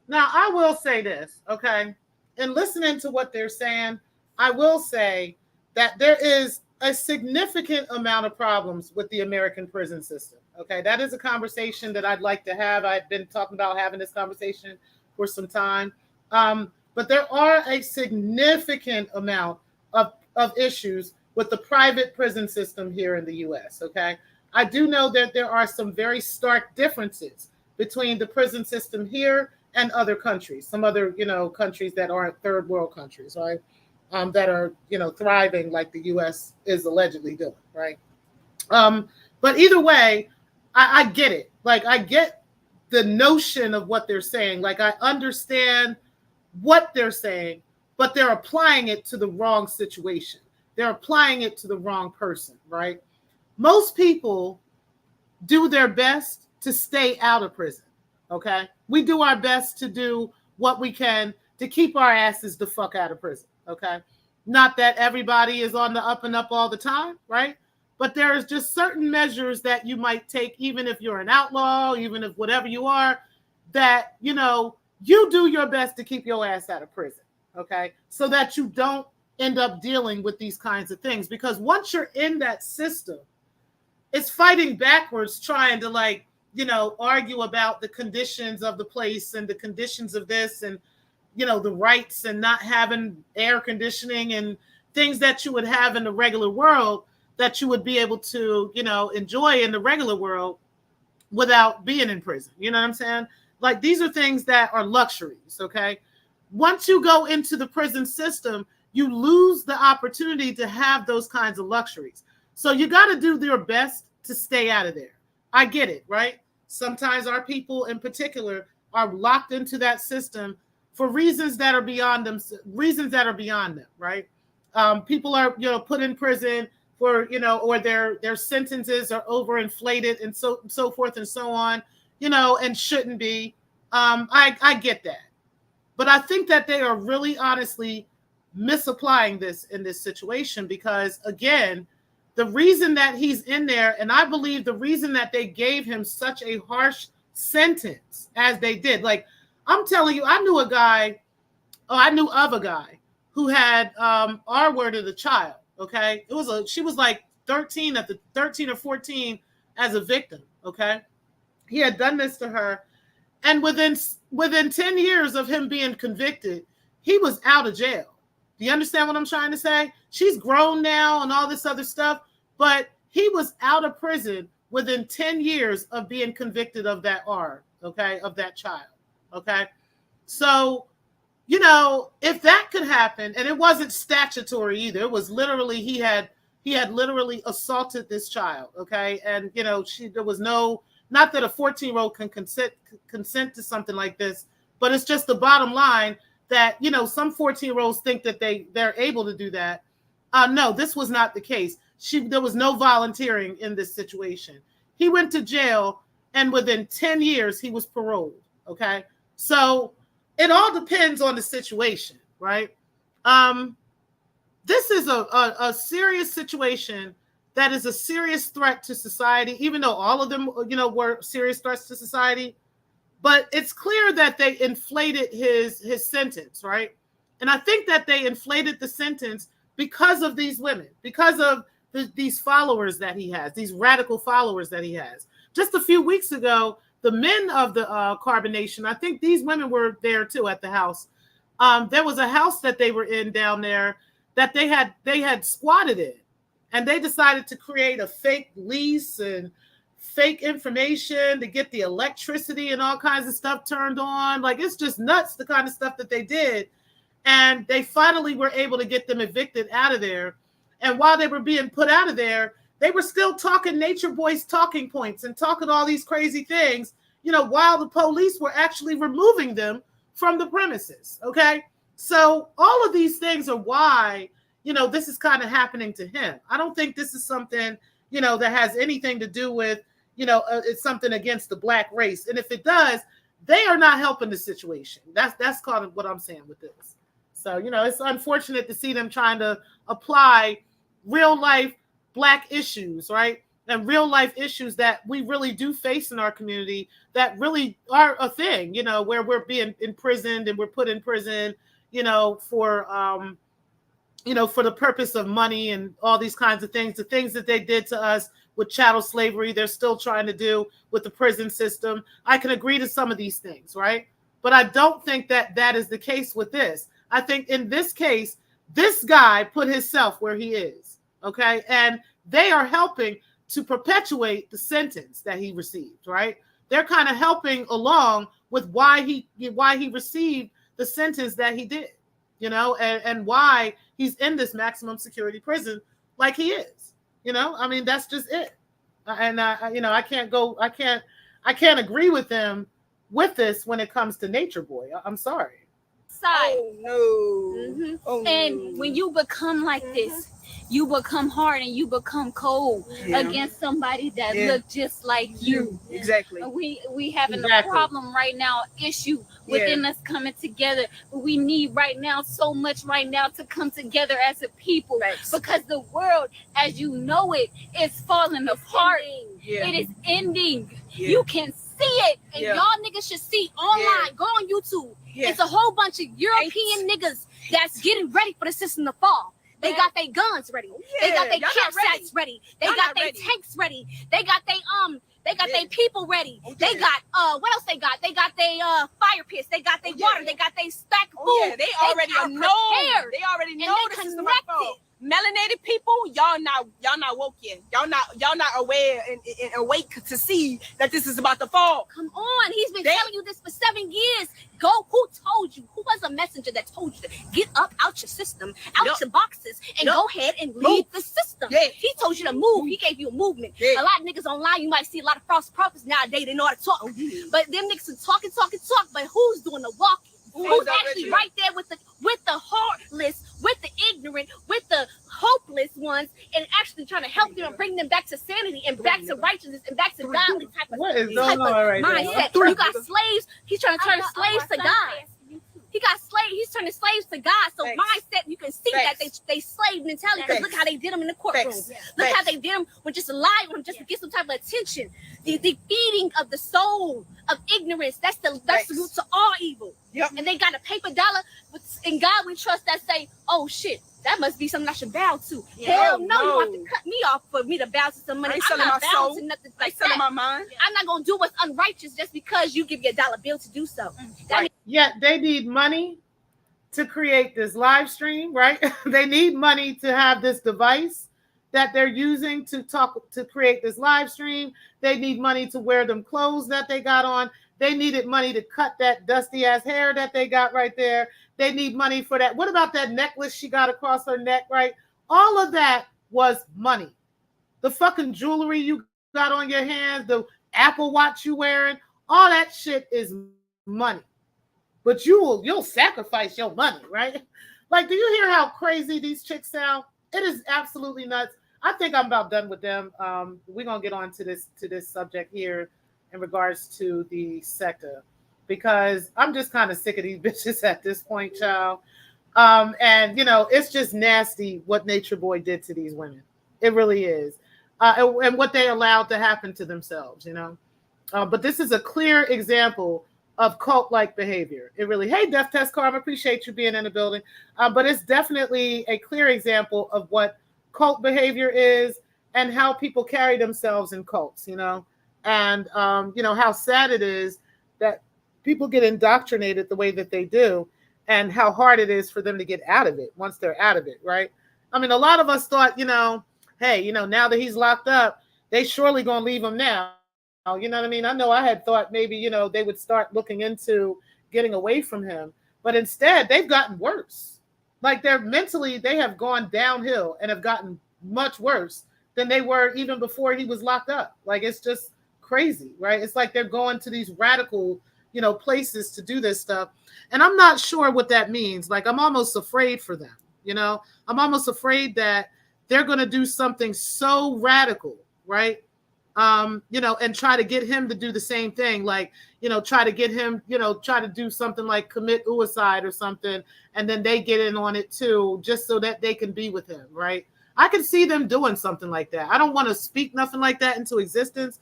Now I will say this, okay? In listening to what they're saying, I will say that there is a significant amount of problems with the American prison system. Okay, that is a conversation that I'd like to have. I've been talking about having this conversation for some time. But But there are a significant amount of issues with the private prison system here in the U.S., okay? I do know that there are some very stark differences between the prison system here and other countries, some other, countries that aren't third world countries, right? That are, thriving like the U.S. is allegedly doing, right? But either way, I get it. Like, I get the notion of what they're saying. Like, I understand what they're saying, but they're applying it to the wrong situation. They're applying it to the wrong person, right? Most people do their best to stay out of prison, okay? We do our best to do what we can to keep our asses the fuck out of prison, okay? Not that everybody is on the up and up all the time, right? But there's just certain measures that you might take, even if you're an outlaw, even if whatever you are, that, you do your best to keep your ass out of prison, okay? So that you don't end up dealing with these kinds of things. Because once you're in that system, it's fighting backwards, trying to argue about the conditions of the place and the conditions of this and, the rights and not having air conditioning and things that you would have in the regular world that you would be able to, enjoy in the regular world without being in prison. You know what I'm saying? Like, these are things that are luxuries, okay? Once you go into the prison system, you lose the opportunity to have those kinds of luxuries. So you got to do your best to stay out of there. I get it, right? Sometimes our people in particular are locked into that system for reasons that are beyond them, right? People are, put in prison for, or their sentences are overinflated and so forth and so on, and shouldn't be. I get that. But I think that they are really honestly misapplying this in this situation because, again, the reason that he's in there, and I believe the reason that they gave him such a harsh sentence as they did, like, I'm telling you, I knew of a guy who had R-worded a child, okay? She was like 13 or 14 as a victim, okay? He had done this to her, and within 10 years of him being convicted, he was out of jail. Do you understand what I'm trying to say? She's grown now and all this other stuff, but he was out of prison within 10 years of being convicted of that of that child, okay? So, if that could happen, and it wasn't statutory either, it was literally, he had literally assaulted this child, okay? And, there was not that a 14-year-old can consent to something like this, but it's just the bottom line that, some 14-year-olds think that they're able to do that. No, this was not the case. There was no volunteering in this situation. He went to jail, and within 10 years, he was paroled, okay? So it all depends on the situation, right? This is a serious situation that is a serious threat to society, even though all of them, were serious threats to society. But it's clear that they inflated his sentence, right? And I think that they inflated the sentence because of these women, because of these followers that he has, these radical followers that he has. Just a few weeks ago, the men of the Carbonation, I think these women were there too at the house. There was a house that they were in down there that they had squatted in, and they decided to create a fake lease and fake information to get the electricity and all kinds of stuff turned on. Like, it's just nuts, the kind of stuff that they did. And they finally were able to get them evicted out of there. And while they were being put out of there, they were still talking Nature Boy's talking points and talking all these crazy things, while the police were actually removing them from the premises, okay? So all of these things are why, this is kind of happening to him. I don't think this is something, that has anything to do with, it's something against the black race. And if it does, they are not helping the situation. That's kind of what I'm saying with this. So, it's unfortunate to see them trying to apply real life black issues, right? And real life issues that we really do face in our community that really are a thing, where we're being imprisoned and we're put in prison, for the purpose of money and all these kinds of things. The things that they did to us with chattel slavery, they're still trying to do with the prison system. I can agree to some of these things, right? But I don't think that is the case with this. I think in this case, this guy put himself where he is, okay? And they are helping to perpetuate the sentence that he received, right? They're kind of helping along with why he received the sentence that he did, and why he's in this maximum security prison like he is, I mean, that's just it. And I can't agree with them with this when it comes to Nature Boy. I'm sorry. Oh no. Mm-hmm. Oh, and when you become like this, you become hard and you become cold against somebody that look just like you. Exactly. We having a problem right now, issue within us coming together. We need right now so much right now to come together as a people, because the world as you know it is falling apart. It is ending. You can see it, and y'all niggas should see online. Go on YouTube. It's a whole bunch of European niggas that's getting ready for the system to fall. They got their guns ready. They got their campsites ready. They got their tanks ready. They got their people ready. They got what else they got? They got their fire pits. They got their water. They got their stack of food. They already know. They already know the system about fall. Melanated people, y'all not woke yet. Y'all not aware and awake to see that this is about to fall. Come on, he's been telling you this for 7 years. Go, who told you? Who was a messenger that told you to get up out your system, out your boxes, and go ahead and leave the system? He told you to move. He gave you a movement. A lot of niggas online, you might see a lot of false prophets nowadays. They know how to talk, but them niggas are talking, but who's doing the walking? Who's actually right there with the heartless, with the ignorant, with the hopeless ones, and actually trying to help them and bring them back to sanity and back to righteousness and back to godly type of mindset. You got slaves. He's trying to turn slaves to God. He got slaves. He's turning slaves to God. So mindset, you can see that they slave mentality. Because look how they did them in the courtroom. Look how they did them with just a lie on them just to get some type of attention. The feeding of the soul of ignorance. That's the root to all evil. And they got a paper dollar. In God we trust that say, oh shit, that must be something I should bow to. Hell no, you have to cut me off for me to bow to some money. I'm not bowing to nothing like that. My mind. I'm not gonna do what's unrighteous just because you give me a dollar bill to do so. Yet they need money to create this live stream, right? They need money to have this device that they're using to create this live stream. They need money to wear them clothes that they got on. They needed money to cut that dusty ass hair that they got right there. They need money for that. What about that necklace she got across her neck, right? All of that was money. The fucking jewelry you got on your hands, the Apple Watch you wearing, all that shit is money. But you'll sacrifice your money, right? Like, do you hear how crazy these chicks sound? It is absolutely nuts. I think I'm about done with them. We're gonna get on to this subject here in regards to the Secktah, because I'm just kind of sick of these bitches at this point, child. And it's just nasty what Nature Boy did to these women. It really is, and what they allowed to happen to themselves, But this is a clear example of cult-like behavior. It really, hey, Death Test Karma, appreciate you being in the building. But it's definitely a clear example of what cult behavior is and how people carry themselves in cults, and how sad it is that people get indoctrinated the way that they do, and how hard it is for them to get out of it once they're out of it, right? I mean, a lot of us thought, hey, now that he's locked up, they surely gonna leave him now. You know what I mean? I know I had thought maybe, they would start looking into getting away from him, but instead they've gotten worse. Like they have gone downhill and have gotten much worse than they were even before he was locked up. Like, it's just crazy, right? It's like they're going to these radical, places to do this stuff. And I'm not sure what that means. Like, I'm almost afraid for them. I'm almost afraid that they're going to do something so radical, right? And try to get him to do the same thing, like, try to get him, try to do something like commit suicide or something, and then they get in on it too, just so that they can be with him, right? I can see them doing something like that. I don't want to speak nothing like that into existence,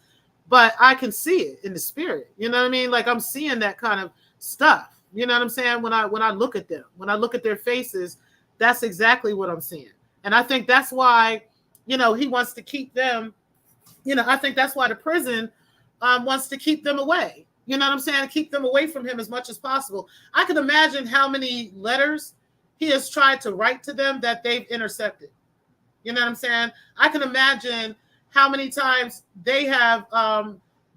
but I can see it in the spirit. You know what I mean? Like, I'm seeing that kind of stuff. You know what I'm saying? When I look at them, when I look at their faces, that's exactly what I'm seeing. And I think that's why, he wants to keep them. I think that's why the prison wants to keep them away. You know what I'm saying? Keep them away from him as much as possible. I can imagine how many letters he has tried to write to them that they've intercepted. You know what I'm saying? I can imagine how many times they have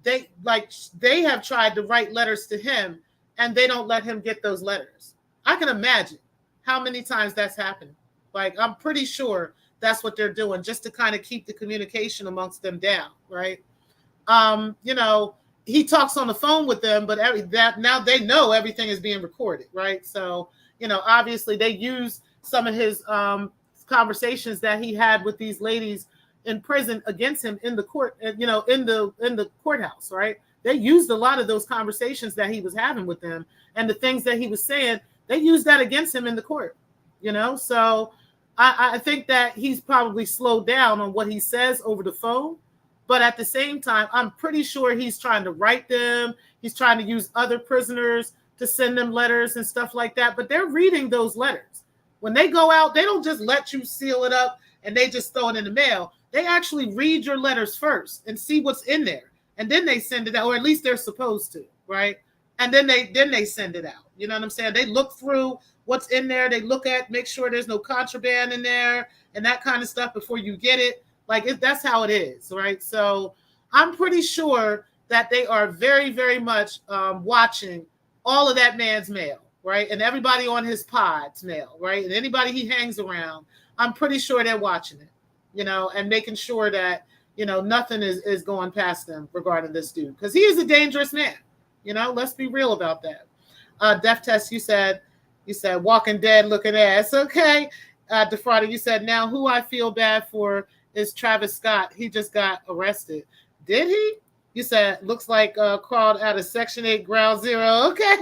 they have tried to write letters to him and they don't let him get those letters. I can imagine how many times that's happened. Like, I'm pretty sure that's what they're doing just to kind of keep the communication amongst them down, right? You know, he talks on the phone with them, but now they know everything is being recorded, right? So, you know, obviously they use some of his conversations that he had with these ladies in prison against him in the court, you know, in the courthouse, right? They used a lot of those conversations that he was having with them and the things that he was saying. They used that against him in the court, you know? So I think that he's probably slowed down on what he says over the phone. But at the same time, I'm pretty sure he's trying to write them. He's trying to use other prisoners to send them letters and stuff like that. But they're reading those letters. When they go out, they don't just let you seal it up and they just throw it in the mail. They actually read your letters first and see what's in there. And then they send it out, or at least they're supposed to, right? And then they send it out. You know what I'm saying? They look through what's in there. They look at, make sure there's no contraband in there and that kind of stuff before you get it. Like, that's how it is, right? So I'm pretty sure that they are very, very much watching all of that man's mail, right? And everybody on his pod's mail, right? And anybody he hangs around, I'm pretty sure they're watching it, you know, and making sure that, you know, nothing is going past them regarding this dude. Because he is a dangerous man, you know, let's be real about that. Death Test, you said Walking Dead looking ass. Okay. Defrauded, you said, now who I feel bad for is Travis Scott. He just got arrested. Did he? You said, looks like crawled out of Section 8 Ground Zero. Okay.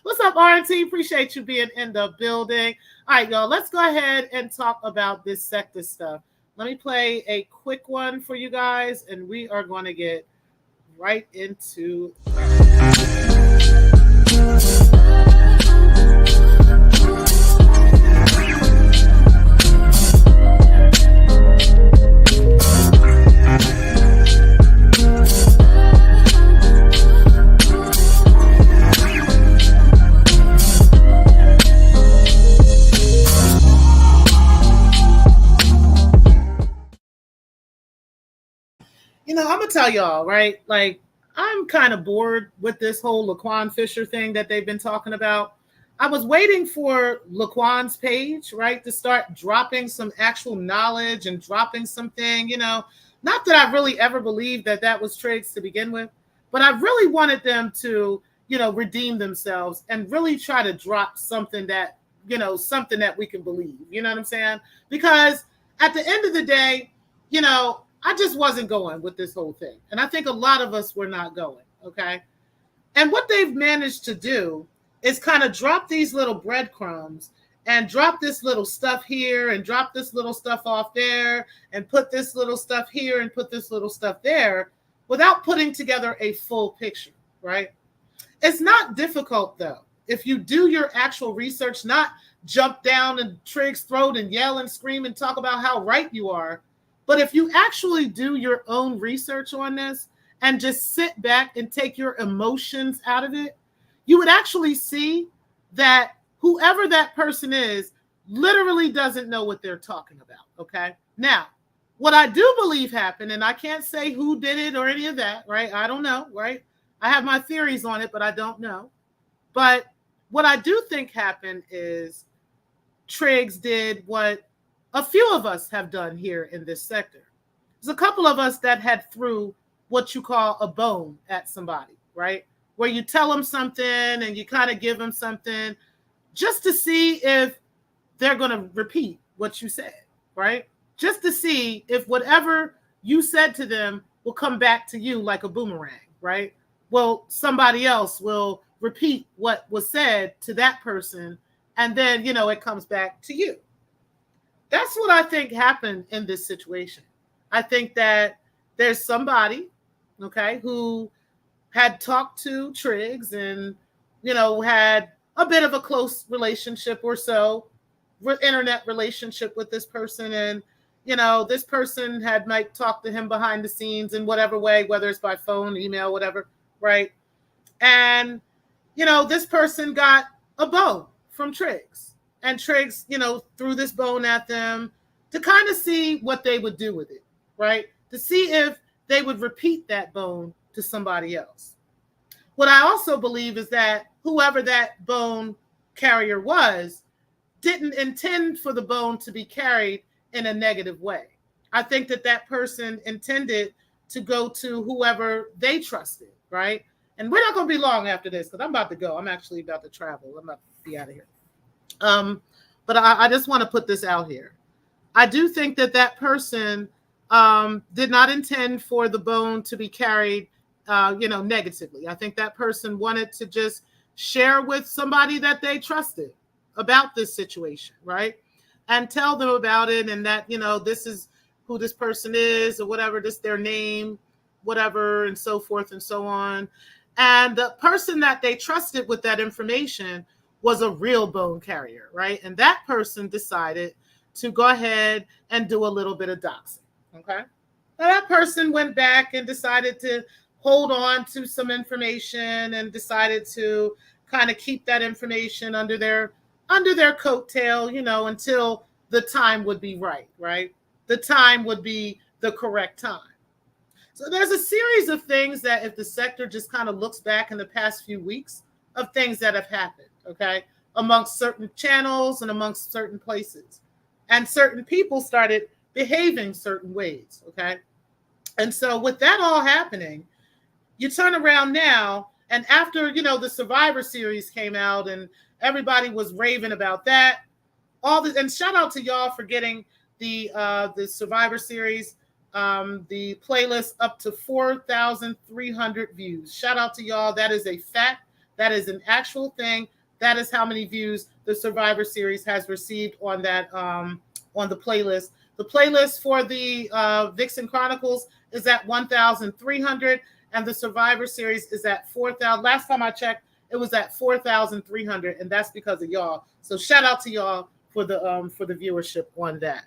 What's up, R&T? Appreciate you being in the building. All right, y'all, let's go ahead and talk about this Secktah stuff. Let me play a quick one for you guys, and we are going to get right into You know, I'm going to tell y'all, right? Like, I'm kind of bored with this whole Laquan Fisher thing that they've been talking about. I was waiting for Laquan's page, right, to start dropping some actual knowledge and dropping something, you know. Not that I really ever believed that that was Triggs to begin with, but I really wanted them to, you know, redeem themselves and really try to drop something that, you know, something that we can believe. You know what I'm saying? Because at the end of the day, you know, I just wasn't going with this whole thing. And I think a lot of us were not going, okay? And what they've managed to do is kind of drop these little breadcrumbs and drop this little stuff here and drop this little stuff off there and put this little stuff here and put this little stuff there without putting together a full picture, right? It's not difficult, though. If you do your actual research, not jump down in Triggs' throat and yell and scream and talk about how right you are, but if you actually do your own research on this and just sit back and take your emotions out of it, you would actually see that whoever that person is literally doesn't know what they're talking about, okay? Now, what I do believe happened, and I can't say who did it or any of that, right? I don't know, right? I have my theories on it, but I don't know. But what I do think happened is Triggs did what a few of us have done here in this sector. There's a couple of us that had threw what you call a bone at somebody, right? Where you tell them something and you kind of give them something just to see if they're going to repeat what you said, right? Just to see if whatever you said to them will come back to you like a boomerang, right? Well, somebody else will repeat what was said to that person, and then, you know, it comes back to you. That's what I think happened in this situation. I think that there's somebody, okay, who had talked to Triggs and, you know, had a bit of a close relationship or so, internet relationship with this person. And, you know, this person might talk to him behind the scenes in whatever way, whether it's by phone, email, whatever, right? And, you know, this person got a bone from Triggs. and Triggs, threw this bone at them to kind of see what they would do with it, right? To see if they would repeat that bone to somebody else. What I also believe is that whoever that bone carrier was didn't intend for the bone to be carried in a negative way. I think that person intended to go to whoever they trusted, right? And we're not going to be long after this because I'm about to go. I'm actually about to travel. I'm about to be out of here. But I just want to put this out here. I do think that person did not intend for the bone to be carried, negatively. I think that person wanted to just share with somebody that they trusted about this situation, right? And tell them about it and that, this is who this person is or whatever, this their name, whatever, and so forth and so on. And the person that they trusted with that information was a real bone carrier, right? And that person decided to go ahead and do a little bit of doxing, okay? Now that person went back and decided to hold on to some information and decided to kind of keep that information under their coattail, until the time would be right? The time would be the correct time. So there's a series of things that if the sector just kind of looks back in the past few weeks of things that have happened, okay, amongst certain channels and amongst certain places. And certain people started behaving certain ways, okay? And so with that all happening, you turn around now, and after, the Survivor Series came out and everybody was raving about that, and shout out to y'all for getting the Survivor Series, the playlist up to 4,300 views. Shout out to y'all. That is a fact. That is an actual thing. That is how many views the Survivor Series has received on that on the playlist. The playlist for the Vixen Chronicles is at 1,300, and the Survivor Series is at 4,000. Last time I checked, it was at 4,300, and that's because of y'all. So shout out to y'all for the viewership on that.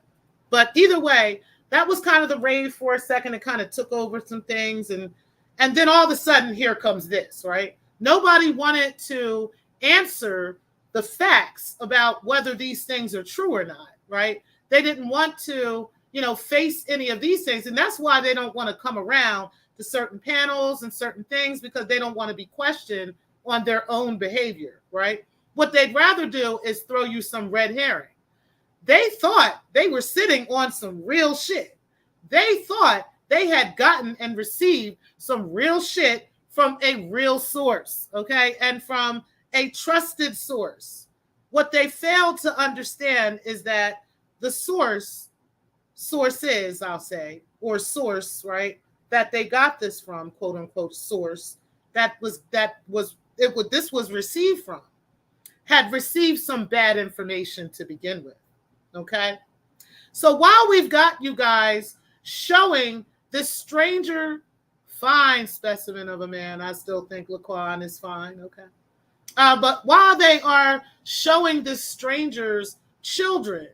But either way, that was kind of the rave for a second. It kind of took over some things, and then all of a sudden, here comes this, right? Nobody wanted to answer the facts about whether these things are true or not, right? They didn't want to, face any of these things. And that's why they don't want to come around to certain panels and certain things, because they don't want to be questioned on their own behavior, right? What they'd rather do is throw you some red herring. They thought they were sitting on some real shit. They thought they had gotten and received some real shit from a real source, okay? And from a trusted source. What they failed to understand is that the sources, I'll say, or source, right, that they got this from, quote unquote, source, this was received from, had received some bad information to begin with, okay? So while we've got you guys showing this stranger, fine specimen of a man, I still think Laquan is fine, okay? But while they are showing this stranger's children,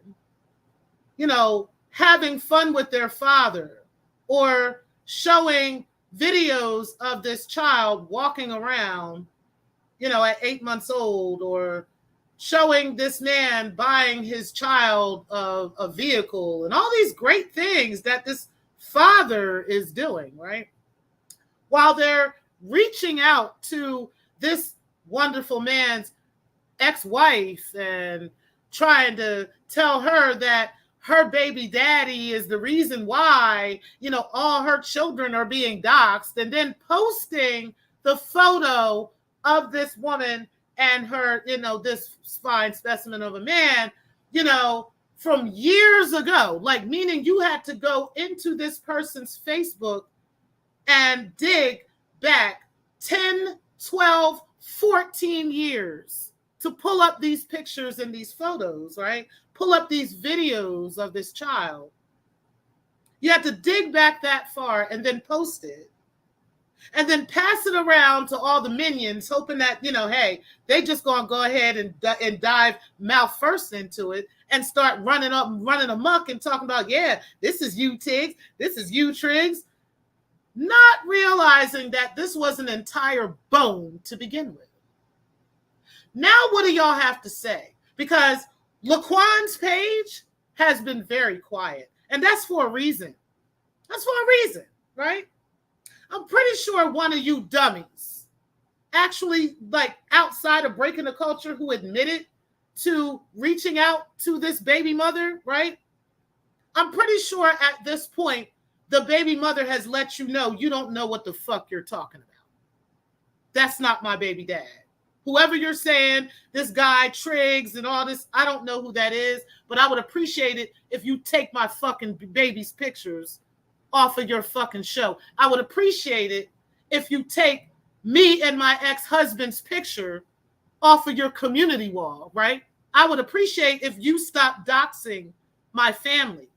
having fun with their father, or showing videos of this child walking around, at 8 months old, or showing this man buying his child a vehicle, and all these great things that this father is doing, right? While they're reaching out to this wonderful man's ex-wife and trying to tell her that her baby daddy is the reason why, all her children are being doxxed, and then posting the photo of this woman and her, this fine specimen of a man, from years ago, like meaning you had to go into this person's Facebook and dig back 10, 12, 14 years to pull up these pictures and these photos, right? Pull up these videos of this child. You have to dig back that far and then post it. And then pass it around to all the minions, hoping that, hey, they just gonna go ahead and dive mouth first into it and start running amok and talking about, yeah, this is you, Tiggs, this is you, Triggs. Not realizing that this was an entire bone to begin with. Now, what do y'all have to say? Because Laquan's page has been very quiet, and that's for a reason. That's for a reason, right? I'm pretty sure one of you dummies actually, like, outside of breaking the culture, who admitted to reaching out to this baby mother, right? I'm pretty sure at this point, the baby mother has let you know you don't know what the fuck you're talking about. That's not my baby dad. Whoever you're saying, this guy, Triggs, and all this, I don't know who that is, but I would appreciate it if you take my fucking baby's pictures off of your fucking show. I would appreciate it if you take me and my ex-husband's picture off of your community wall, right? I would appreciate if you stop doxing my family,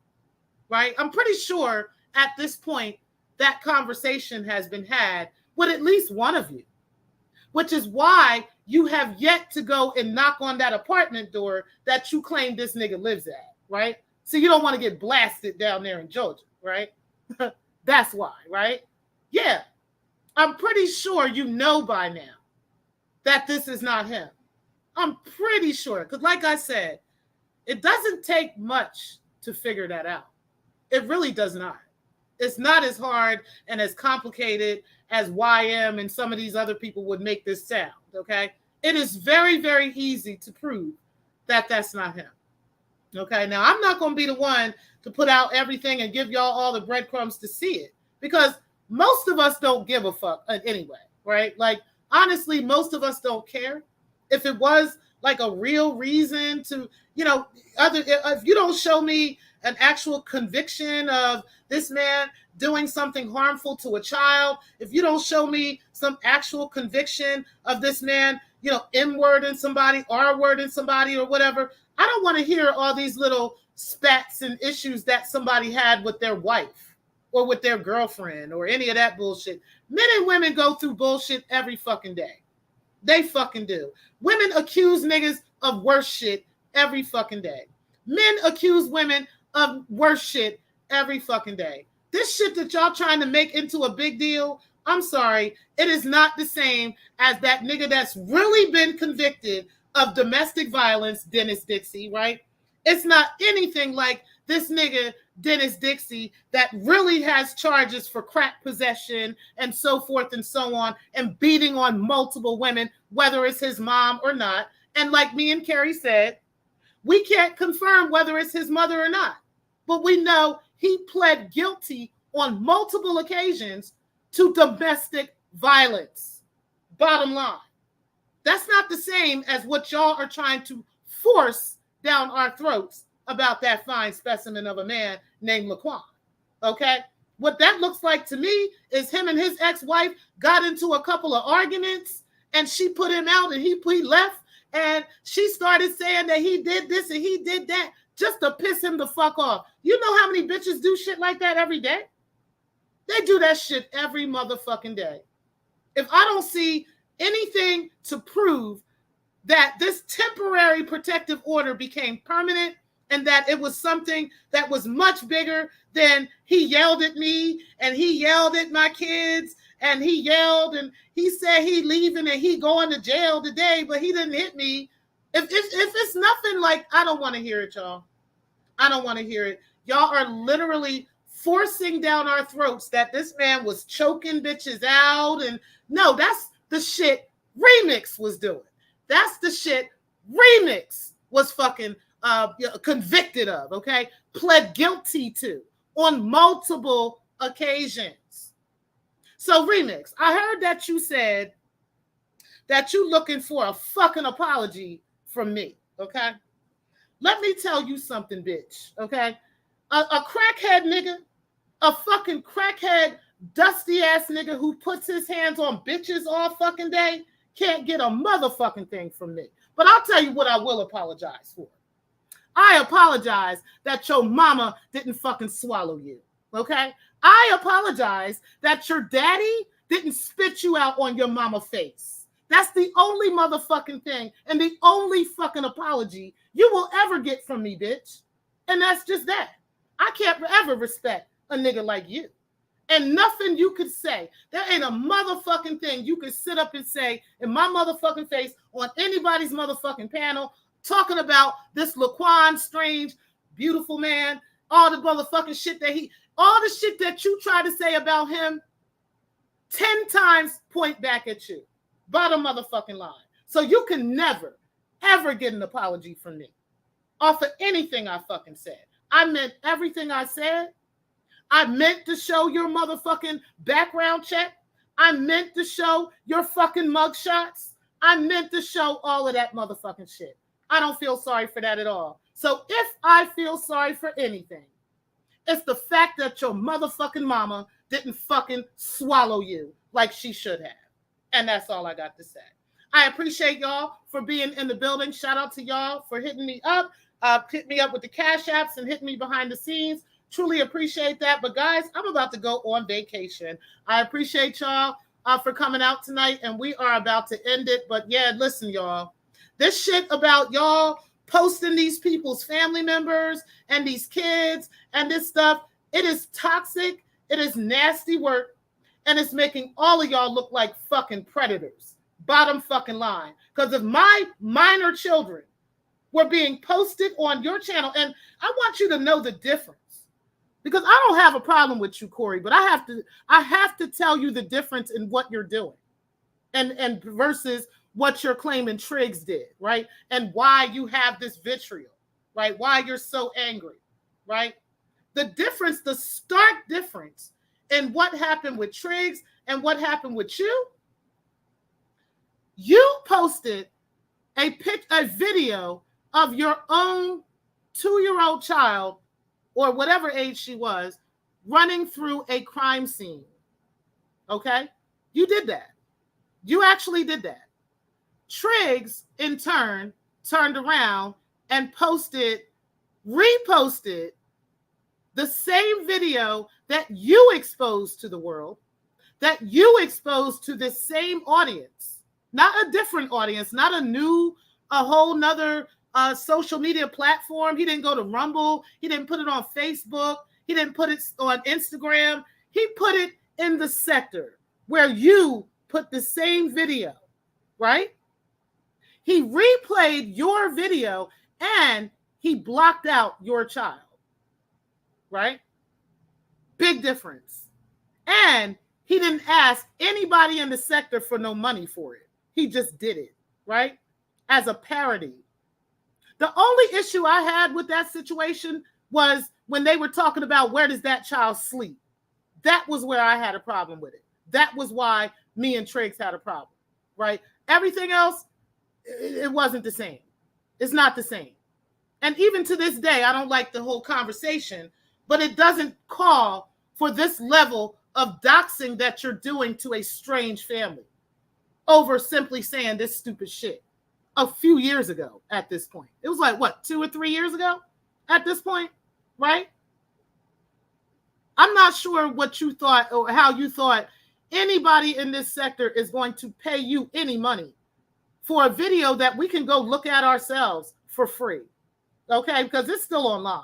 right? I'm pretty sure at this point that conversation has been had with at least one of you, which is why you have yet to go and knock on that apartment door that you claim this nigga lives at, right? So you don't want to get blasted down there in Georgia, right? That's why, right? Yeah. I'm pretty sure you know by now that this is not him. I'm pretty sure. Because like I said, it doesn't take much to figure that out. It really does not. It's not as hard and as complicated as YM and some of these other people would make this sound, okay? It is very, very easy to prove that that's not him, okay? Now, I'm not going to be the one to put out everything and give y'all all the breadcrumbs to see it, because most of us don't give a fuck anyway, right? Like, honestly, most of us don't care. If it was like a real reason to, you know, if you don't show me an actual conviction of this man doing something harmful to a child, if you don't show me some actual conviction of this man, you know, M-wording somebody, R-wording somebody or whatever, I don't want to hear all these little spats and issues that somebody had with their wife or with their girlfriend or any of that bullshit. Men and women go through bullshit every fucking day. They fucking do. Women accuse niggas of worse shit every fucking day. Men accuse women of worse shit every fucking day. This shit that y'all trying to make into a big deal, I'm sorry, it is not the same as that nigga that's really been convicted of domestic violence, Dennis Dixie, right? It's not anything like this nigga, Dennis Dixie, that really has charges for crack possession and so forth and so on, and beating on multiple women, whether it's his mom or not. And like me and Carrie said, we can't confirm whether it's his mother or not, but we know he pled guilty on multiple occasions to domestic violence. Bottom line. That's not the same as what y'all are trying to force down our throats about that fine specimen of a man named Laquan. Okay? What that looks like to me is him and his ex-wife got into a couple of arguments and she put him out and he left, and she started saying that he did this and he did that just to piss him the fuck off. You know how many bitches do shit like that every day? They do that shit every motherfucking day. If I don't see anything to prove that this temporary protective order became permanent and that it was something that was much bigger than he yelled at me and he yelled at my kids and he yelled and he said he leaving and he going to jail today, but he didn't hit me. If it's nothing like, I don't want to hear it, y'all. I don't want to hear it. Y'all are literally forcing down our throats that this man was choking bitches out. And no, that's the shit Remix was doing. That's the shit Remix was fucking convicted of, okay? Pled guilty to on multiple occasions. So Remix, I heard that you said that you looking for a fucking apology from me, okay? Let me tell you something, bitch, okay? A crackhead nigga, a fucking crackhead, dusty-ass nigga who puts his hands on bitches all fucking day can't get a motherfucking thing from me. But I'll tell you what I will apologize for. I apologize that your mama didn't fucking swallow you, okay? I apologize that your daddy didn't spit you out on your mama face. That's the only motherfucking thing and the only fucking apology you will ever get from me, bitch. And that's just that. I can't ever respect a nigga like you. And nothing you could say. There ain't a motherfucking thing you could sit up and say in my motherfucking face on anybody's motherfucking panel talking about this Laquan Strange, beautiful man, all the motherfucking shit all the shit that you try to say about him, 10 times point back at you. Bottom motherfucking line. So you can never, ever get an apology from me off of anything I fucking said. I meant everything I said. I meant to show your motherfucking background check. I meant to show your fucking mugshots. I meant to show all of that motherfucking shit. I don't feel sorry for that at all. So if I feel sorry for anything, it's the fact that your motherfucking mama didn't fucking swallow you like she should have. And that's all I got to say. I appreciate y'all for being in the building. Shout out to y'all for hitting me up. Hit me up with the cash apps and hitting me behind the scenes. Truly appreciate that. But guys, I'm about to go on vacation. I appreciate y'all for coming out tonight, and we are about to end it. But yeah, listen, y'all. This shit about y'all posting these people's family members and these kids and this stuff, it is toxic. It is nasty work. And it's making all of y'all look like fucking predators. Bottom fucking line. Because if my minor children were being posted on your channel, and I want you to know the difference. Because I don't have a problem with you, Corey, but I have to tell you the difference in what you're doing. And versus what you're claiming Triggs did, right? And why you have this vitriol, right? Why you're so angry, right? The difference, the stark difference in what happened with Triggs and what happened with you posted a video of your own 2-year-old child, or whatever age she was, running through a crime scene. Okay? You did that. You actually did that. Triggs, in turn, turned around and reposted the same video that you exposed to the world, that you exposed to the same audience, not a different audience, not a whole nother social media platform. He didn't go to Rumble. He didn't put it on Facebook. He didn't put it on Instagram. He put it in the sector where you put the same video, right? He replayed your video and he blocked out your child, right? Big difference. And he didn't ask anybody in the sector for no money for it. He just did it, right? As a parody. The only issue I had with that situation was when they were talking about where does that child sleep. That was where I had a problem with it. That was why me and Triggs had a problem, right? Everything else, it wasn't the same. It's not the same. And even to this day, I don't like the whole conversation, but it doesn't call for this level of doxing that you're doing to a strange family over simply saying this stupid shit a few years ago at this point. It was like, what, 2 or 3 years ago at this point, right? I'm not sure what you thought or how you thought anybody in this sector is going to pay you any money for a video that we can go look at ourselves for free, okay? Because it's still online.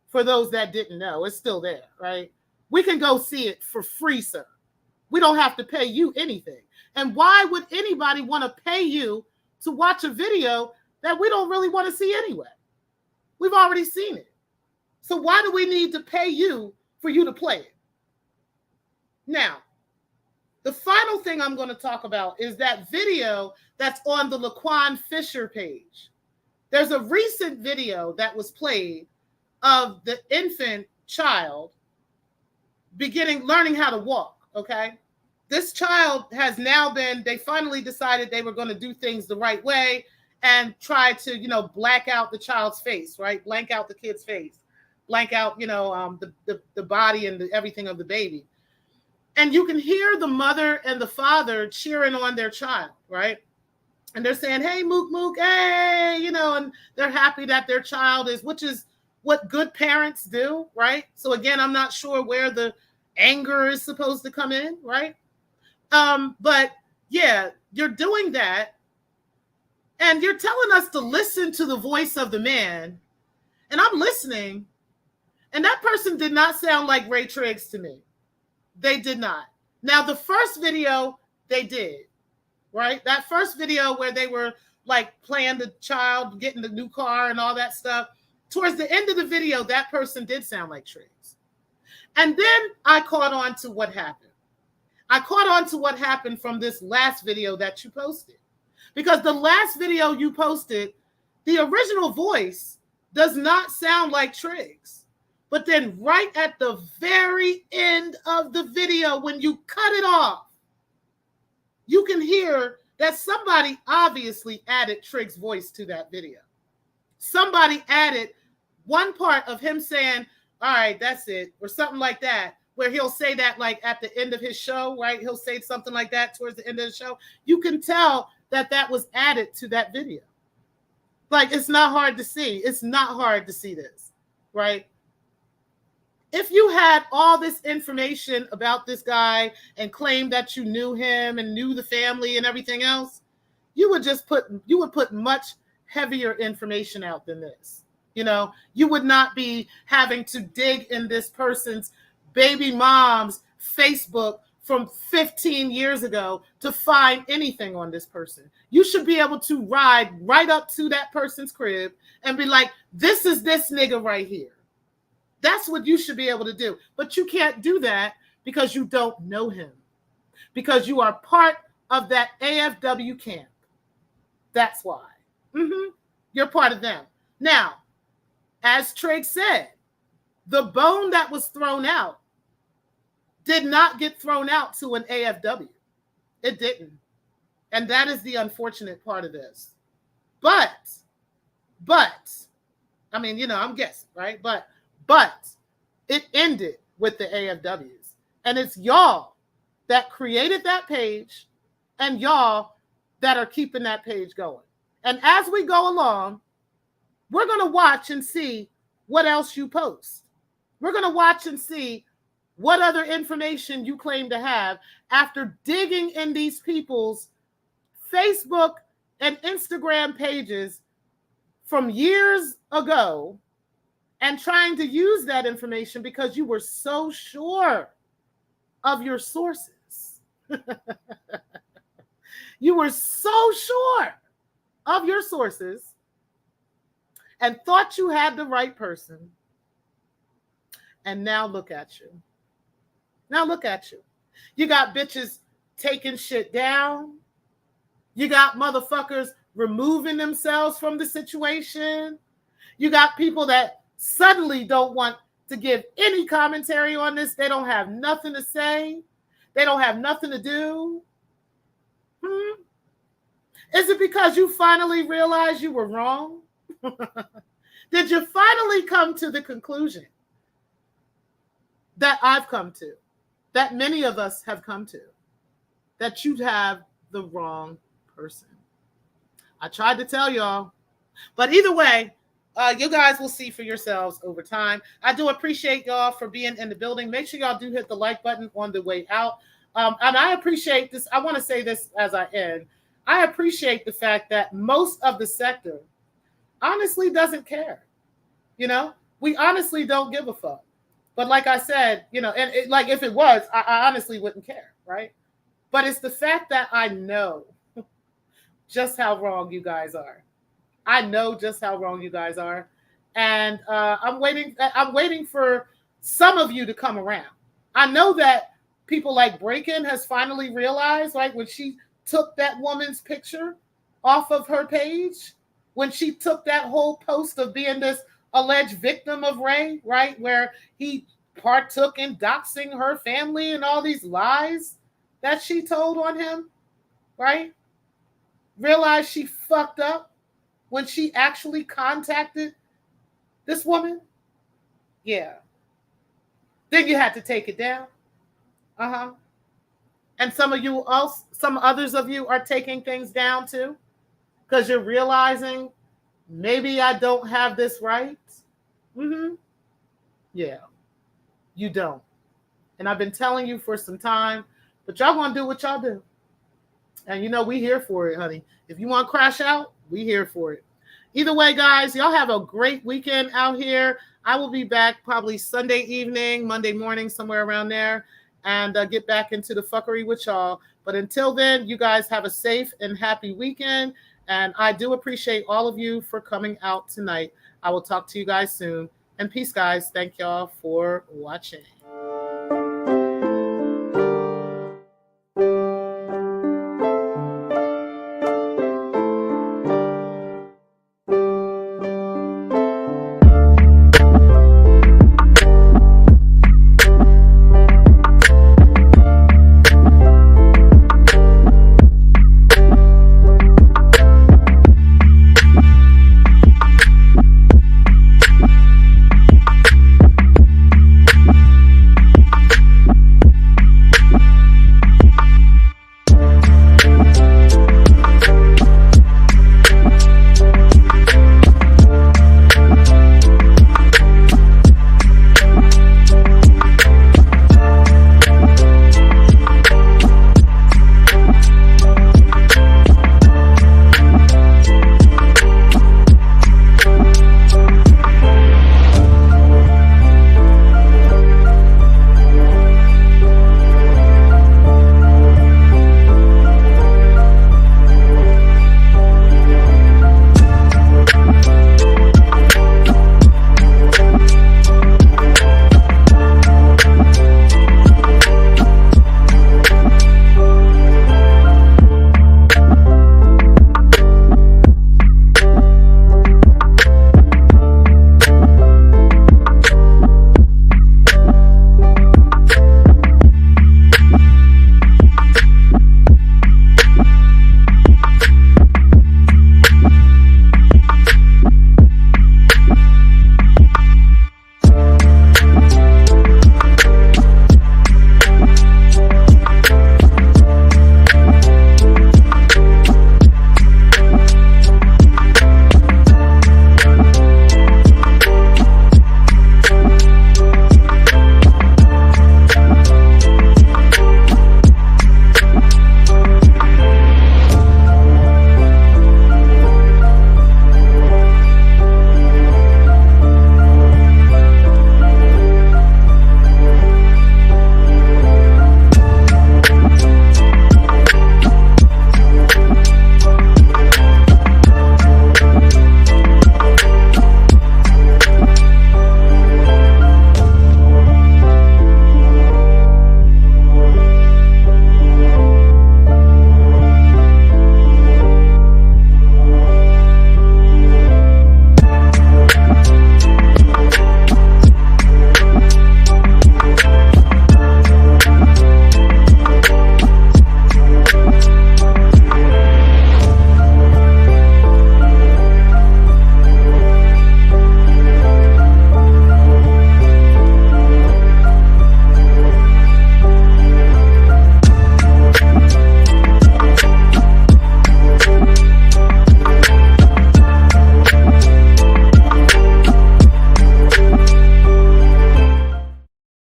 For those that didn't know, it's still there, right? We can go see it for free, sir. We don't have to pay you anything. And why would anybody want to pay you to watch a video that we don't really want to see anyway? We've already seen it. So why do we need to pay you for you to play it? Now, the final thing I'm going to talk about is that video that's on the Laquan Fisher page. There's a recent video that was played of the infant child learning how to walk, okay? This child has now they finally decided they were going to do things the right way and try to, black out the child's face, right? Blank out the kid's face, blank out, the body and everything of the baby. And you can hear the mother and the father cheering on their child, right? And they're saying, hey, Mook Mook, hey, and they're happy that their child which is what good parents do, right? So again, I'm not sure where the anger is supposed to come in, right? But yeah, you're doing that. And you're telling us to listen to the voice of the man. And I'm listening. And that person did not sound like Ray Triggs to me. They did not. Now, the first video, they did, right? That first video where they were like playing the child, getting the new car and all that stuff. Towards the end of the video, that person did sound like Triggs. And then I caught on to what happened. I caught on to what happened from this last video that you posted. Because the last video you posted, the original voice does not sound like Triggs. But then right at the very end of the video, when you cut it off, you can hear that somebody obviously added Triggs' voice to that video. Somebody added one part of him saying, all right, that's it, or something like that, where he'll say that like at the end of his show, right? He'll say something like that towards the end of the show. You can tell that that was added to that video. Like, it's not hard to see. It's not hard to see this, right? If you had all this information about this guy and claimed that you knew him and knew the family and everything else, you would put much heavier information out than this. You know, you would not be having to dig in this person's baby mom's Facebook from 15 years ago to find anything on this person. You should be able to ride right up to that person's crib and be like, this is this nigga right here. That's what you should be able to do. But you can't do that because you don't know him. Because you are part of that AFW camp. That's why. You're part of them. Now, as Triggs said, the bone that was thrown out did not get thrown out to an AFW. It didn't. And that is the unfortunate part of this. But, I mean, you know, I'm guessing, right? But it ended with the AFWs. And it's y'all that created that page and y'all that are keeping that page going. And as we go along, we're going to watch and see what else you post. We're going to watch and see what other information you claim to have after digging in these people's Facebook and Instagram pages from years ago and trying to use that information because you were so sure of your sources. You were so sure of your sources and thought you had the right person. And now look at you. Now look at you. You got bitches taking shit down. You got motherfuckers removing themselves from the situation. You got people that suddenly don't want to give any commentary on this. They don't have nothing to say. They don't have nothing to do. Is it because you finally realized you were wrong? Did you finally come to the conclusion that I've come to, that many of us have come to, that you have the wrong person? I tried to tell y'all, but either way, you guys will see for yourselves over time. I do appreciate y'all for being in the building. Make sure y'all do hit the like button on the way out. And I appreciate this. I want to say this as I end. I appreciate the fact that most of the sector honestly doesn't care. You know, we honestly don't give a fuck. But like I said, you know, and like if it was, I honestly wouldn't care, right? But it's the fact that I know just how wrong you guys are. I know just how wrong you guys are. And I'm waiting for some of you to come around. I know that people like Breakin has finally realized, like when she took that woman's picture off of her page, when she took that whole post of being this alleged victim of Ray, right, where he partook in doxing her family and all these lies that she told on him, right? Realized she fucked up when she actually contacted this woman. Yeah. Then you had to take it down. And some others of you are taking things down too, because you're realizing maybe I don't have this right. Yeah, you don't. And I've been telling you for some time, but y'all gonna do what y'all do. And you know, we here for it, honey. If you want to crash out, we here for it. Either way, guys, y'all have a great weekend out here. I will be back probably Sunday evening, Monday morning, somewhere around there, and get back into the fuckery with y'all. But until then, you guys have a safe and happy weekend. And I do appreciate all of you for coming out tonight. I will talk to you guys soon. And peace, guys. Thank y'all for watching.